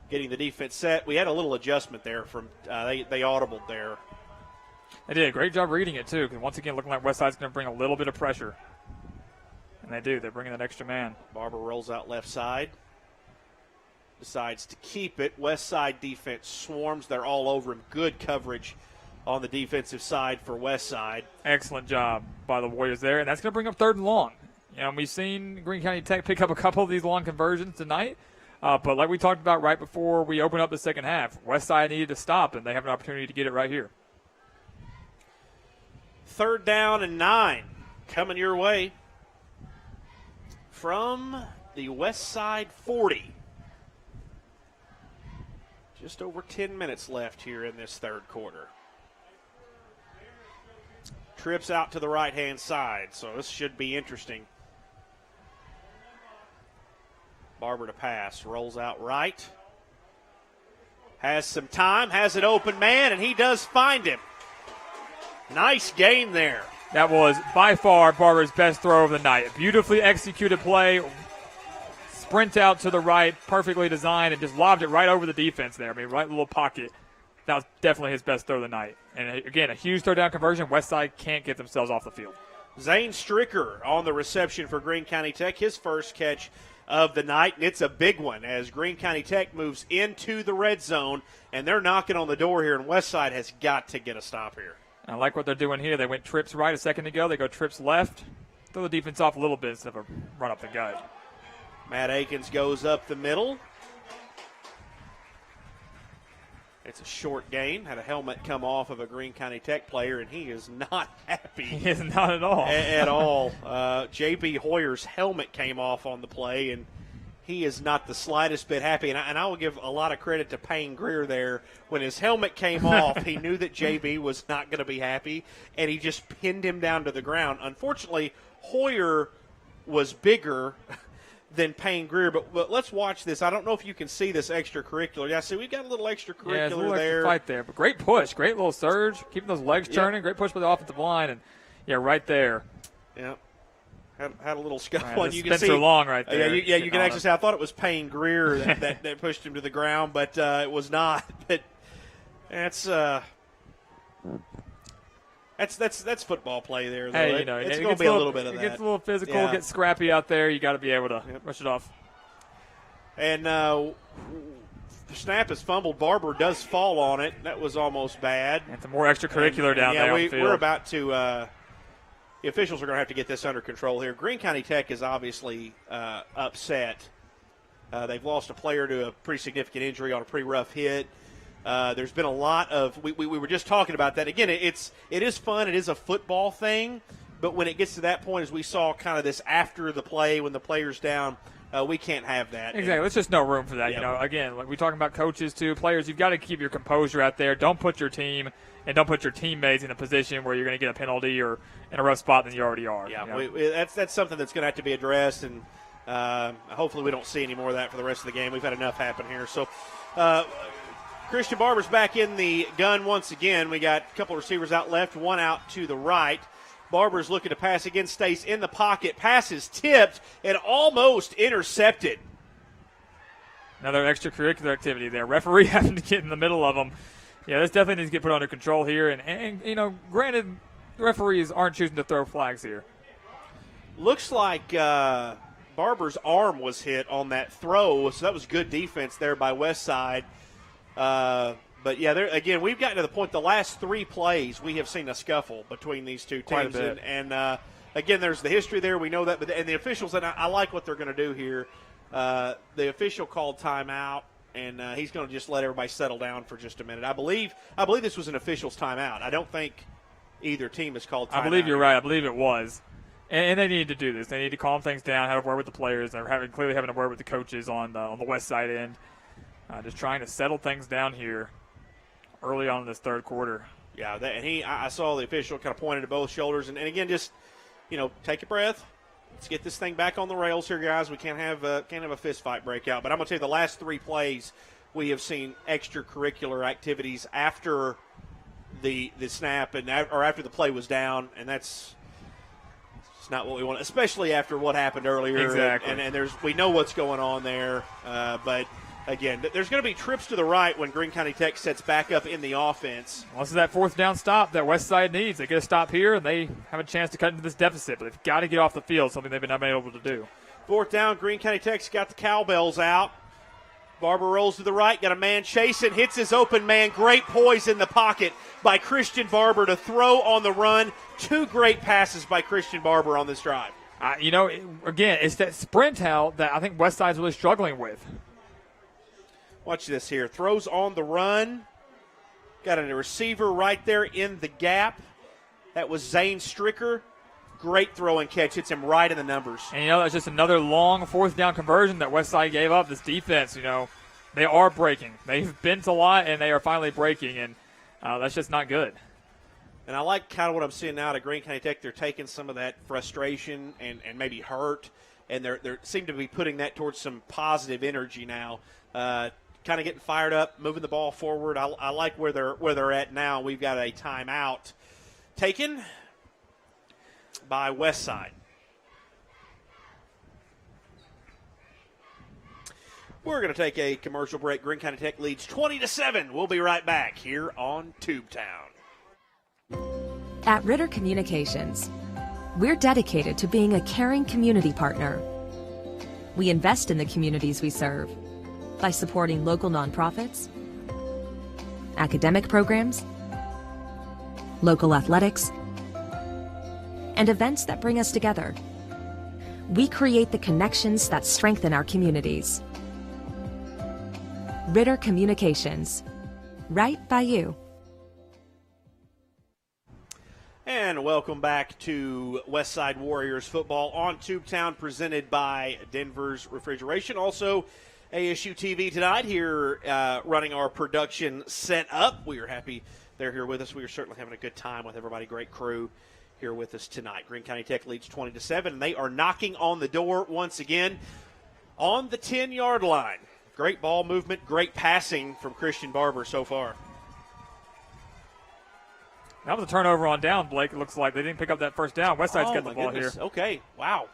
getting the defense set. We had a little adjustment there from they audibled there. They did a great job reading it, too, because once again, looking like Westside's going to bring a little bit of pressure. And they do. They're bringing that extra man. Barber rolls out left side. Decides to keep it. Westside defense swarms. They're all over him. Good coverage on the defensive side for Westside. Excellent job by the Warriors there. And that's going to bring up 3rd and long. We've seen Greene County Tech pick up a couple of these long conversions tonight. But like we talked about right before we opened up the second half, Westside needed to stop, and they have an opportunity to get it right here. 3rd down and 9 coming your way from the Westside 40. Just over 10 minutes left here in this 3rd quarter. Trips out to the right-hand side, so this should be interesting. Barber to pass, rolls out right. Has some time, has an open man, and he does find him. Nice gain there. That was by far Barber's best throw of the night. A beautifully executed play. Sprint out to the right, perfectly designed, and just lobbed it right over the defense there. I mean, right little pocket. That was definitely his best throw of the night. And again, a huge third down conversion. Westside can't get themselves off the field. Zane Stricker on the reception for Greene County Tech, his first catch of the night, and it's a big one as Greene County Tech moves into the red zone, and they're knocking on the door here, and Westside has got to get a stop here. I like what they're doing here. They went trips right a second ago. They go trips left. Throw the defense off a little bit instead of a run up the gut. Matt Akins goes up the middle. It's a short gain. Had a helmet come off of a Greene County Tech player, and he is not happy. He is not at all. At all. J.B. Hoyer's helmet came off on the play, and he is not the slightest bit happy. And I will give a lot of credit to Payne Greer there. When his helmet came off, he knew that J.B. was not going to be happy, and he just pinned him down to the ground. Unfortunately, Hoyer was bigger than Payne Greer, but let's watch this. I don't know if you can see this extracurricular. Yeah, see, we've got a little extracurricular yeah, a little there. Extra fight there, but great push, great little surge, keeping those legs turning, great push by the offensive line, and yeah, right there. Yeah, had a little scuffle. Right, you can Spencer see Long right there. You can actually see. I thought it was Payne Greer that pushed him to the ground, but it was not. But that's football play there, though. Hey, it's going to be a little bit of that. It gets a little physical, gets scrappy out there. You got to be able to rush it off. And the snap is fumbled. Barber does fall on it. That was almost bad. And some more extracurricular down there on the field. We're about to the officials are going to have to get this under control here. Greene County Tech is obviously upset. They've lost a player to a pretty significant injury on a pretty rough hit. There's been a lot of we were just talking about that. Again, it is fun. It is a football thing. But when it gets to that point, as we saw kind of this after the play when the player's down, we can't have that. Exactly. There's just no room for that. Yeah. Again, like we're talking about coaches too, players, you've got to keep your composure out there. Don't put your team and don't put your teammates in a position where you're going to get a penalty or in a rough spot than you already are. Yeah, that's something that's going to have to be addressed, and hopefully we don't see any more of that for the rest of the game. We've had enough happen here. So Christian Barber's back in the gun once again. We got a couple of receivers out left, one out to the right. Barber's looking to pass again, stays in the pocket, passes tipped, and almost intercepted. Another extracurricular activity there. Referee having to get in the middle of them. Yeah, this definitely needs to get put under control here. And granted, the referees aren't choosing to throw flags here. Looks like Barber's arm was hit on that throw, so that was good defense there by Westside. But, yeah, again, we've gotten to the point the last 3 plays we have seen a scuffle between these two teams. And again, there's the history there. We know that. And the officials, and I like what they're going to do here. The official called timeout, and he's going to just let everybody settle down for just a minute. I believe this was an official's timeout. I don't think either team has called timeout. I believe you're right. I believe it was. And they need to do this. They need to calm things down, have a word with the players. They're clearly having a word with the coaches on the west side end. Just trying to settle things down here early on in this third quarter. Yeah, and I saw the official kind of pointed to both shoulders. And again, just, take a breath. Let's get this thing back on the rails here, guys. We can't have a fist fight break out. But I'm going to tell you, the last 3 plays, we have seen extracurricular activities after the snap or after the play was down, and that's not what we want, especially after what happened earlier. Exactly. And we know what's going on there, but again, there's going to be trips to the right when Greene County Tech sets back up in the offense. Well, this is that 4th down stop that Westside needs. They get a stop here, and they have a chance to cut into this deficit, but they've got to get off the field, something they've been unable to do. 4th down, Greene County Tech's got the cowbells out. Barber rolls to the right, got a man chasing, hits his open man. Great poise in the pocket by Christian Barber to throw on the run. 2 great passes by Christian Barber on this drive. Again, it's that sprint out that I think Westside's really struggling with. Watch this here. Throws on the run. Got a receiver right there in the gap. That was Zane Stricker. Great throw and catch. Hits him right in the numbers. And, that's just another long 4th down conversion that Westside gave up. This defense, they are breaking. They've bent a lot, and they are finally breaking, and that's just not good. And I like kind of what I'm seeing now at Greene County Tech. They're taking some of that frustration and maybe hurt and they seem to be putting that towards some positive energy now. Kind of getting fired up, moving the ball forward. I like where they're at now. We've got a timeout taken by Westside. We're going to take a commercial break. Greene County Tech leads 20-7. We'll be right back here on Tubetown. At Ritter Communications, we're dedicated to being a caring community partner. We invest in the communities we serve by supporting local nonprofits, academic programs, local athletics, and events that bring us together. We create the connections that strengthen our communities. Ritter Communications, right by you. And welcome back to Westside Warriors football on Tubetown, presented by Denver's Refrigeration. Also, ASU TV tonight here running our production set up. We are happy they're here with us. We are certainly having a good time with everybody. Great crew here with us tonight. Greene County Tech leads 20-7, and they are knocking on the door once again on the 10-yard line. Great ball movement, great passing from Christian Barber so far. That was a turnover on down, Blake. It looks like they didn't pick up that first down. Westside's got the ball goodness. here. Okay, wow.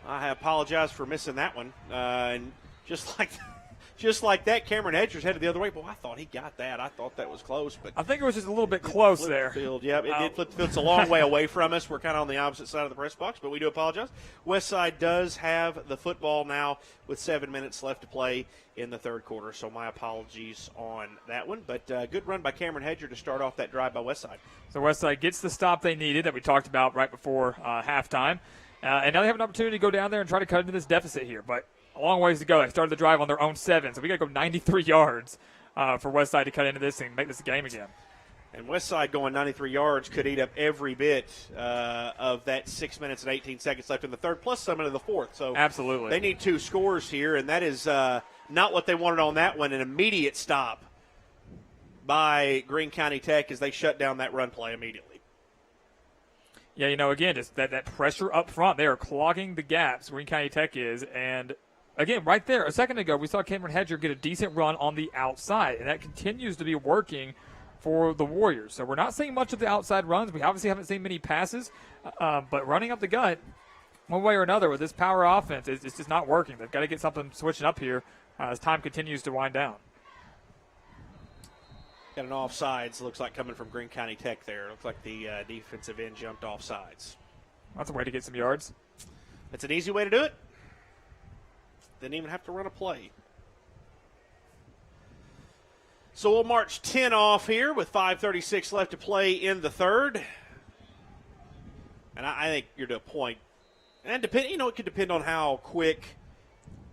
I apologize for missing that one. And just like that, Cameron Hedger's headed the other way. Boy, I thought he got that. I thought that was close, but I think it was just a little bit close there. Field, yeah, it did flip the field. It's a long way away from us. We're kind of on the opposite side of the press box, but we do apologize. Westside does have the football now with 7 minutes left to play in the third quarter, so my apologies on that one. But good run by Cameron Hedger to start off that drive by Westside. So Westside gets the stop they needed that we talked about right before halftime, and now they have an opportunity to go down there and try to cut into this deficit here, but a long ways to go. They started the drive on their own 7, so we got to go 93 yards for Westside to cut into this and make this a game again. And Westside going 93 yards could eat up every bit of that 6 minutes and 18 seconds left in the third, plus some into the fourth. So absolutely, they need 2 scores here, and that is not what they wanted on that one. An immediate stop by Greene County Tech as they shut down that run play immediately. Yeah, again, just that pressure up front. They are clogging the gaps, Greene County Tech is, and again, right there, a second ago, we saw Cameron Hedger get a decent run on the outside, and that continues to be working for the Warriors. So we're not seeing much of the outside runs. We obviously haven't seen many passes, but running up the gut, one way or another, with this power offense, it's just not working. They've got to get something switching up here as time continues to wind down. Got an offsides, looks like, coming from Greene County Tech there. Looks like the defensive end jumped offsides. That's a way to get some yards. It's an easy way to do it. Didn't even have to run a play. So we'll march 10 off here with 5:36 left to play in the third. And I think you're to a point. And it could depend on how quick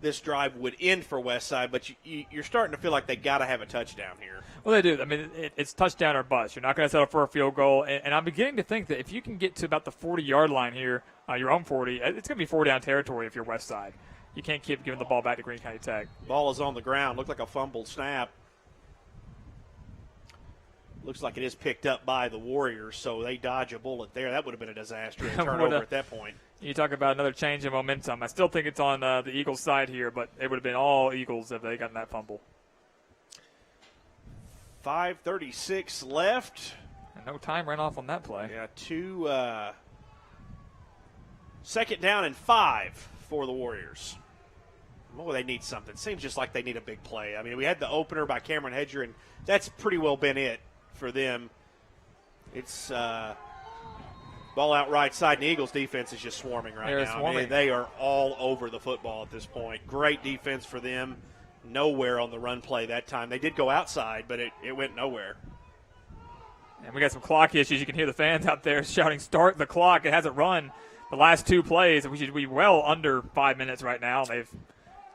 this drive would end for Westside, but you're starting to feel like they got to have a touchdown here. Well, they do. I mean, it's touchdown or bust. You're not going to settle for a field goal. And I'm beginning to think that if you can get to about the 40-yard line here, your own 40, it's going to be 4-down territory if you're Westside. You can't keep giving the ball back to Greene County Tech. Ball is on the ground. Looked like a fumbled snap. Looks like it is picked up by the Warriors, so they dodge a bullet there. That would have been a disaster, a turnover at that point. You talk about another change in momentum. I still think it's on the Eagles' side here, but it would have been all Eagles if they gotten that fumble. 5:36 left. And no time ran off on that play. Yeah, second down and 5 for the Warriors. Oh, they need something. Seems just like they need a big play. I mean, we had the opener by Cameron Hedger, and that's pretty well been it for them. It's ball out right side, and the Eagles' defense is just swarming right now. Swarming. I mean, they are all over the football at this point. Great defense for them. Nowhere on the run play that time. They did go outside, but it went nowhere. And we got some clock issues. You can hear the fans out there shouting, "Start the clock." It hasn't run the last 2 plays. We should be well under 5 minutes right now. They've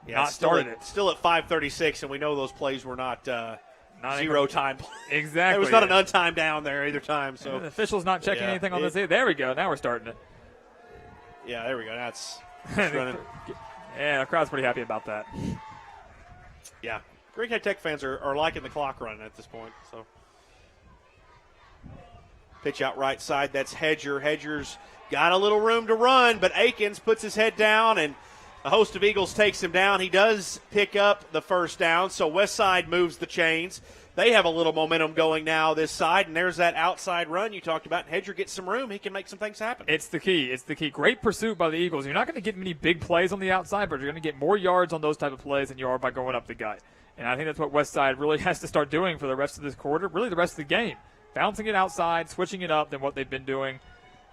not started it. Still at 5:36, and we know those plays were not zero time. Exactly. There was not an untimed down there either time. So the official's not checking anything on this. There we go. Now we're starting it. Yeah, there we go. That's running. Yeah, the crowd's pretty happy about that. Yeah. Greene County Tech fans are liking the clock running at this point. So Pitch out right side. That's Hedger. Hedger's got a little room to run, but Akins puts his head down, and a host of Eagles takes him down. He does pick up the first down, so Westside moves the chains. They have a little momentum going now this side, and there's that outside run you talked about. Hedger gets some room. He can make some things happen. It's the key. It's the key. Great pursuit by the Eagles. You're not going to get many big plays on the outside, but you're going to get more yards on those type of plays than you are by going up the gut. And I think that's what Westside really has to start doing for the rest of this quarter, really the rest of the game. Bouncing it outside, switching it up than what they've been doing.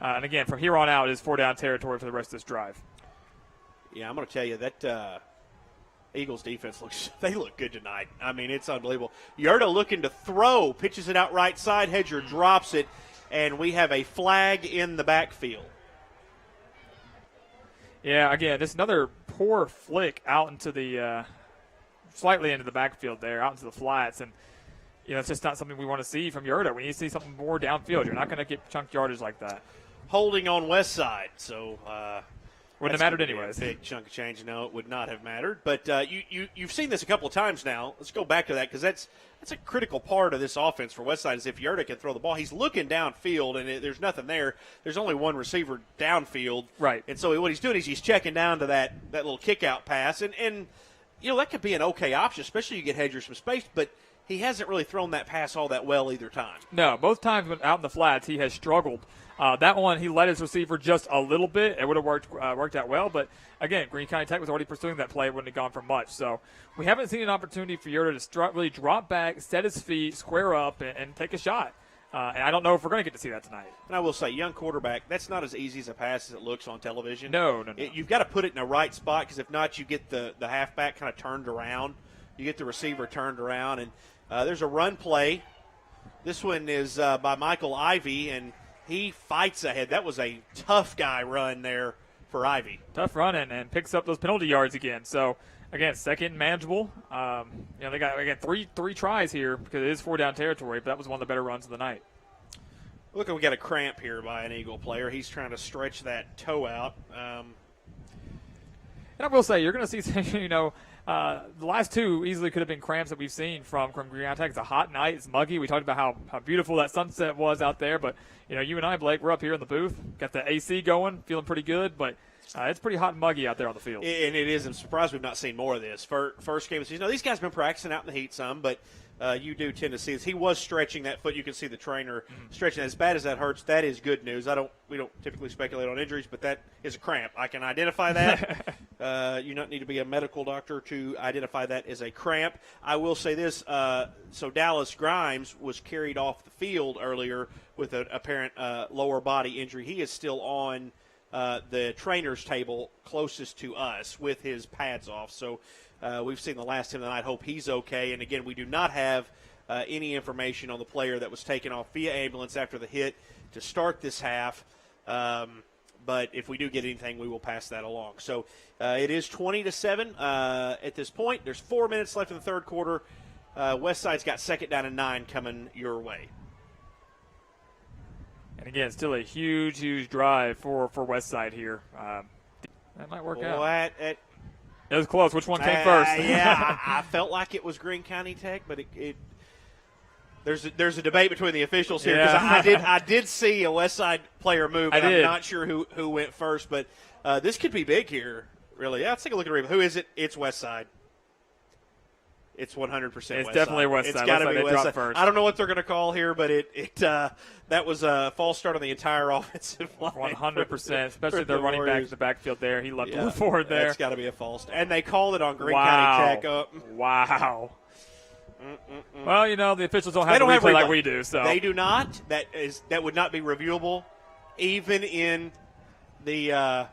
And, again, from here on out is 4-down territory for the rest of this drive. Yeah, I'm going to tell you that Eagles defense they look good tonight. I mean, it's unbelievable. Yerta looking to throw, pitches it out right side. Hedger drops it, and we have a flag in the backfield. Yeah, again, just another poor flick out into the slightly into the backfield there, out into the flats. And, it's just not something we want to see from Yerta. We need to see something more downfield. You're not going to get chunk yardage like that. Holding on Westside, so wouldn't have mattered anyways. A big chunk of change. No, it would not have mattered. But you've seen this a couple of times now. Let's go back to that because that's a critical part of this offense for Westside is if Yerta can throw the ball. He's looking downfield, and there's nothing there. There's only one receiver downfield. Right. And so what he's doing is he's checking down to that little kick-out pass. And that could be an okay option, especially you get Hedger some space. But he hasn't really thrown that pass all that well either time. No, both times when out in the flats he has struggled. That one, he led his receiver just a little bit. It would have worked out well. But, again, Greene County Tech was already pursuing that play. It wouldn't have gone for much. So we haven't seen an opportunity for Yerta to really drop back, set his feet, square up, and take a shot. And I don't know if we're going to get to see that tonight. And I will say, young quarterback, that's not as easy as a pass as it looks on television. No. You've got to put it in the right spot because if not, you get the halfback kind of turned around. You get the receiver turned around. And there's a run play. This one is by Michael Ivey, and he fights ahead. That was a tough guy run there for Ivey. Tough run and picks up those penalty yards again. So, again, second manageable. They got, again, three tries here because it is 4-down territory, but that was one of the better runs of the night. Look, we got a cramp here by an Eagle player. He's trying to stretch that toe out. And I will say, you're going to see, the last two easily could have been cramps that we've seen from Greene County Tech. It's a hot night. It's muggy. We talked about how beautiful that sunset was out there. But, you and I, Blake, we're up here in the booth. Got the AC going, feeling pretty good. But it's pretty hot and muggy out there on the field. And it is. I'm surprised we've not seen more of this. First game of the season. These guys have been practicing out in the heat some, but you do tend to see this. He was stretching that foot. You can see the trainer stretching. As bad as that hurts, that is good news. We don't typically speculate on injuries, but that is a cramp. I can identify that. You don't need to be a medical doctor to identify that as a cramp. I will say this. So Dallas Grimes was carried off the field earlier with an apparent lower body injury. He is still on the trainer's table closest to us with his pads off. So we've seen the last of him tonight. Hope he's okay. And, again, we do not have any information on the player that was taken off via ambulance after the hit to start this half. But if we do get anything, we will pass that along. So it is 20-7 at this point. There's 4 minutes left in the third quarter. Westside's got 2nd down and 9 coming your way. And, again, still a huge drive for Westside here. That might work out. It was close. Which one came first? Yeah, I felt like it was Greene County Tech, but there's a debate between the officials here because I did see a Westside player move. I'm not sure who went first, but this could be big here. Really, yeah. Let's take a look at it. Who is it? It's Westside. It's 100% Westside. It's definitely Westside. It's got to be Westside. First. I don't know what they're going to call here, but that was a false start on the entire offensive line. 100%, especially the running back in the backfield there. He leapt forward there. That's got to be a false. And they called it on Greene County Tech. Wow. Well, the officials don't have replay like we do. So they do not. That would not be reviewable, even in the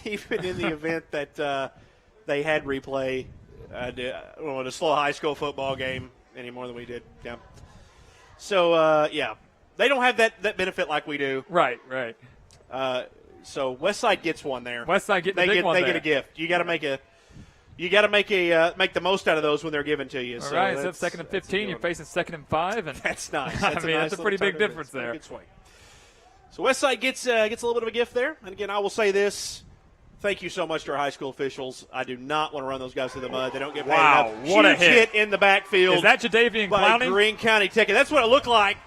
event that they had replay. To slow a high school football game any more than we did. Yeah. So they don't have that benefit like we do. Right. So Westside gets one there. Westside get the big one. They get a gift. You got to make the most out of those when they're given to you. All right. So 2nd and 15. You're facing 2nd and 5, and that's nice. That's a pretty big difference there. Good swing. So Westside gets a little bit of a gift there. And again, I will say this. Thank you so much to our high school officials. I do not want to run those guys through the mud. They don't get paid enough. What a hit in the backfield. Is that Jadavian by Clowney? Greene County Tech. That's what it looked like.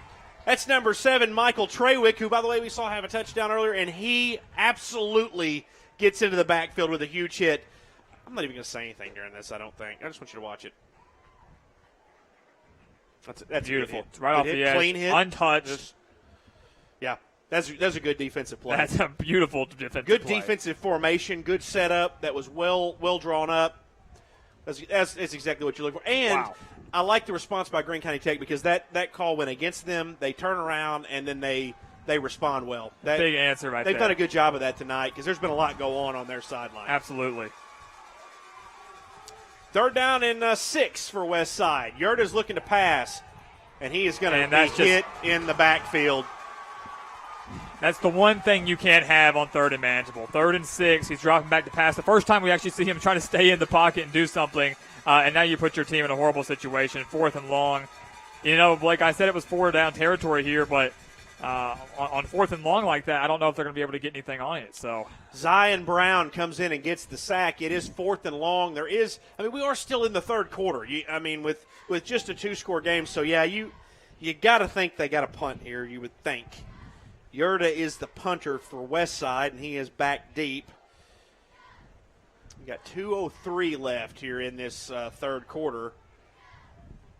That's number 7, Michael Trawick, who, by the way, we saw have a touchdown earlier, and he absolutely gets into the backfield with a huge hit. I'm not even going to say anything during this, I don't think. I just want you to watch it. That's beautiful. It's right off the edge. Clean hit. Untouched. Yeah, that's a good defensive play. That's a beautiful defensive good play. Defensive formation, good setup. That was well drawn up. That's exactly what you look for. And I like the response by Greene County Tech because that call went against them. They turn around, and then they respond well. Big answer right there. They've done a good job of that tonight because there's been a lot go on their sideline. Absolutely. 3rd down and 6 for Westside. Yurda's looking to pass, and he is going to be hit in the backfield. That's the one thing you can't have on 3rd and manageable. 3rd and 6, he's dropping back to pass. The first time we actually see him trying to stay in the pocket and do something, and now you put your team in a horrible situation. 4th and long. You know, Blake, I said it was 4 down territory here, but on 4th and long like that, I don't know if they're going to be able to get anything on it. So Zion Brown comes in and gets the sack. It is 4th and long. We are still in the 3rd quarter. With just a 2-score game. So, yeah, you got to think they got a punt here, you would think. Yurda is the punter for Westside, and he is back deep. We got 2:03 left here in this 3rd quarter.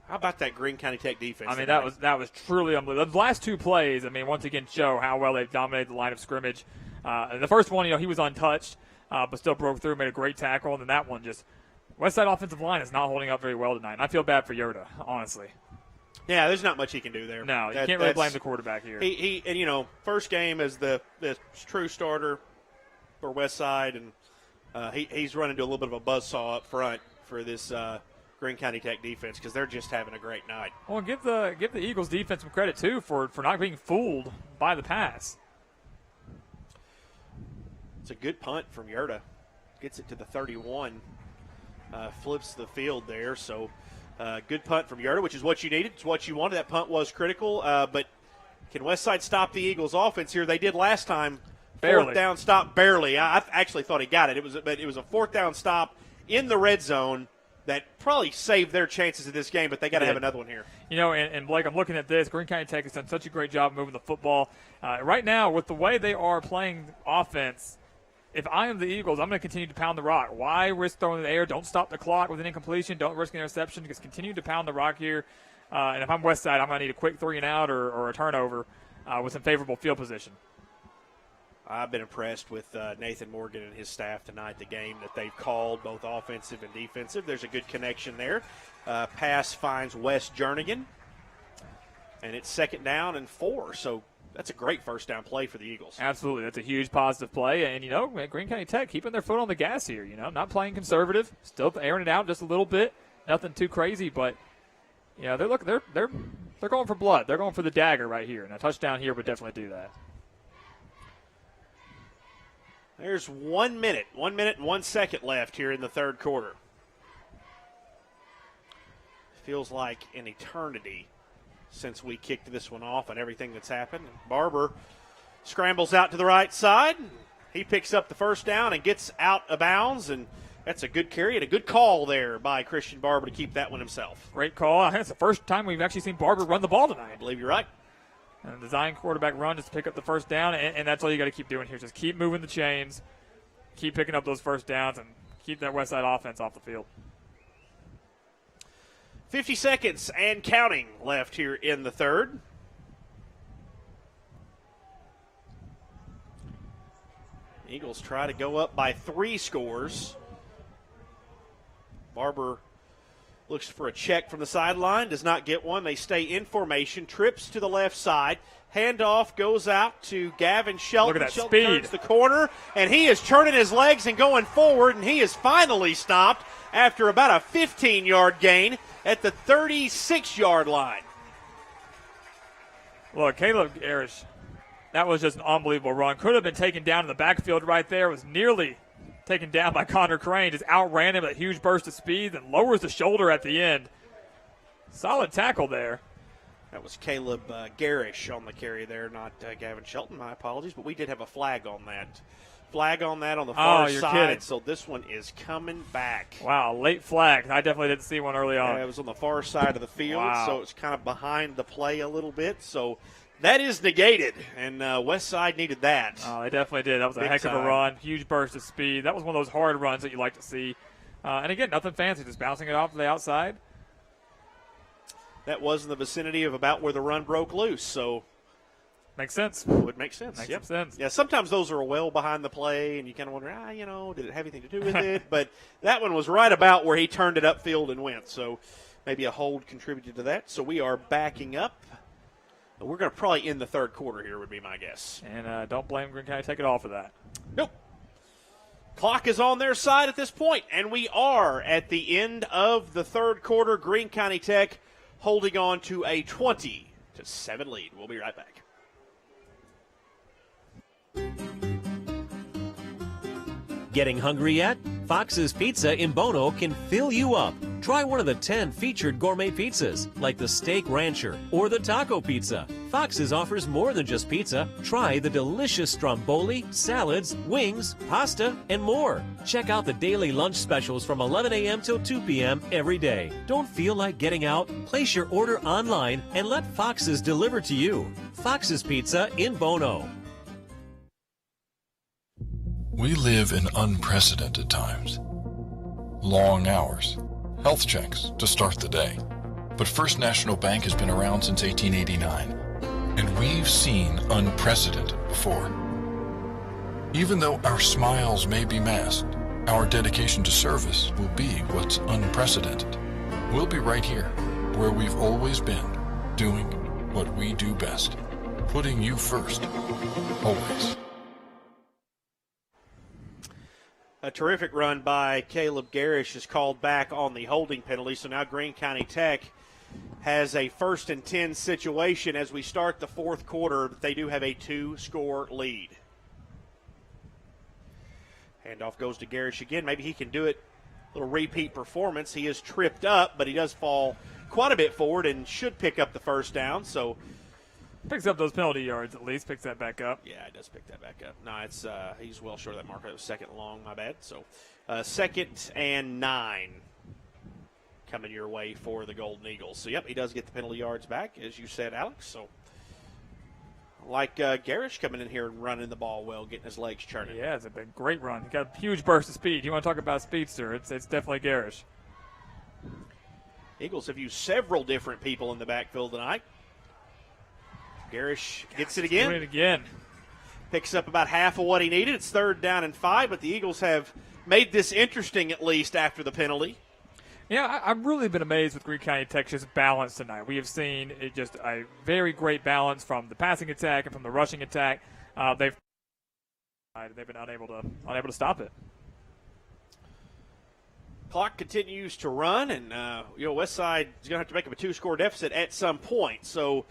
How about that Greene County Tech defense? I mean, that was truly unbelievable. The last 2 plays, once again, show how well they've dominated the line of scrimmage. The first one, he was untouched, but still broke through, made a great tackle, and then that one just Westside offensive line is not holding up very well tonight. And I feel bad for Yurda, honestly. Yeah, there's not much he can do there. No, you can't really blame the quarterback here. And first game as the true starter for Westside, and he's running into a little bit of a buzzsaw up front for this Greene County Tech defense because they're just having a great night. Well, give the Eagles defense some credit too for not being fooled by the pass. It's a good punt from Yurda. Gets it to the 31. Flips the field there, so. Good punt from Yurda, which is what you needed. It's what you wanted. That punt was critical. But can Westside stop the Eagles' offense here? They did last time. Barely. 4th down stop, barely. I actually thought he got it. It was a 4th down stop in the red zone that probably saved their chances in this game, but they got to have another one here. And Blake, I'm looking at this. Greene County Tech has done such a great job moving the football. Right now, with the way they are playing offense, if I am the Eagles, I'm going to continue to pound the rock. Why risk throwing in the air? Don't stop the clock with an incompletion. Don't risk an interception. Just continue to pound the rock here. And if I'm Westside, I'm going to need a quick 3-and-out or a turnover with some favorable field position. I've been impressed with Nathan Morgan and his staff tonight, the game that they've called, both offensive and defensive. There's a good connection there. Pass finds Wes Jernigan, and it's 2nd down and 4. So that's a great first down play for the Eagles. Absolutely. That's a huge positive play. And, Greene County Tech keeping their foot on the gas here, not playing conservative, still airing it out just a little bit. Nothing too crazy, but, they're going for blood. They're going for the dagger right here. And a touchdown here would definitely do that. There's 1 minute and 1 second left here in the 3rd quarter. Feels like an eternity since we kicked this one off and everything that's happened. Barber scrambles out to the right side. He picks up the first down and gets out of bounds, and that's a good carry and a good call there by Christian Barber to keep that one himself. Great call. I think it's the first time we've actually seen Barber run the ball tonight. I believe you're right. And the Zion quarterback run just to pick up the first down, and that's all you got to keep doing here. Just keep moving the chains, keep picking up those first downs, and keep that Westside offense off the field. 50 seconds and counting left here in the 3rd. Eagles try to go up by 3 scores. Barber looks for a check from the sideline, does not get one. They stay in formation, trips to the left side. Handoff goes out to Gavin Shelton. Look at that Shelton speed. turns the corner, and he is turning his legs and going forward, and he is finally stopped after about a 15-yard gain at the 36-yard line. Look, Caleb Garish, that was just an unbelievable run. Could have been taken down in the backfield right there. Was nearly taken down by Connor Crane. Just outran him with a huge burst of speed and lowers the shoulder at the end. Solid tackle there. That was Caleb Garish on the carry there, not Gavin Shelton. My apologies, but we did have a flag on that flag on that on the far you're side, kidding. so this one is coming back. Wow, late flag. I definitely didn't see one early on. Yeah, it was on the far side of the field, Wow. so it's kind of behind the play a little bit. So that is negated, and Westside needed that. Oh, they definitely did. That was a Big heck of a time. run, huge burst of speed. That was one of those hard runs that you like to see. And again, nothing fancy, just bouncing it off to the outside. That was in the vicinity of about where the run broke loose, so makes sense. Would make sense. Makes Yep. sense. Yeah, sometimes those are well behind the play, and you kind of wonder, did it have anything to do with it? But that one was right about where he turned it upfield and went, so maybe a hold contributed to that. So we are backing up. We're going to probably end the third quarter here, would be my guess. And don't blame Greene County Tech at all for that. Nope. Clock is on their side at this point, and we are at the end of the third quarter. Greene County Tech holding on to a 20-7 lead. We'll be right back. Getting hungry yet? Fox's Pizza in Bono can fill you up. Try one of the 10 featured gourmet pizzas, like the Steak Rancher or the Taco Pizza. Fox's offers more than just pizza. Try the delicious stromboli, salads, wings, pasta, and more. Check out the daily lunch specials from 11 a.m. till 2 p.m. every day. Don't feel like getting out? Place your order online and let Fox's deliver to you. Fox's Pizza in Bono. We live in unprecedented times. Long hours, health checks to start the day. But First National Bank has been around since 1889, and we've seen unprecedented before. Even though our smiles may be masked, our dedication to service will be what's unprecedented. We'll be right here, where we've always been, doing what we do best, putting you first, always. A terrific run by Caleb Garish is called back on the holding penalty, so now Greene County Tech has a 1st and 10 situation as we start the fourth quarter. They do have a 2-score lead. Handoff goes to Garish again. Maybe he can do it. A little repeat performance. He is tripped up, but he does fall quite a bit forward and should pick up the first down. So picks up those penalty yards at least. Picks that back up. Yeah, he does pick that back up. No, it's he's well short of that marker. It was 2nd long, my bad. So 2nd and 9 coming your way for the Golden Eagles. So, yep, he does get the penalty yards back, as you said, Alex. So, like Garish coming in here and running the ball well, getting his legs churning. Yeah, it's a great run. He got a huge burst of speed. You want to talk about speedster, it's definitely Garish. Eagles have used several different people in the backfield tonight. Garish gets it again. Doing it again. Picks up about half of what he needed. It's 3rd down and 5, but the Eagles have made this interesting at least after the penalty. Yeah, I've really been amazed with Greene County Tech's balance tonight. We have seen just a very great balance from the passing attack and from the rushing attack. They've been unable to stop it. Clock continues to run, and Westside is going to have to make up a 2-score deficit at some point. So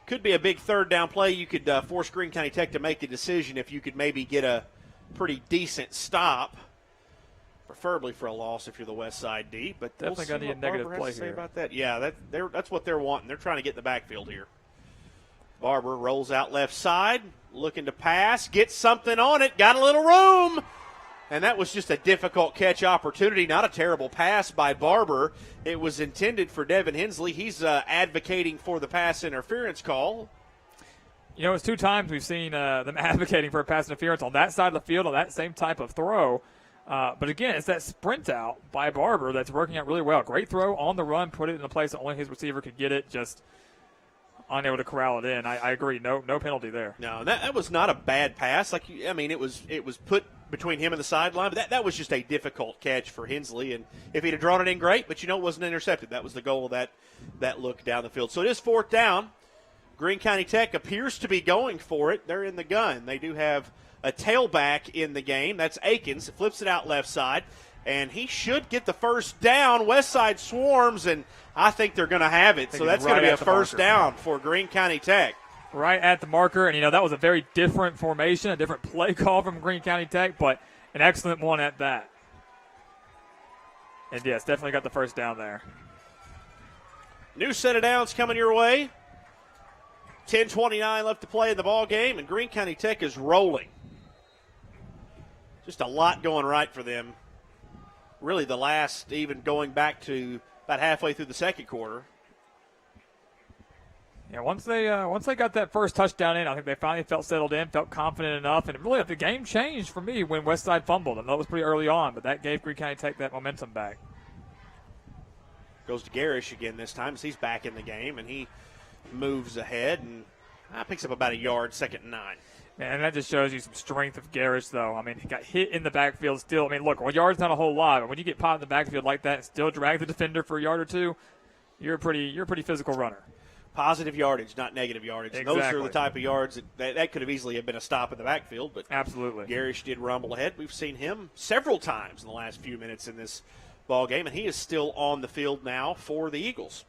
could be a big 3rd down play. You could force Greene County Tech to make a decision if you could maybe get a pretty decent stop, preferably for a loss if you're the Westside D. But definitely we'll got to need a negative play here. here About that. Yeah, that's what they're wanting. They're trying to get in the backfield here. Barber rolls out left side, looking to pass, gets something on it, got a little room. And that was just a difficult catch opportunity, not a terrible pass by Barber. It was intended for Devin Hensley. He's advocating for the pass interference call. It's 2 times we've seen them advocating for a pass interference on that side of the field on that same type of throw. But again, it's that sprint out by Barber that's working out really well. Great throw on the run, put it in a place that only his receiver could get it, just unable to corral it in. I agree, no penalty there. No, that was not a bad pass. It was put between him and the sideline, but that was just a difficult catch for Hensley. And if he'd have drawn it in, great, but it wasn't intercepted. That was the goal of that look down the field. So it is 4th down. Greene County Tech appears to be going for it. They're in the gun. They do have a tailback in the game. That's Akins. Flips it out left side, and he should get the first down. Westside swarms, and I think they're going to have it. So that's going to be a first down for Greene County Tech. Right at the marker, and that was a very different formation, a different play call from Greene County Tech, but an excellent one at that. And yes, definitely got the first down there. New set of downs coming your way. 10:29 left to play in the ball game, and Greene County Tech is rolling. just a lot going right for them. Really the last, even going back to about halfway through the second quarter. Yeah, once they got that first touchdown in, I think they finally felt settled in, felt confident enough, and really the game changed for me when Westside fumbled. I know it was pretty early on, but that gave Greene County Tech that momentum back. Goes to Garish again this time as he's back in the game, and he moves ahead and picks up about a yard, 2nd and 9. And that just shows you some strength of Garish, though. I mean, he got hit in the backfield still. I mean, look, a yard's not a whole lot, but when you get popped in the backfield like that and still drag the defender for a yard or two, you're a pretty physical runner. Positive yardage, not negative yardage. Exactly. And those are the type of yards that could have easily have been a stop in the backfield. But absolutely, Garish did rumble ahead. We've seen him several times in the last few minutes in this ball game, and he is still on the field now for the Eagles.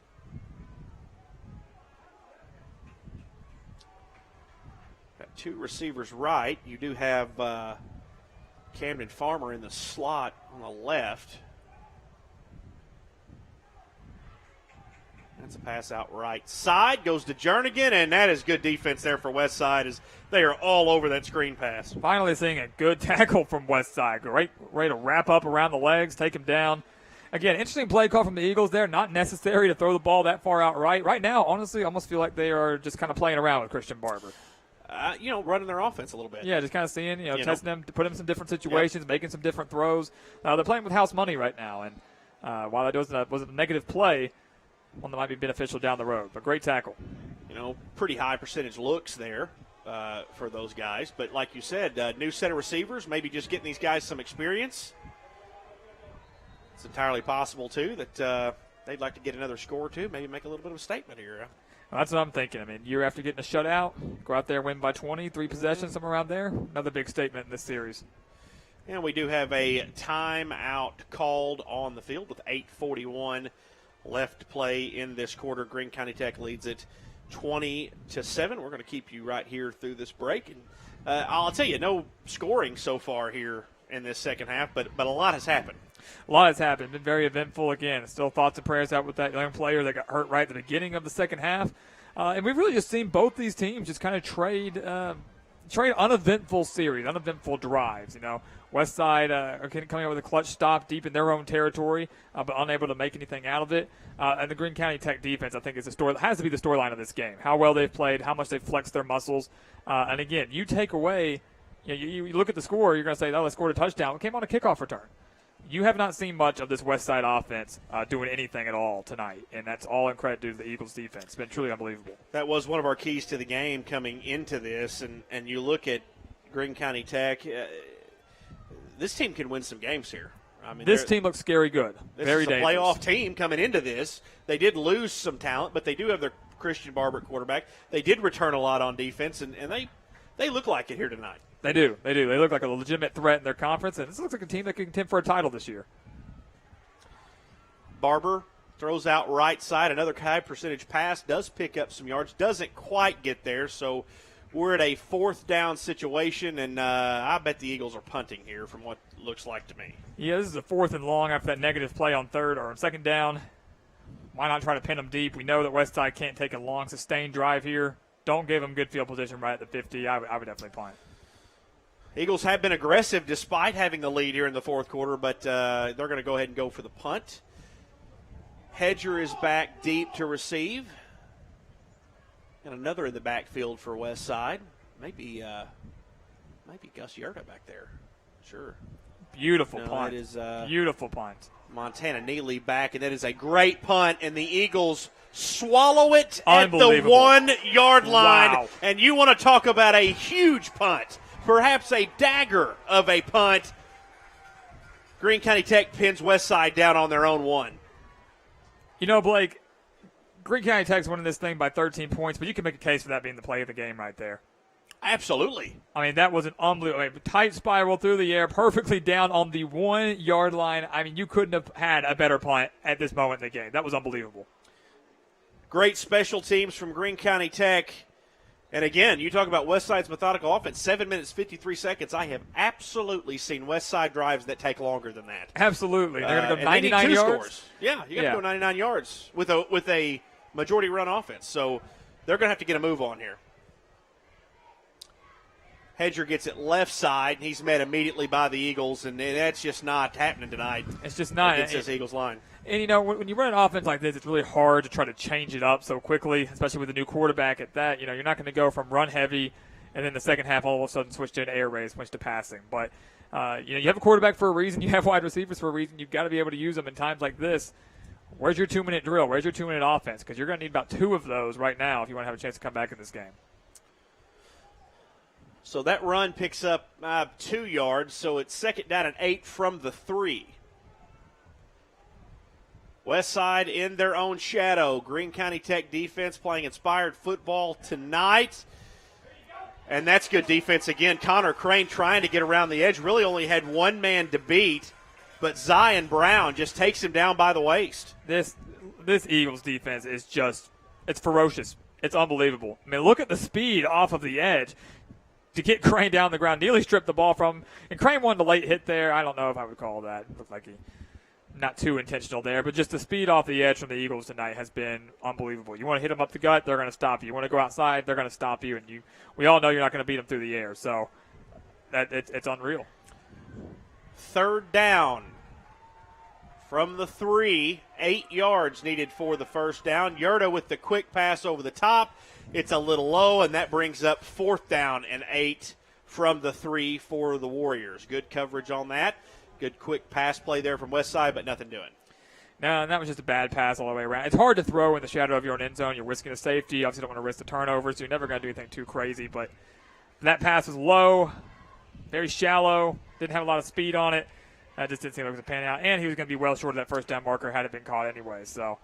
Got 2 receivers right. You do have Camden Farmer in the slot on the left. That's a pass out right side. Goes to Jernigan, and that is good defense there for Westside as they are all over that screen pass. Finally seeing a good tackle from Westside. Great way to wrap up around the legs, take him down. Again, interesting play call from the Eagles there. Not necessary to throw the ball that far out right. Right now, honestly, I almost feel like they are just kind of playing around with Christian Barber. Running their offense a little bit. Yeah, just kind of seeing, testing them, to put them in some different situations, making some different throws. They're playing with house money right now, and while that wasn't a negative play, one that might be beneficial down the road. But great tackle. Pretty high percentage looks there for those guys. But like you said, new set of receivers, maybe just getting these guys some experience. It's entirely possible, too, that they'd like to get another score or two, maybe make a little bit of a statement here. Well, that's what I'm thinking. I mean, year after getting a shutout, go out there, win by 20, 3 possessions, somewhere around there. Another big statement in this series. And we do have a timeout called on the field with 8:41 left to play in this quarter. Greene County Tech leads it 20-7. We're going to keep you right here through this break. And I'll tell you, no scoring so far here in this second half, but a lot has happened. A lot has happened. Been very eventful again. Still thoughts and prayers out with that young player that got hurt right at the beginning of the second half. And we've really just seen both these teams just kind of trade uneventful series, uneventful drives. Westside are coming up with a clutch stop deep in their own territory, but unable to make anything out of it. And the Greene County Tech defense, I think, has to be the storyline of this game. How well they've played, how much they've flexed their muscles. And again, you take away, you look at the score, you're going to say, oh, they scored a touchdown. It came on a kickoff return. You have not seen much of this Westside offense doing anything at all tonight, and that's all in credit due to the Eagles' defense. It's been truly unbelievable. That was one of our keys to the game coming into this, and you look at Greene County Tech, this team can win some games here. I mean, this team looks scary good. Very dangerous. This is a playoff team coming into this. They did lose some talent, but they do have their Christian Barber quarterback. They did return a lot on defense, and they look like it here tonight. They do. They look like a legitimate threat in their conference, and this looks like a team that can contend for a title this year. Barber throws out right side. Another high percentage pass. Does pick up some yards. Doesn't quite get there, so we're at a 4th down situation, and I bet the Eagles are punting here from what it looks like to me. Yeah, this is a 4th and long after that negative play on 3rd or 2nd down. Why not try to pin them deep? We know that Westside can't take a long, sustained drive here. Don't give them good field position right at the 50. I would definitely punt. Eagles have been aggressive despite having the lead here in the 4th quarter, but they're going to go ahead and go for the punt. Hedger is back deep to receive. And another in the backfield for Westside. Maybe Gus Yerta back there. Sure. Beautiful punt. That is, beautiful punt. Montana Neely back, and that is a great punt, and the Eagles swallow it at the 1-yard line. Wow. And you want to talk about a huge punt. Perhaps a dagger of a punt. Greene County Tech pins Westside down on their own 1. Blake, Greene County Tech's winning this thing by 13 points, but you can make a case for that being the play of the game right there. Absolutely. I mean, that was an unbelievable tight spiral through the air, perfectly down on the 1-yard line. I mean, you couldn't have had a better punt at this moment in the game. That was unbelievable. Great special teams from Greene County Tech. And again, you talk about Westside's methodical offense, 7 minutes, 53 seconds. I have absolutely seen Westside drives that take longer than that. Absolutely. They're going to go 99 yards. Scores. Yeah, you got to go 99 yards with a majority run offense. So they're going to have to get a move on here. Hedger gets it left side, and he's met immediately by the Eagles, and that's just not happening tonight. It's just not. Against this Eagles line. And, you know, when you run an offense like this, it's really hard to try to change it up so quickly, especially with a new quarterback at that. You know, you're not going to go from run heavy and then the second half all of a sudden switch to an air raid, switch to passing. But, you know, you have a quarterback for a reason. You have wide receivers for a reason. You've got to be able to use them in times like this. Where's your 2-minute drill? Where's your 2-minute offense? Because you're going to need about 2 of those right now if you want to have a chance to come back in this game. So that run picks up 2 yards, so it's 2nd down and 8 from the 3. Westside in their own shadow. Greene County Tech defense playing inspired football tonight. And that's good defense again. Connor Crane trying to get around the edge. Really only had one man to beat, but Zion Brown just takes him down by the waist. This Eagles defense is just, it's ferocious. It's unbelievable. I mean, look at the speed off of the edge to get Crane down the ground. Nearly stripped the ball from him. And Crane wanted a late hit there. I don't know if I would call that. It looked like he not too intentional there, but just the speed off the edge from the Eagles tonight has been unbelievable. You want to hit them up the gut, they're going to stop you. You want to go outside, they're going to stop you. And we all know you're not going to beat them through the air. So it's unreal. 3rd down from the 3, 8 yards needed for the first down. Yurda with the quick pass over the top. It's a little low, and that brings up 4th down and 8 from the 3 for the Warriors. Good coverage on that. Good quick pass play there from Westside, but nothing doing. No, and that was just a bad pass all the way around. It's hard to throw in the shadow of your own end zone. You're risking a safety. Obviously, don't want to risk the turnover, so you're never going to do anything too crazy. But that pass was low, very shallow, didn't have a lot of speed on it. That just didn't seem like it was a pan out. And he was going to be well short of that first down marker had it been caught anyway. So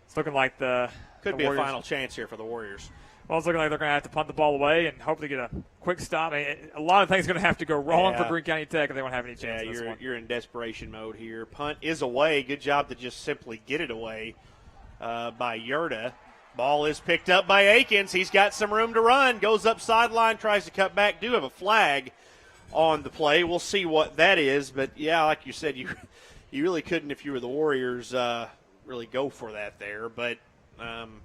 it's looking like could be Warriors, a final chance here for the Warriors. Well, it's looking like they're going to have to punt the ball away and hopefully get a quick stop. I mean, a lot of things are going to have to go wrong for Greene County Tech if they won't have any chance. Yeah, you're in desperation mode here. Punt is away. Good job to just simply get it away by Yurda. Ball is picked up by Akins. He's got some room to run. Goes up sideline, tries to cut back. Do have a flag on the play. We'll see what that is. But, yeah, like you said, you really couldn't, if you were the Warriors, really go for that there. But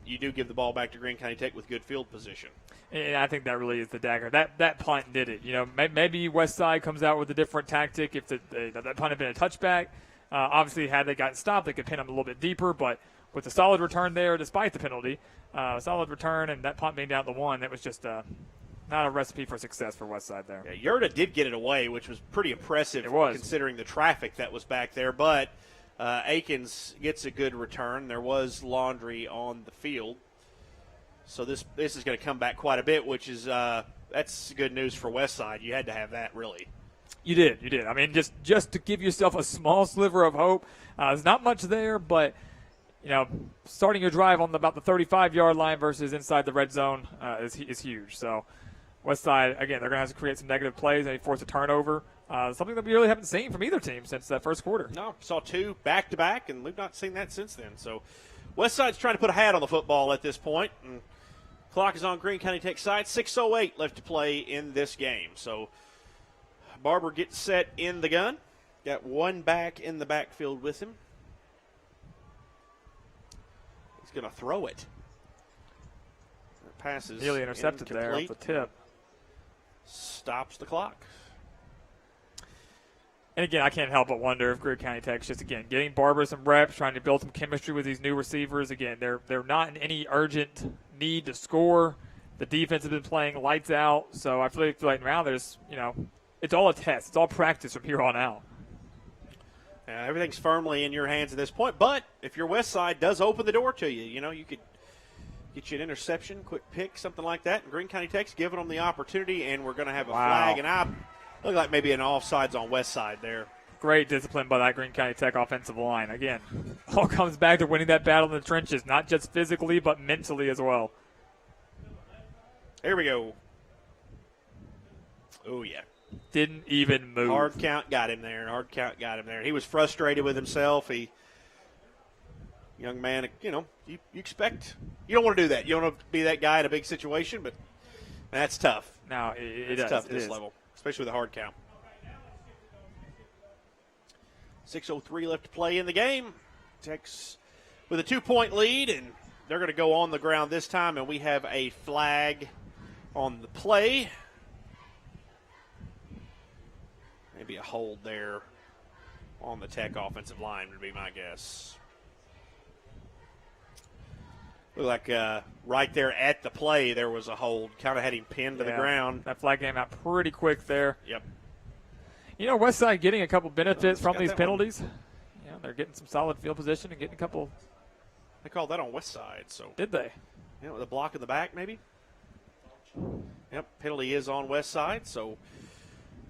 you do give the ball back to Greene County Tech with good field position. And I think that really is the dagger. That punt did it. You know, maybe Westside comes out with a different tactic if that punt had been a touchback. Obviously, had they gotten stopped, they could pin them a little bit deeper. But with a solid return there, despite the penalty, solid return and that punt being down to 1, that was just not a recipe for success for Westside there. Yeah, Yurda did get it away, which was pretty impressive considering the traffic that was back there. But Akins gets a good return. There was laundry on the field. So this is going to come back quite a bit, which is that's good news for Westside. You had to have that, really. You did. I mean, just to give yourself a small sliver of hope. There's not much there, but, you know, starting your drive on about the 35-yard line versus inside the red zone is huge. So Westside, again, they're going to have to create some negative plays and force a turnover. Something that we really haven't seen from either team since that first quarter. No, saw 2 back-to-back, and we've not seen that since then. So Westside's trying to put a hat on the football at this point. And clock is on Greene County Tech side. 6:08 left to play in this game. So Barber gets set in the gun. Got one back in the backfield with him. He's going to throw it. Passes nearly intercepted there off the tip. Stops the clock. And again, I can't help but wonder if Greene County Tech's just, again, getting Barber some reps, trying to build some chemistry with these new receivers. Again, they're not in any urgent need to score. The defense has been playing lights out. So I feel like now there's, you know, it's all a test. It's all practice from here on out. Everything's firmly in your hands at this point. But if your Westside does open the door to you, you know, you could get you an interception, quick pick, something like that. And Greene County Tech's giving them the opportunity, and we're going to have a flag. And I look like maybe an offsides on Westside there. Great discipline by that Greene County Tech offensive line. Again, all comes back to winning that battle in the trenches, not just physically but mentally as well. Here we go. Oh, yeah. Didn't even move. Hard count got him there. He was frustrated with himself. Young man, you know, you expect – you don't want to do that. You don't want to be that guy in a big situation, but that's tough. No, it's tough at this level, especially with a hard count. 6:03 left to play in the game. Tech's with a 2-point lead, and they're going to go on the ground this time, and we have a flag on the play. Maybe a hold there on the Tech offensive line would be my guess. Looked like right there at the play there was a hold. Kind of had him pinned to the ground. That flag came out pretty quick there. Yep. You know, Westside getting a couple benefits from these penalties. Yeah, they're getting some solid field position and getting a couple. They called that on Westside. So did they? Yeah, with a block in the back maybe. Yep, penalty is on Westside. So,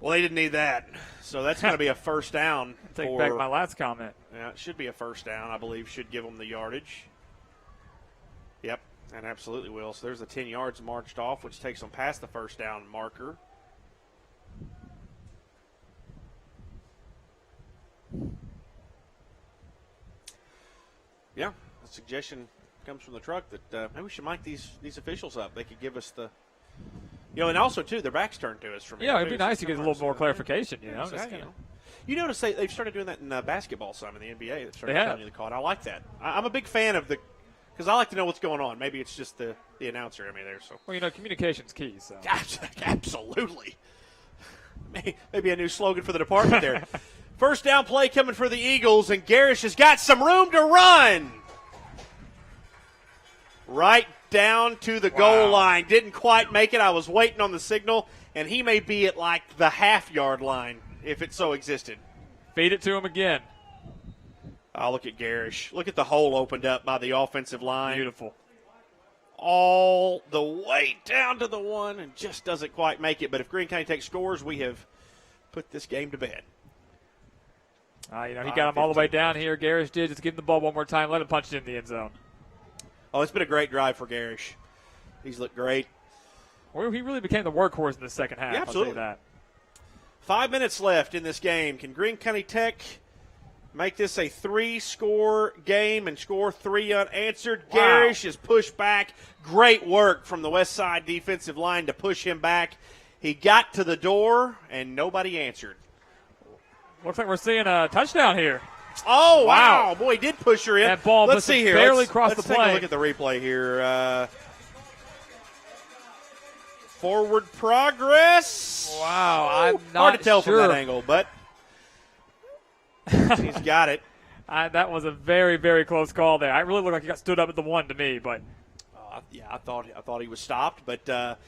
well, they didn't need that. So that's going to be a first down. Take back my last comment. Yeah, it should be a first down. I believe should give them the yardage. Yep, and absolutely will. So there's the 10 yards marched off, which takes them past the first down marker. Yeah, the suggestion comes from the truck that maybe we should mic these officials up. They could give us the, and also, too, their backs turned to us from here. Yeah, it'd be nice to get a little more clarification, you know. Exactly. You notice they've started doing that in basketball some in the NBA. They've started telling you the call. And I like that. I'm a big fan of because I like to know what's going on. Maybe it's just the announcer in me there. So. Well, communication's key. So. Absolutely. Maybe a new slogan for the department there. First down play coming for the Eagles, and Garish has got some room to run. Right down to the goal line. Didn't quite make it. I was waiting on the signal, and he may be at like the half-yard line if it so existed. Feed it to him again. Oh, look at Garish. Look at the hole opened up by the offensive line. Beautiful. All the way down to the one and just doesn't quite make it. But if Greene County Tech scores, we have put this game to bed. He got him all the way down here. Garish did. Just give him the ball one more time. Let him punch it in the end zone. Oh, it's been a great drive for Garish. He's looked great. Well, he really became the workhorse in the second half. Yeah, absolutely. I'll tell you that. 5 minutes left in this game. Can Greene County Tech make this a 3-score game and score 3 unanswered? Wow. Garish is pushed back. Great work from the Westside defensive line to push him back. He got to the door, and nobody answered. Looks like we're seeing a touchdown here. Oh, wow. Boy, he did push her in. That ball Let's see here. Barely crossed the Let's plane. take a look at the replay here. Forward progress. Wow, I'm not hard to tell sure from that angle, but he's got it. That was a very, very close call there. I really looked like he got stood up at the 1 to me, but I thought he was stopped, but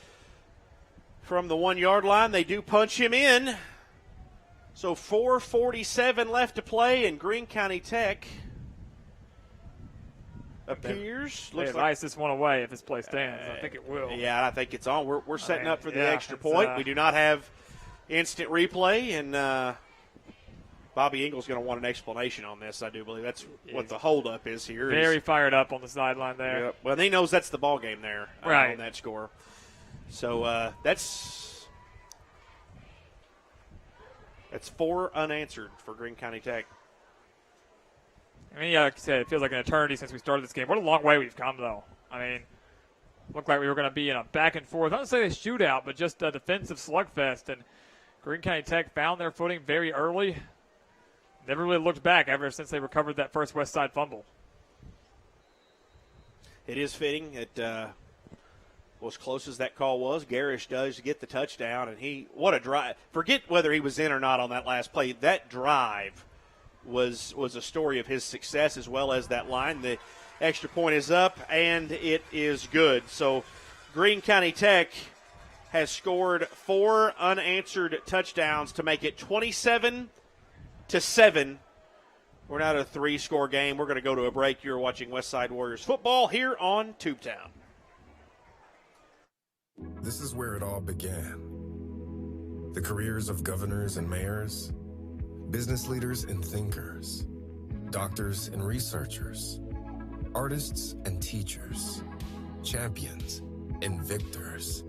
from the 1-yard line, they do punch him in. So 4:47 left to play, and Greene County Tech appears. Looks like ice this one away if this play stands. I think it will. Yeah, I think it's on. We're setting up for the extra point. We do not have instant replay, and Bobby Ingle's going to want an explanation on this, I do believe. That's what the holdup is here. Very fired up on the sideline there. Yep. Well, he knows that's the ball game there right. On that score. So that's 4 unanswered for Greene County Tech. I mean, like you said, it feels like an eternity since we started this game. What a long way we've come, though. I mean, looked like we were going to be in a back and forth, not to say a shootout, but just a defensive slugfest. And Greene County Tech found their footing very early. Never really looked back ever since they recovered that first Westside fumble. It is fitting that as close as that call was, Garish does get the touchdown, and what a drive. Forget whether he was in or not on that last play. That drive was a story of his success as well as that line. The extra point is up, and it is good. So Greene County Tech has scored 4 unanswered touchdowns to make it 27-7. We're now at a 3-score game. We're going to go to a break. You're watching Westside Warriors football here on Tubetown. This is where it all began. The careers of governors and mayors, business leaders and thinkers, doctors and researchers, artists and teachers, champions and victors.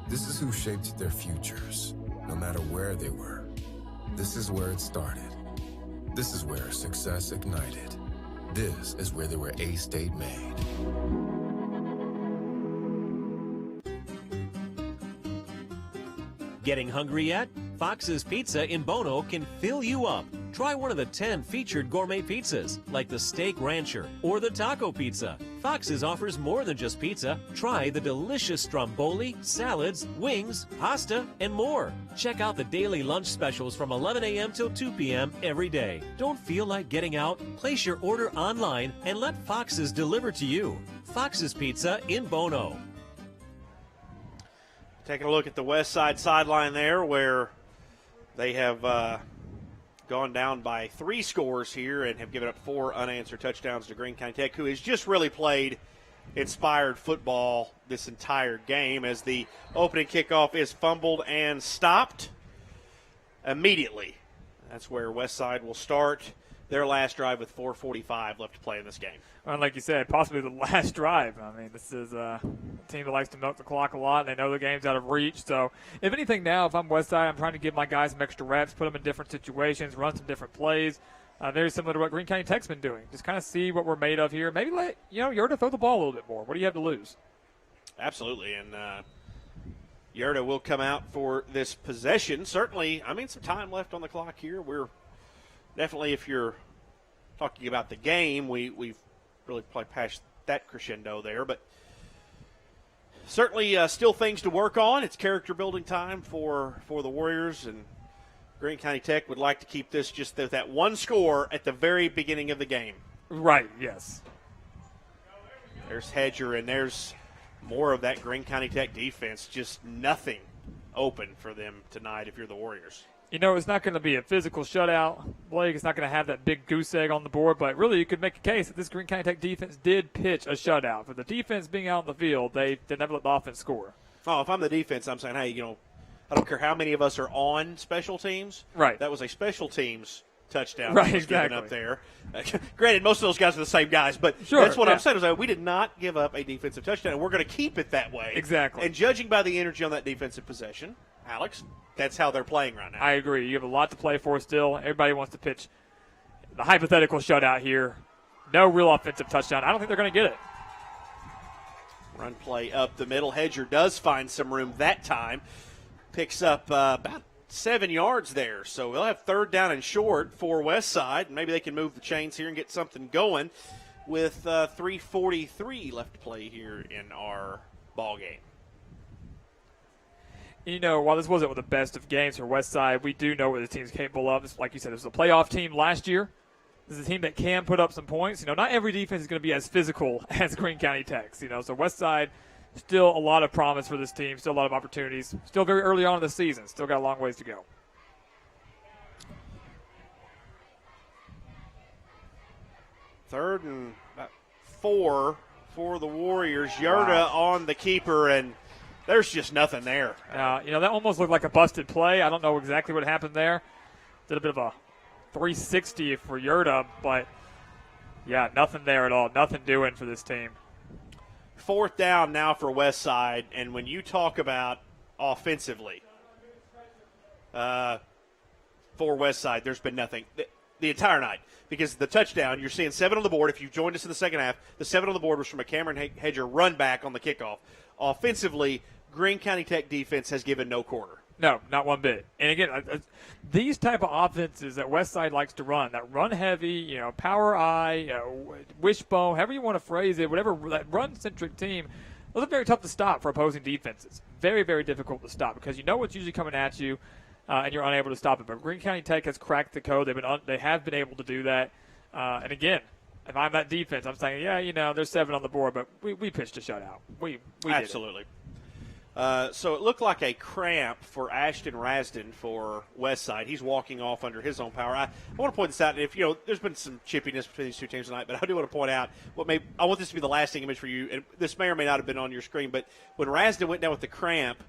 This is who shaped their futures, no matter where they were. This is where it started. This is where success ignited. This is where they were A-State made. Getting hungry yet? Fox's Pizza in Bono can fill you up. Try one of the 10 featured gourmet pizzas, like the Steak Rancher or the Taco Pizza. Fox's offers more than just pizza. Try the delicious stromboli, salads, wings, pasta, and more. Check out the daily lunch specials from 11 a.m. till 2 p.m. every day. Don't feel like getting out? Place your order online and let Fox's deliver to you. Fox's Pizza in Bono. Taking a look at the Westside sideline there, where they have gone down by 3 scores here and have given up 4 unanswered touchdowns to Greene County Tech, who has just really played inspired football this entire game, as the opening kickoff is fumbled and stopped immediately. That's where Westside will start their last drive with 4:45 left to play in this game. Well, like you said, possibly the last drive. I mean, this is a team that likes to milk the clock a lot. They know the game's out of reach. So, if anything now, if I'm Westside, I'm trying to give my guys some extra reps, put them in different situations, run some different plays. Very similar to what Greene County Tech's been doing. Just kind of see what we're made of here. Maybe let, Yerta throw the ball a little bit more. What do you have to lose? Absolutely. And Yerta will come out for this possession. Certainly, some time left on the clock here. We're definitely, if you're talking about the game, we've really probably passed that crescendo there. But certainly still things to work on. It's character building time for the Warriors, and Greene County Tech would like to keep this just that one score at the very beginning of the game. Right, yes. There's Hedger, and there's more of that Greene County Tech defense. Just nothing open for them tonight if you're the Warriors. It's not going to be a physical shutout, Blake. It's not going to have that big goose egg on the board, but really you could make a case that this Greene County Tech defense did pitch a shutout. For the defense being out on the field, they never let the offense score. Oh, if I'm the defense, I'm saying, hey, I don't care how many of us are on special teams. Right. That was a special teams touchdown right, that was exactly. given up there. Granted, most of those guys are the same guys, but sure, that's what I'm saying. Is we did not give up a defensive touchdown, and we're going to keep it that way. Exactly. And judging by the energy on that defensive possession, Alex, that's how they're playing right now. I agree. You have a lot to play for still. Everybody wants to pitch the hypothetical shutout here. No real offensive touchdown. I don't think they're going to get it. Run play up the middle. Hedger does find some room that time. Picks up about 7 yards there. So we'll have 3rd down and short for Westside. Maybe they can move the chains here and get something going with 3:43 left to play here in our ball game. While this wasn't the best of games for Westside, we do know what the team's capable of. Like you said, this was a playoff team last year. This is a team that can put up some points. Not every defense is going to be as physical as Greene County Tech's. So Westside, still a lot of promise for this team, still a lot of opportunities. Still very early on in the season. Still got a long ways to go. Third and about 4 for the Warriors. Yerta on the keeper, and there's just nothing there. That almost looked like a busted play. I don't know exactly what happened there. Did a bit of a 360 for Yerta, but, yeah, nothing there at all. Nothing doing for this team. 4th down now for Westside, and when you talk about offensively for Westside, there's been nothing the entire night, because the touchdown, you're seeing 7 on the board. If you've joined us in the second half, the 7 on the board was from a Cameron Hedger run back on the kickoff. Offensively, Greene County Tech defense has given no quarter. No, not one bit. And again, these type of offenses that Westside likes to run, that run heavy, power eye, wishbone, however you want to phrase it, whatever, that run-centric team, those are very tough to stop for opposing defenses. Very, very difficult to stop because you know what's usually coming at you, and you're unable to stop it. But Greene County Tech has cracked the code. They have been able to do that. And again, if I'm that defense, I'm saying, there's 7 on the board, but we pitched a shutout. We Absolutely. So it looked like a cramp for Ashton Rasden for Westside. He's walking off under his own power. I want to point this out. If there's been some chippiness between these two teams tonight, but I do want to point out I want this to be the lasting image for you. And this may or may not have been on your screen, but when Rasden went down with the cramp,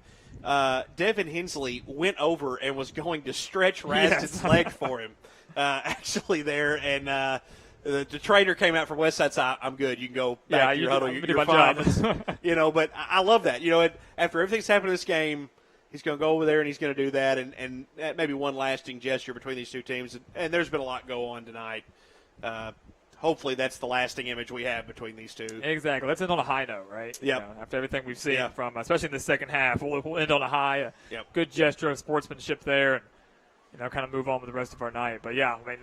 Devin Hensley went over and was going to stretch Rasden's leg for him, actually there, and. The trainer came out from Westside side. I'm good. You can go back to your huddle. You're fine. But I love that. After everything's happened in this game, he's going to go over there and he's going to do that, and maybe one lasting gesture between these two teams. And there's been a lot go on tonight. Hopefully that's the lasting image we have between these two. Exactly. Let's end on a high note, right? Yeah. After everything we've seen from, especially in the second half, we'll end on a high. Yep. Good gesture of sportsmanship there. kind of move on with the rest of our night. But, yeah, I mean,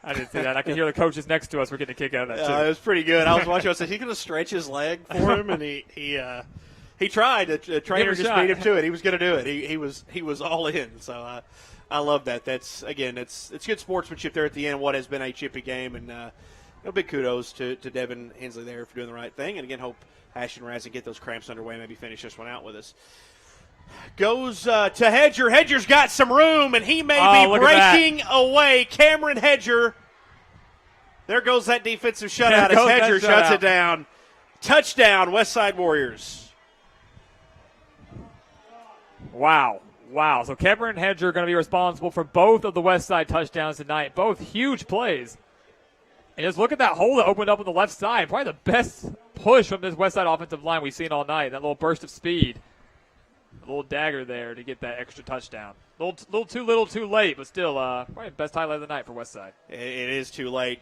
I didn't see that. I can hear the coaches next to us were getting a kick out of that, too. It was pretty good. I was watching. I said, he's going to stretch his leg for him, and he tried. The trainer just beat him to it. He was going to do it. He was all in. So I love that. That's, again, it's good sportsmanship there at the end. What has been a chippy game, and big kudos to Devin Hensley there for doing the right thing. And again, hope Ashton Razzie get those cramps underway. Maybe finish this one out with us. Goes to Hedger. Hedger's got some room, and he may be breaking away. Cameron Hedger. There goes that defensive shutout as Hedger shuts it down. Touchdown, Westside Warriors. Wow. So Cameron Hedger going to be responsible for both of the Westside touchdowns tonight. Both huge plays. And just look at that hole that opened up on the left side. Probably the best push from this Westside offensive line we've seen all night. That little burst of speed. A little dagger there to get that extra touchdown. Little too late, but still probably the best highlight of the night for Westside. It is too late.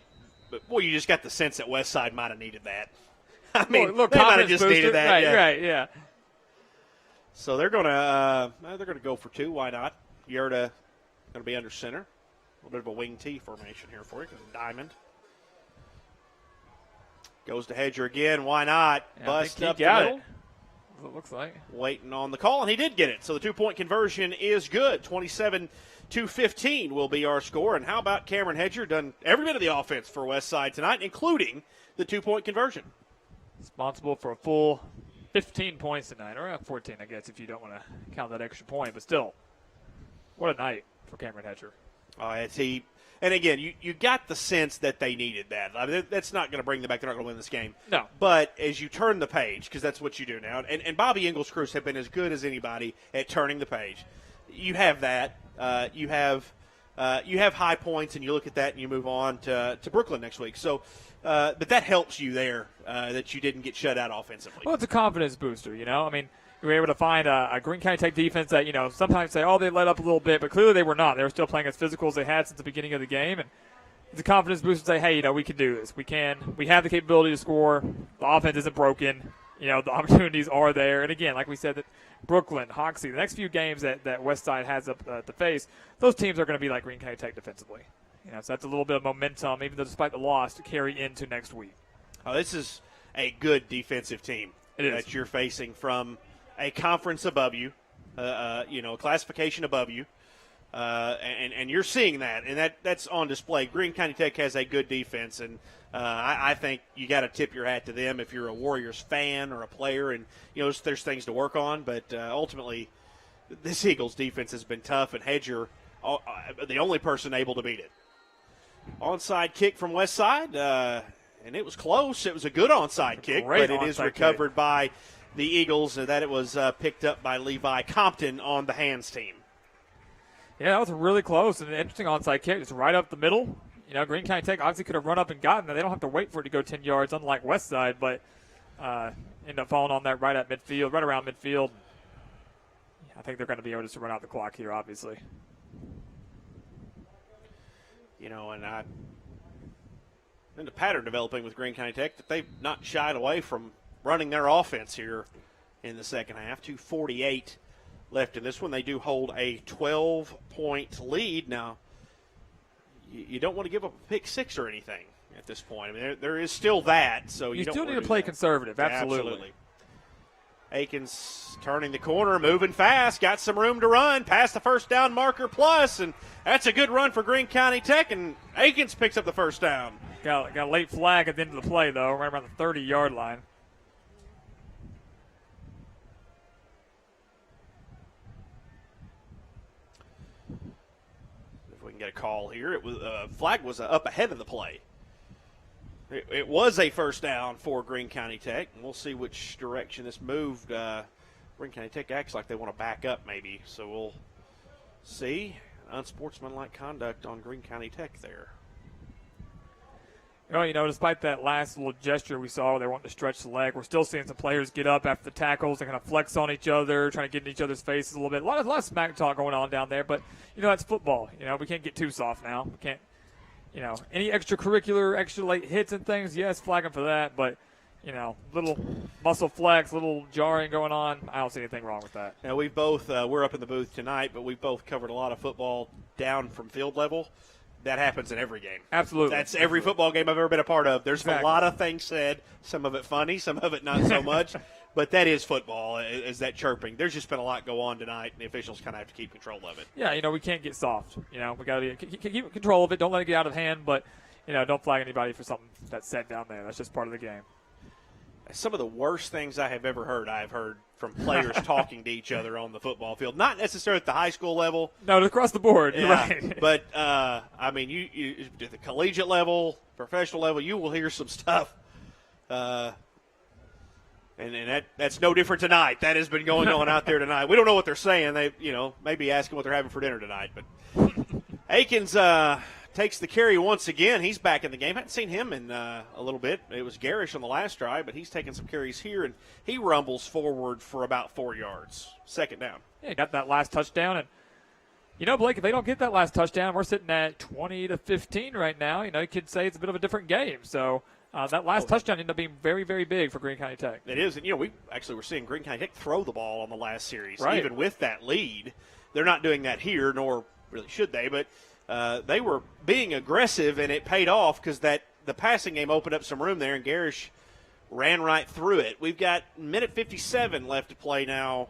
But, boy, you just got the sense that Westside might have needed that. I mean, they might have just needed that. Right, yeah. So they're going to go for two. Why not? Yerda going to be under center. A little bit of a wing T formation here for you. Diamond. Goes to Hedger again. Why not? Yeah, Bust up the middle. It looks like. Waiting on the call, and he did get it. So the 2-point conversion is good. 27-15 will be our score. And how about Cameron Hedger? Done every bit of the offense for Westside tonight, including the 2-point conversion. Responsible for a full 15 points tonight, or 14, I guess, if you don't want to count that extra point. But still, what a night for Cameron Hedger. And again, you got the sense that they needed that. I mean, that's not going to bring them back. They're not going to win this game. No. But as you turn the page, because that's what you do now, and Bobby Ingles' crews have been as good as anybody at turning the page. You have that. You have high points, and you look at that, and you move on to Brooklyn next week. So, but that helps you there that you didn't get shut out offensively. Well, it's a confidence booster, I mean, we were able to find a Greene County Tech defense that, sometimes say, they let up a little bit, but clearly they were not. They were still playing as physical as they had since the beginning of the game. And it's a confidence booster to say, hey, we can do this. We have the capability to score. The offense isn't broken. The opportunities are there. And again, like we said, that Brooklyn, Hoxie, the next few games that Westside has up to face, those teams are going to be like Greene County Tech defensively. So that's a little bit of momentum, even though despite the loss, to carry into next week. Oh, this is a good defensive team that you're facing from a conference above you, a classification above you, and you're seeing that, and that's on display. Greene County Tech has a good defense, and I think you got to tip your hat to them if you're a Warriors fan or a player, and there's things to work on. But ultimately, this Eagles defense has been tough, and Hedger, the only person able to beat it. Onside kick from Westside, and it was close. It was a good onside kick, but it is recovered by the Eagles, and that it was picked up by Levi Compton on the hands team. Yeah, that was really close and an interesting onside kick. Just right up the middle. Greene County Tech obviously could have run up and gotten it. They don't have to wait for it to go 10 yards, unlike Westside, but end up falling on that right around midfield. I think they're going to be able to run out the clock here, obviously. And the pattern developing with Greene County Tech that they've not shied away from running their offense here in the second half. 2:48 left in this one. They do hold a 12-point lead. Now, you don't want to give up a pick six or anything at this point. I mean, there is still that. So you still need to play conservative. Absolutely. Akins turning the corner, moving fast, got some room to run, past the first down marker plus, and that's a good run for Greene County Tech, and Akins picks up the first down. Got a late flag at the end of the play, though, right around the 30-yard line. If we can get a call here, flag was up ahead of the play. It was a first down for Greene County Tech, and we'll see which direction this moved. Greene County Tech acts like they want to back up maybe, so we'll see. Unsportsmanlike conduct on Greene County Tech there. Despite that last little gesture we saw where they wanted to stretch the leg, we're still seeing some players get up after the tackles. They're kind of flex on each other, trying to get in each other's faces a little bit. A lot of smack talk going on down there, but, that's football. We can't get too soft now. We can't, any extracurricular, extra late hits and things, yes, flag them for that. But, little muscle flex, little jarring going on. I don't see anything wrong with that. Now, we've both, we're up in the booth tonight, but we've both covered a lot of football down from field level. That happens in every game. Absolutely. That's every football game I've ever been a part of. There's a lot of things said, some of it funny, some of it not so much. But that is football, is that chirping. There's just been a lot go on tonight, and the officials kind of have to keep control of it. Yeah, we can't get soft. We got to keep control of it. Don't let it get out of hand, but, don't flag anybody for something that's said down there. That's just part of the game. Some of the worst things I have ever heard, I've heard from players talking to each other on the football field. Not necessarily at the high school level. No, across the board. You're right. But, you at the collegiate level, professional level, you will hear some stuff. And that's no different tonight. That has been going on out there tonight. We don't know what they're saying. They, maybe asking what they're having for dinner tonight. But Akins takes the carry once again. He's back in the game. Hadn't seen him in a little bit. It was Garish on the last drive, but he's taking some carries here, and he rumbles forward for about 4 yards. Second down. Yeah, he got that last touchdown. And, Blake, if they don't get that last touchdown, we're sitting at 20-15 right now. You could say it's a bit of a different game. So that last touchdown ended up being very, very big for Greene County Tech. It is. And, we actually were seeing Greene County Tech throw the ball on the last series, right, even with that lead. They're not doing that here, nor really should they, but they were being aggressive, and it paid off because the passing game opened up some room there, and Garish ran right through it. We've got minute 57 left to play now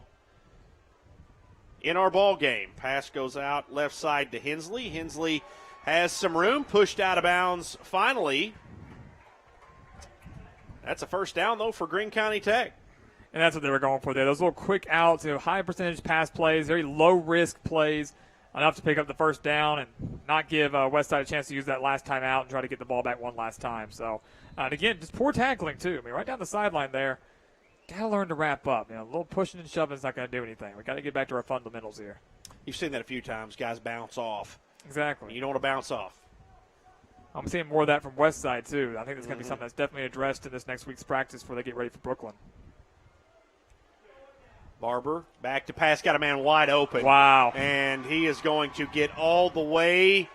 in our ball game. Pass goes out left side to Hensley. Hensley has some room, pushed out of bounds finally. That's a first down, though, for Greene County Tech. And that's what they were going for there. Those little quick outs, high percentage pass plays, very low-risk plays, enough to pick up the first down and not give Westside a chance to use that last time out and try to get the ball back one last time. So, and again, just poor tackling, too. Right down the sideline there. Got to learn to wrap up. A little pushing and shoving is not going to do anything. We got to get back to our fundamentals here. You've seen that a few times. Guys bounce off. Exactly. You don't want to bounce off. I'm seeing more of that from Westside, too. I think it's going to be something that's definitely addressed in this next week's practice before they get ready for Brooklyn. Barber back to pass, got a man wide open. Wow. And he is going to get all the way,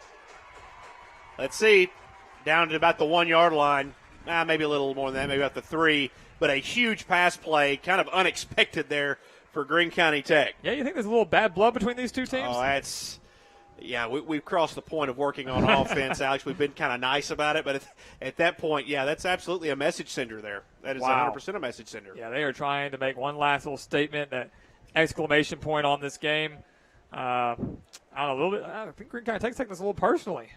let's see, down to about the 1 yard line. Maybe a little more than that, maybe about the 3. But a huge pass play, kind of unexpected there for Greene County Tech. Yeah, you think there's a little bad blood between these two teams? Oh, we've crossed the point of working on offense, Alex. We've been kind of nice about it, but at that point, that's absolutely a message sender there. That is 100% a message sender. Yeah, they are trying to make one last little statement, that exclamation point on this game. I think Greene County Tech's taking this a little personally.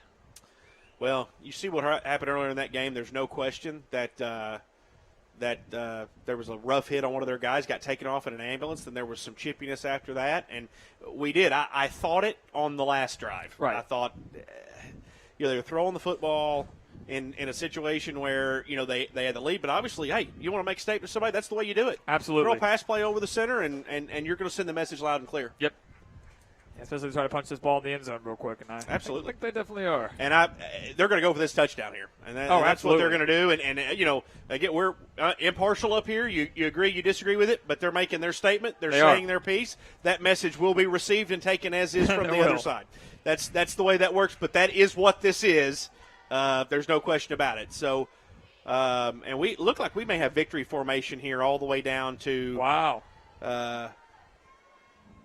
Well, you see what happened earlier in that game. There's no question that there was a rough hit on one of their guys, got taken off in an ambulance. Then there was some chippiness after that, and we did. I thought it on the last drive. Right. I thought, they were throwing the football in a situation where they had the lead, but obviously, hey, you want to make a statement to somebody, that's the way you do it. Absolutely. Throw a pass play over the center, and you're going to send the message loud and clear. Yep. Especially try to punch this ball in the end zone real quick. And Absolutely. I think they definitely are. And they're going to go for this touchdown here. And that's what they're going to do. And again, we're impartial up here. You agree, you disagree with it, but they're making their statement. They're saying their piece. That message will be received and taken as is from the other side. That's the way that works, but that is what this is. There's no question about it. So, and we look like we may have victory formation here all the way down to – wow.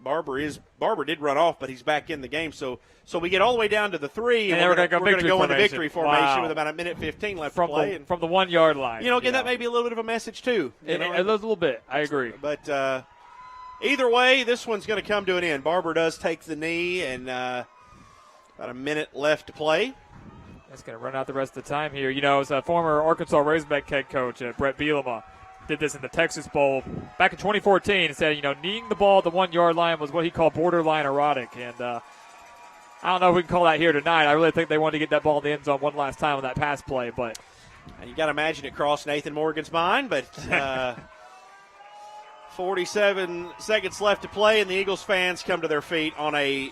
Barber did run off, but he's back in the game. So we get all the way down to the 3, and we're going to go into victory formation with about a minute 15 left to play. From the 1 yard line. Again, that may be a little bit of a message too. It is a little bit. I agree. But either way, this one's going to come to an end. Barber does take the knee, and about a minute left to play. That's going to run out the rest of the time here. As a former Arkansas Razorback head coach, Brett Bielema, did this in the Texas Bowl back in 2014 and said, kneeing the ball at the 1 yard line was what he called borderline erotic. And I don't know if we can call that here tonight. I really think they wanted to get that ball in the end zone one last time on that pass play. But you got to imagine it crossed Nathan Morgan's mind. But 47 seconds left to play, and the Eagles fans come to their feet on a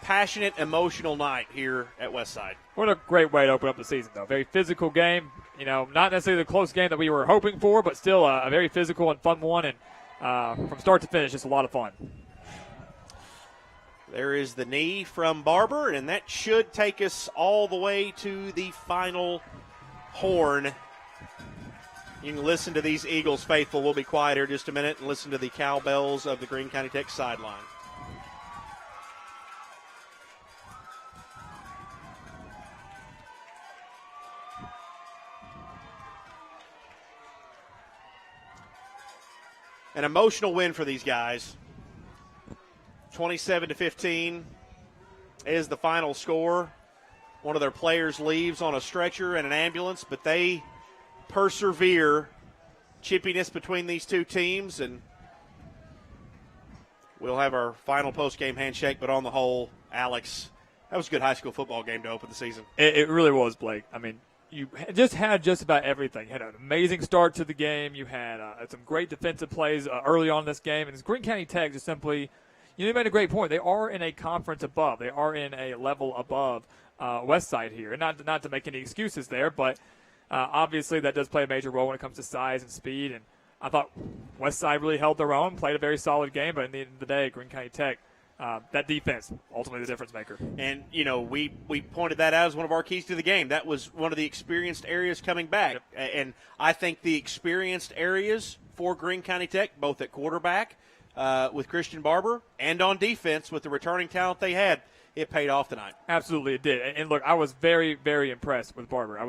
passionate, emotional night here at Westside. What a great way to open up the season, though. Very physical game. Not necessarily the close game that we were hoping for, but still a very physical and fun one. And from start to finish, just a lot of fun. There is the knee from Barber, and that should take us all the way to the final horn You can listen to these Eagles faithful. We'll be quiet here just a minute and listen to the cowbells of the Greene County Tech sideline. An emotional win for these guys. 27-15 is the final score. One of their players leaves on a stretcher and an ambulance, but they persevere. Chippiness between these two teams, and we'll have our final post-game handshake. But on the whole, Alex, that was a good high school football game to open the season. It really was, Blake. I mean, you just had just about everything. You had an amazing start to the game. You had some great defensive plays early on in this game. And Greene County Tech just simply, you made a great point. They are in a conference above. They are in a level above Westside here. And not to make any excuses there, but obviously that does play a major role when it comes to size and speed. And I thought Westside really held their own, played a very solid game. But at the end of the day, Greene County Tech, that defense, ultimately the difference maker. And, we pointed that out as one of our keys to the game. That was one of the experienced areas coming back. Yep. And I think the experienced areas for Greene County Tech, both at quarterback with Christian Barber and on defense with the returning talent they had, it paid off tonight. Absolutely, it did. And look, I was very, very impressed with Barber. That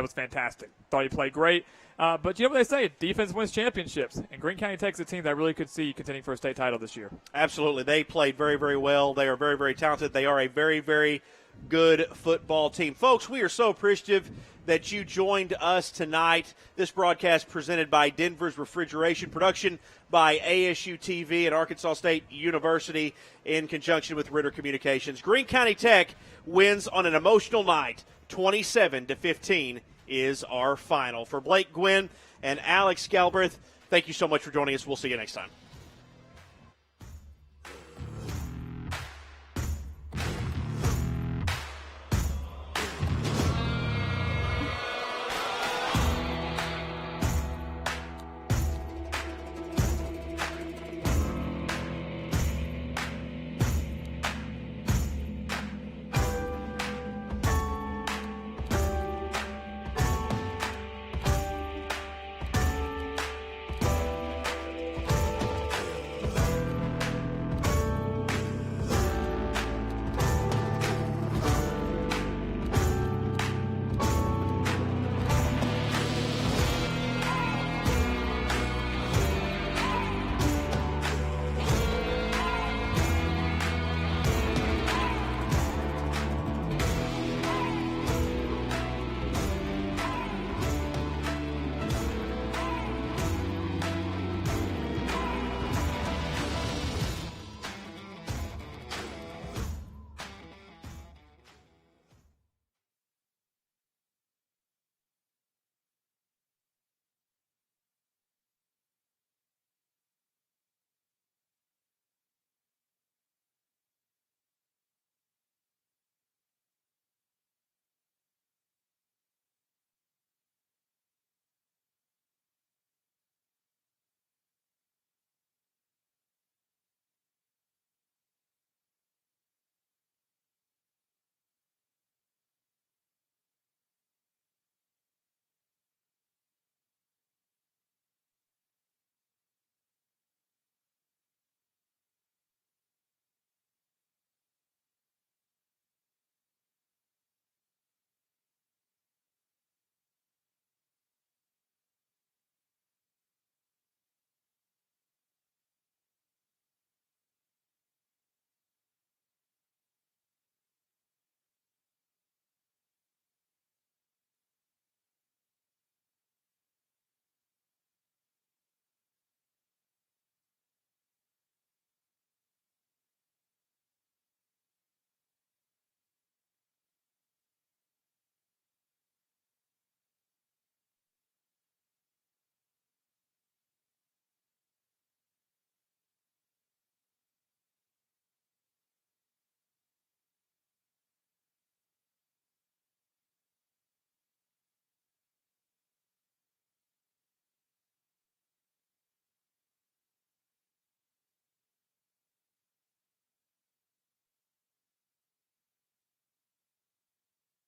was fantastic. Thought he played great. But you know what they say, defense wins championships. And Greene County Tech's a team that I really could see contending for a state title this year. Absolutely. They played very, very well. They are very, very talented. They are a very, very good football team. Folks, we are so appreciative that you joined us tonight. This broadcast presented by Denver's Refrigeration, production by ASU TV and Arkansas State University in conjunction with Ritter Communications. Greene County Tech wins on an emotional night. 27-15 is our final. For Blake Gwynn and Alex Galbraith, thank you so much for joining us. We'll see you next time.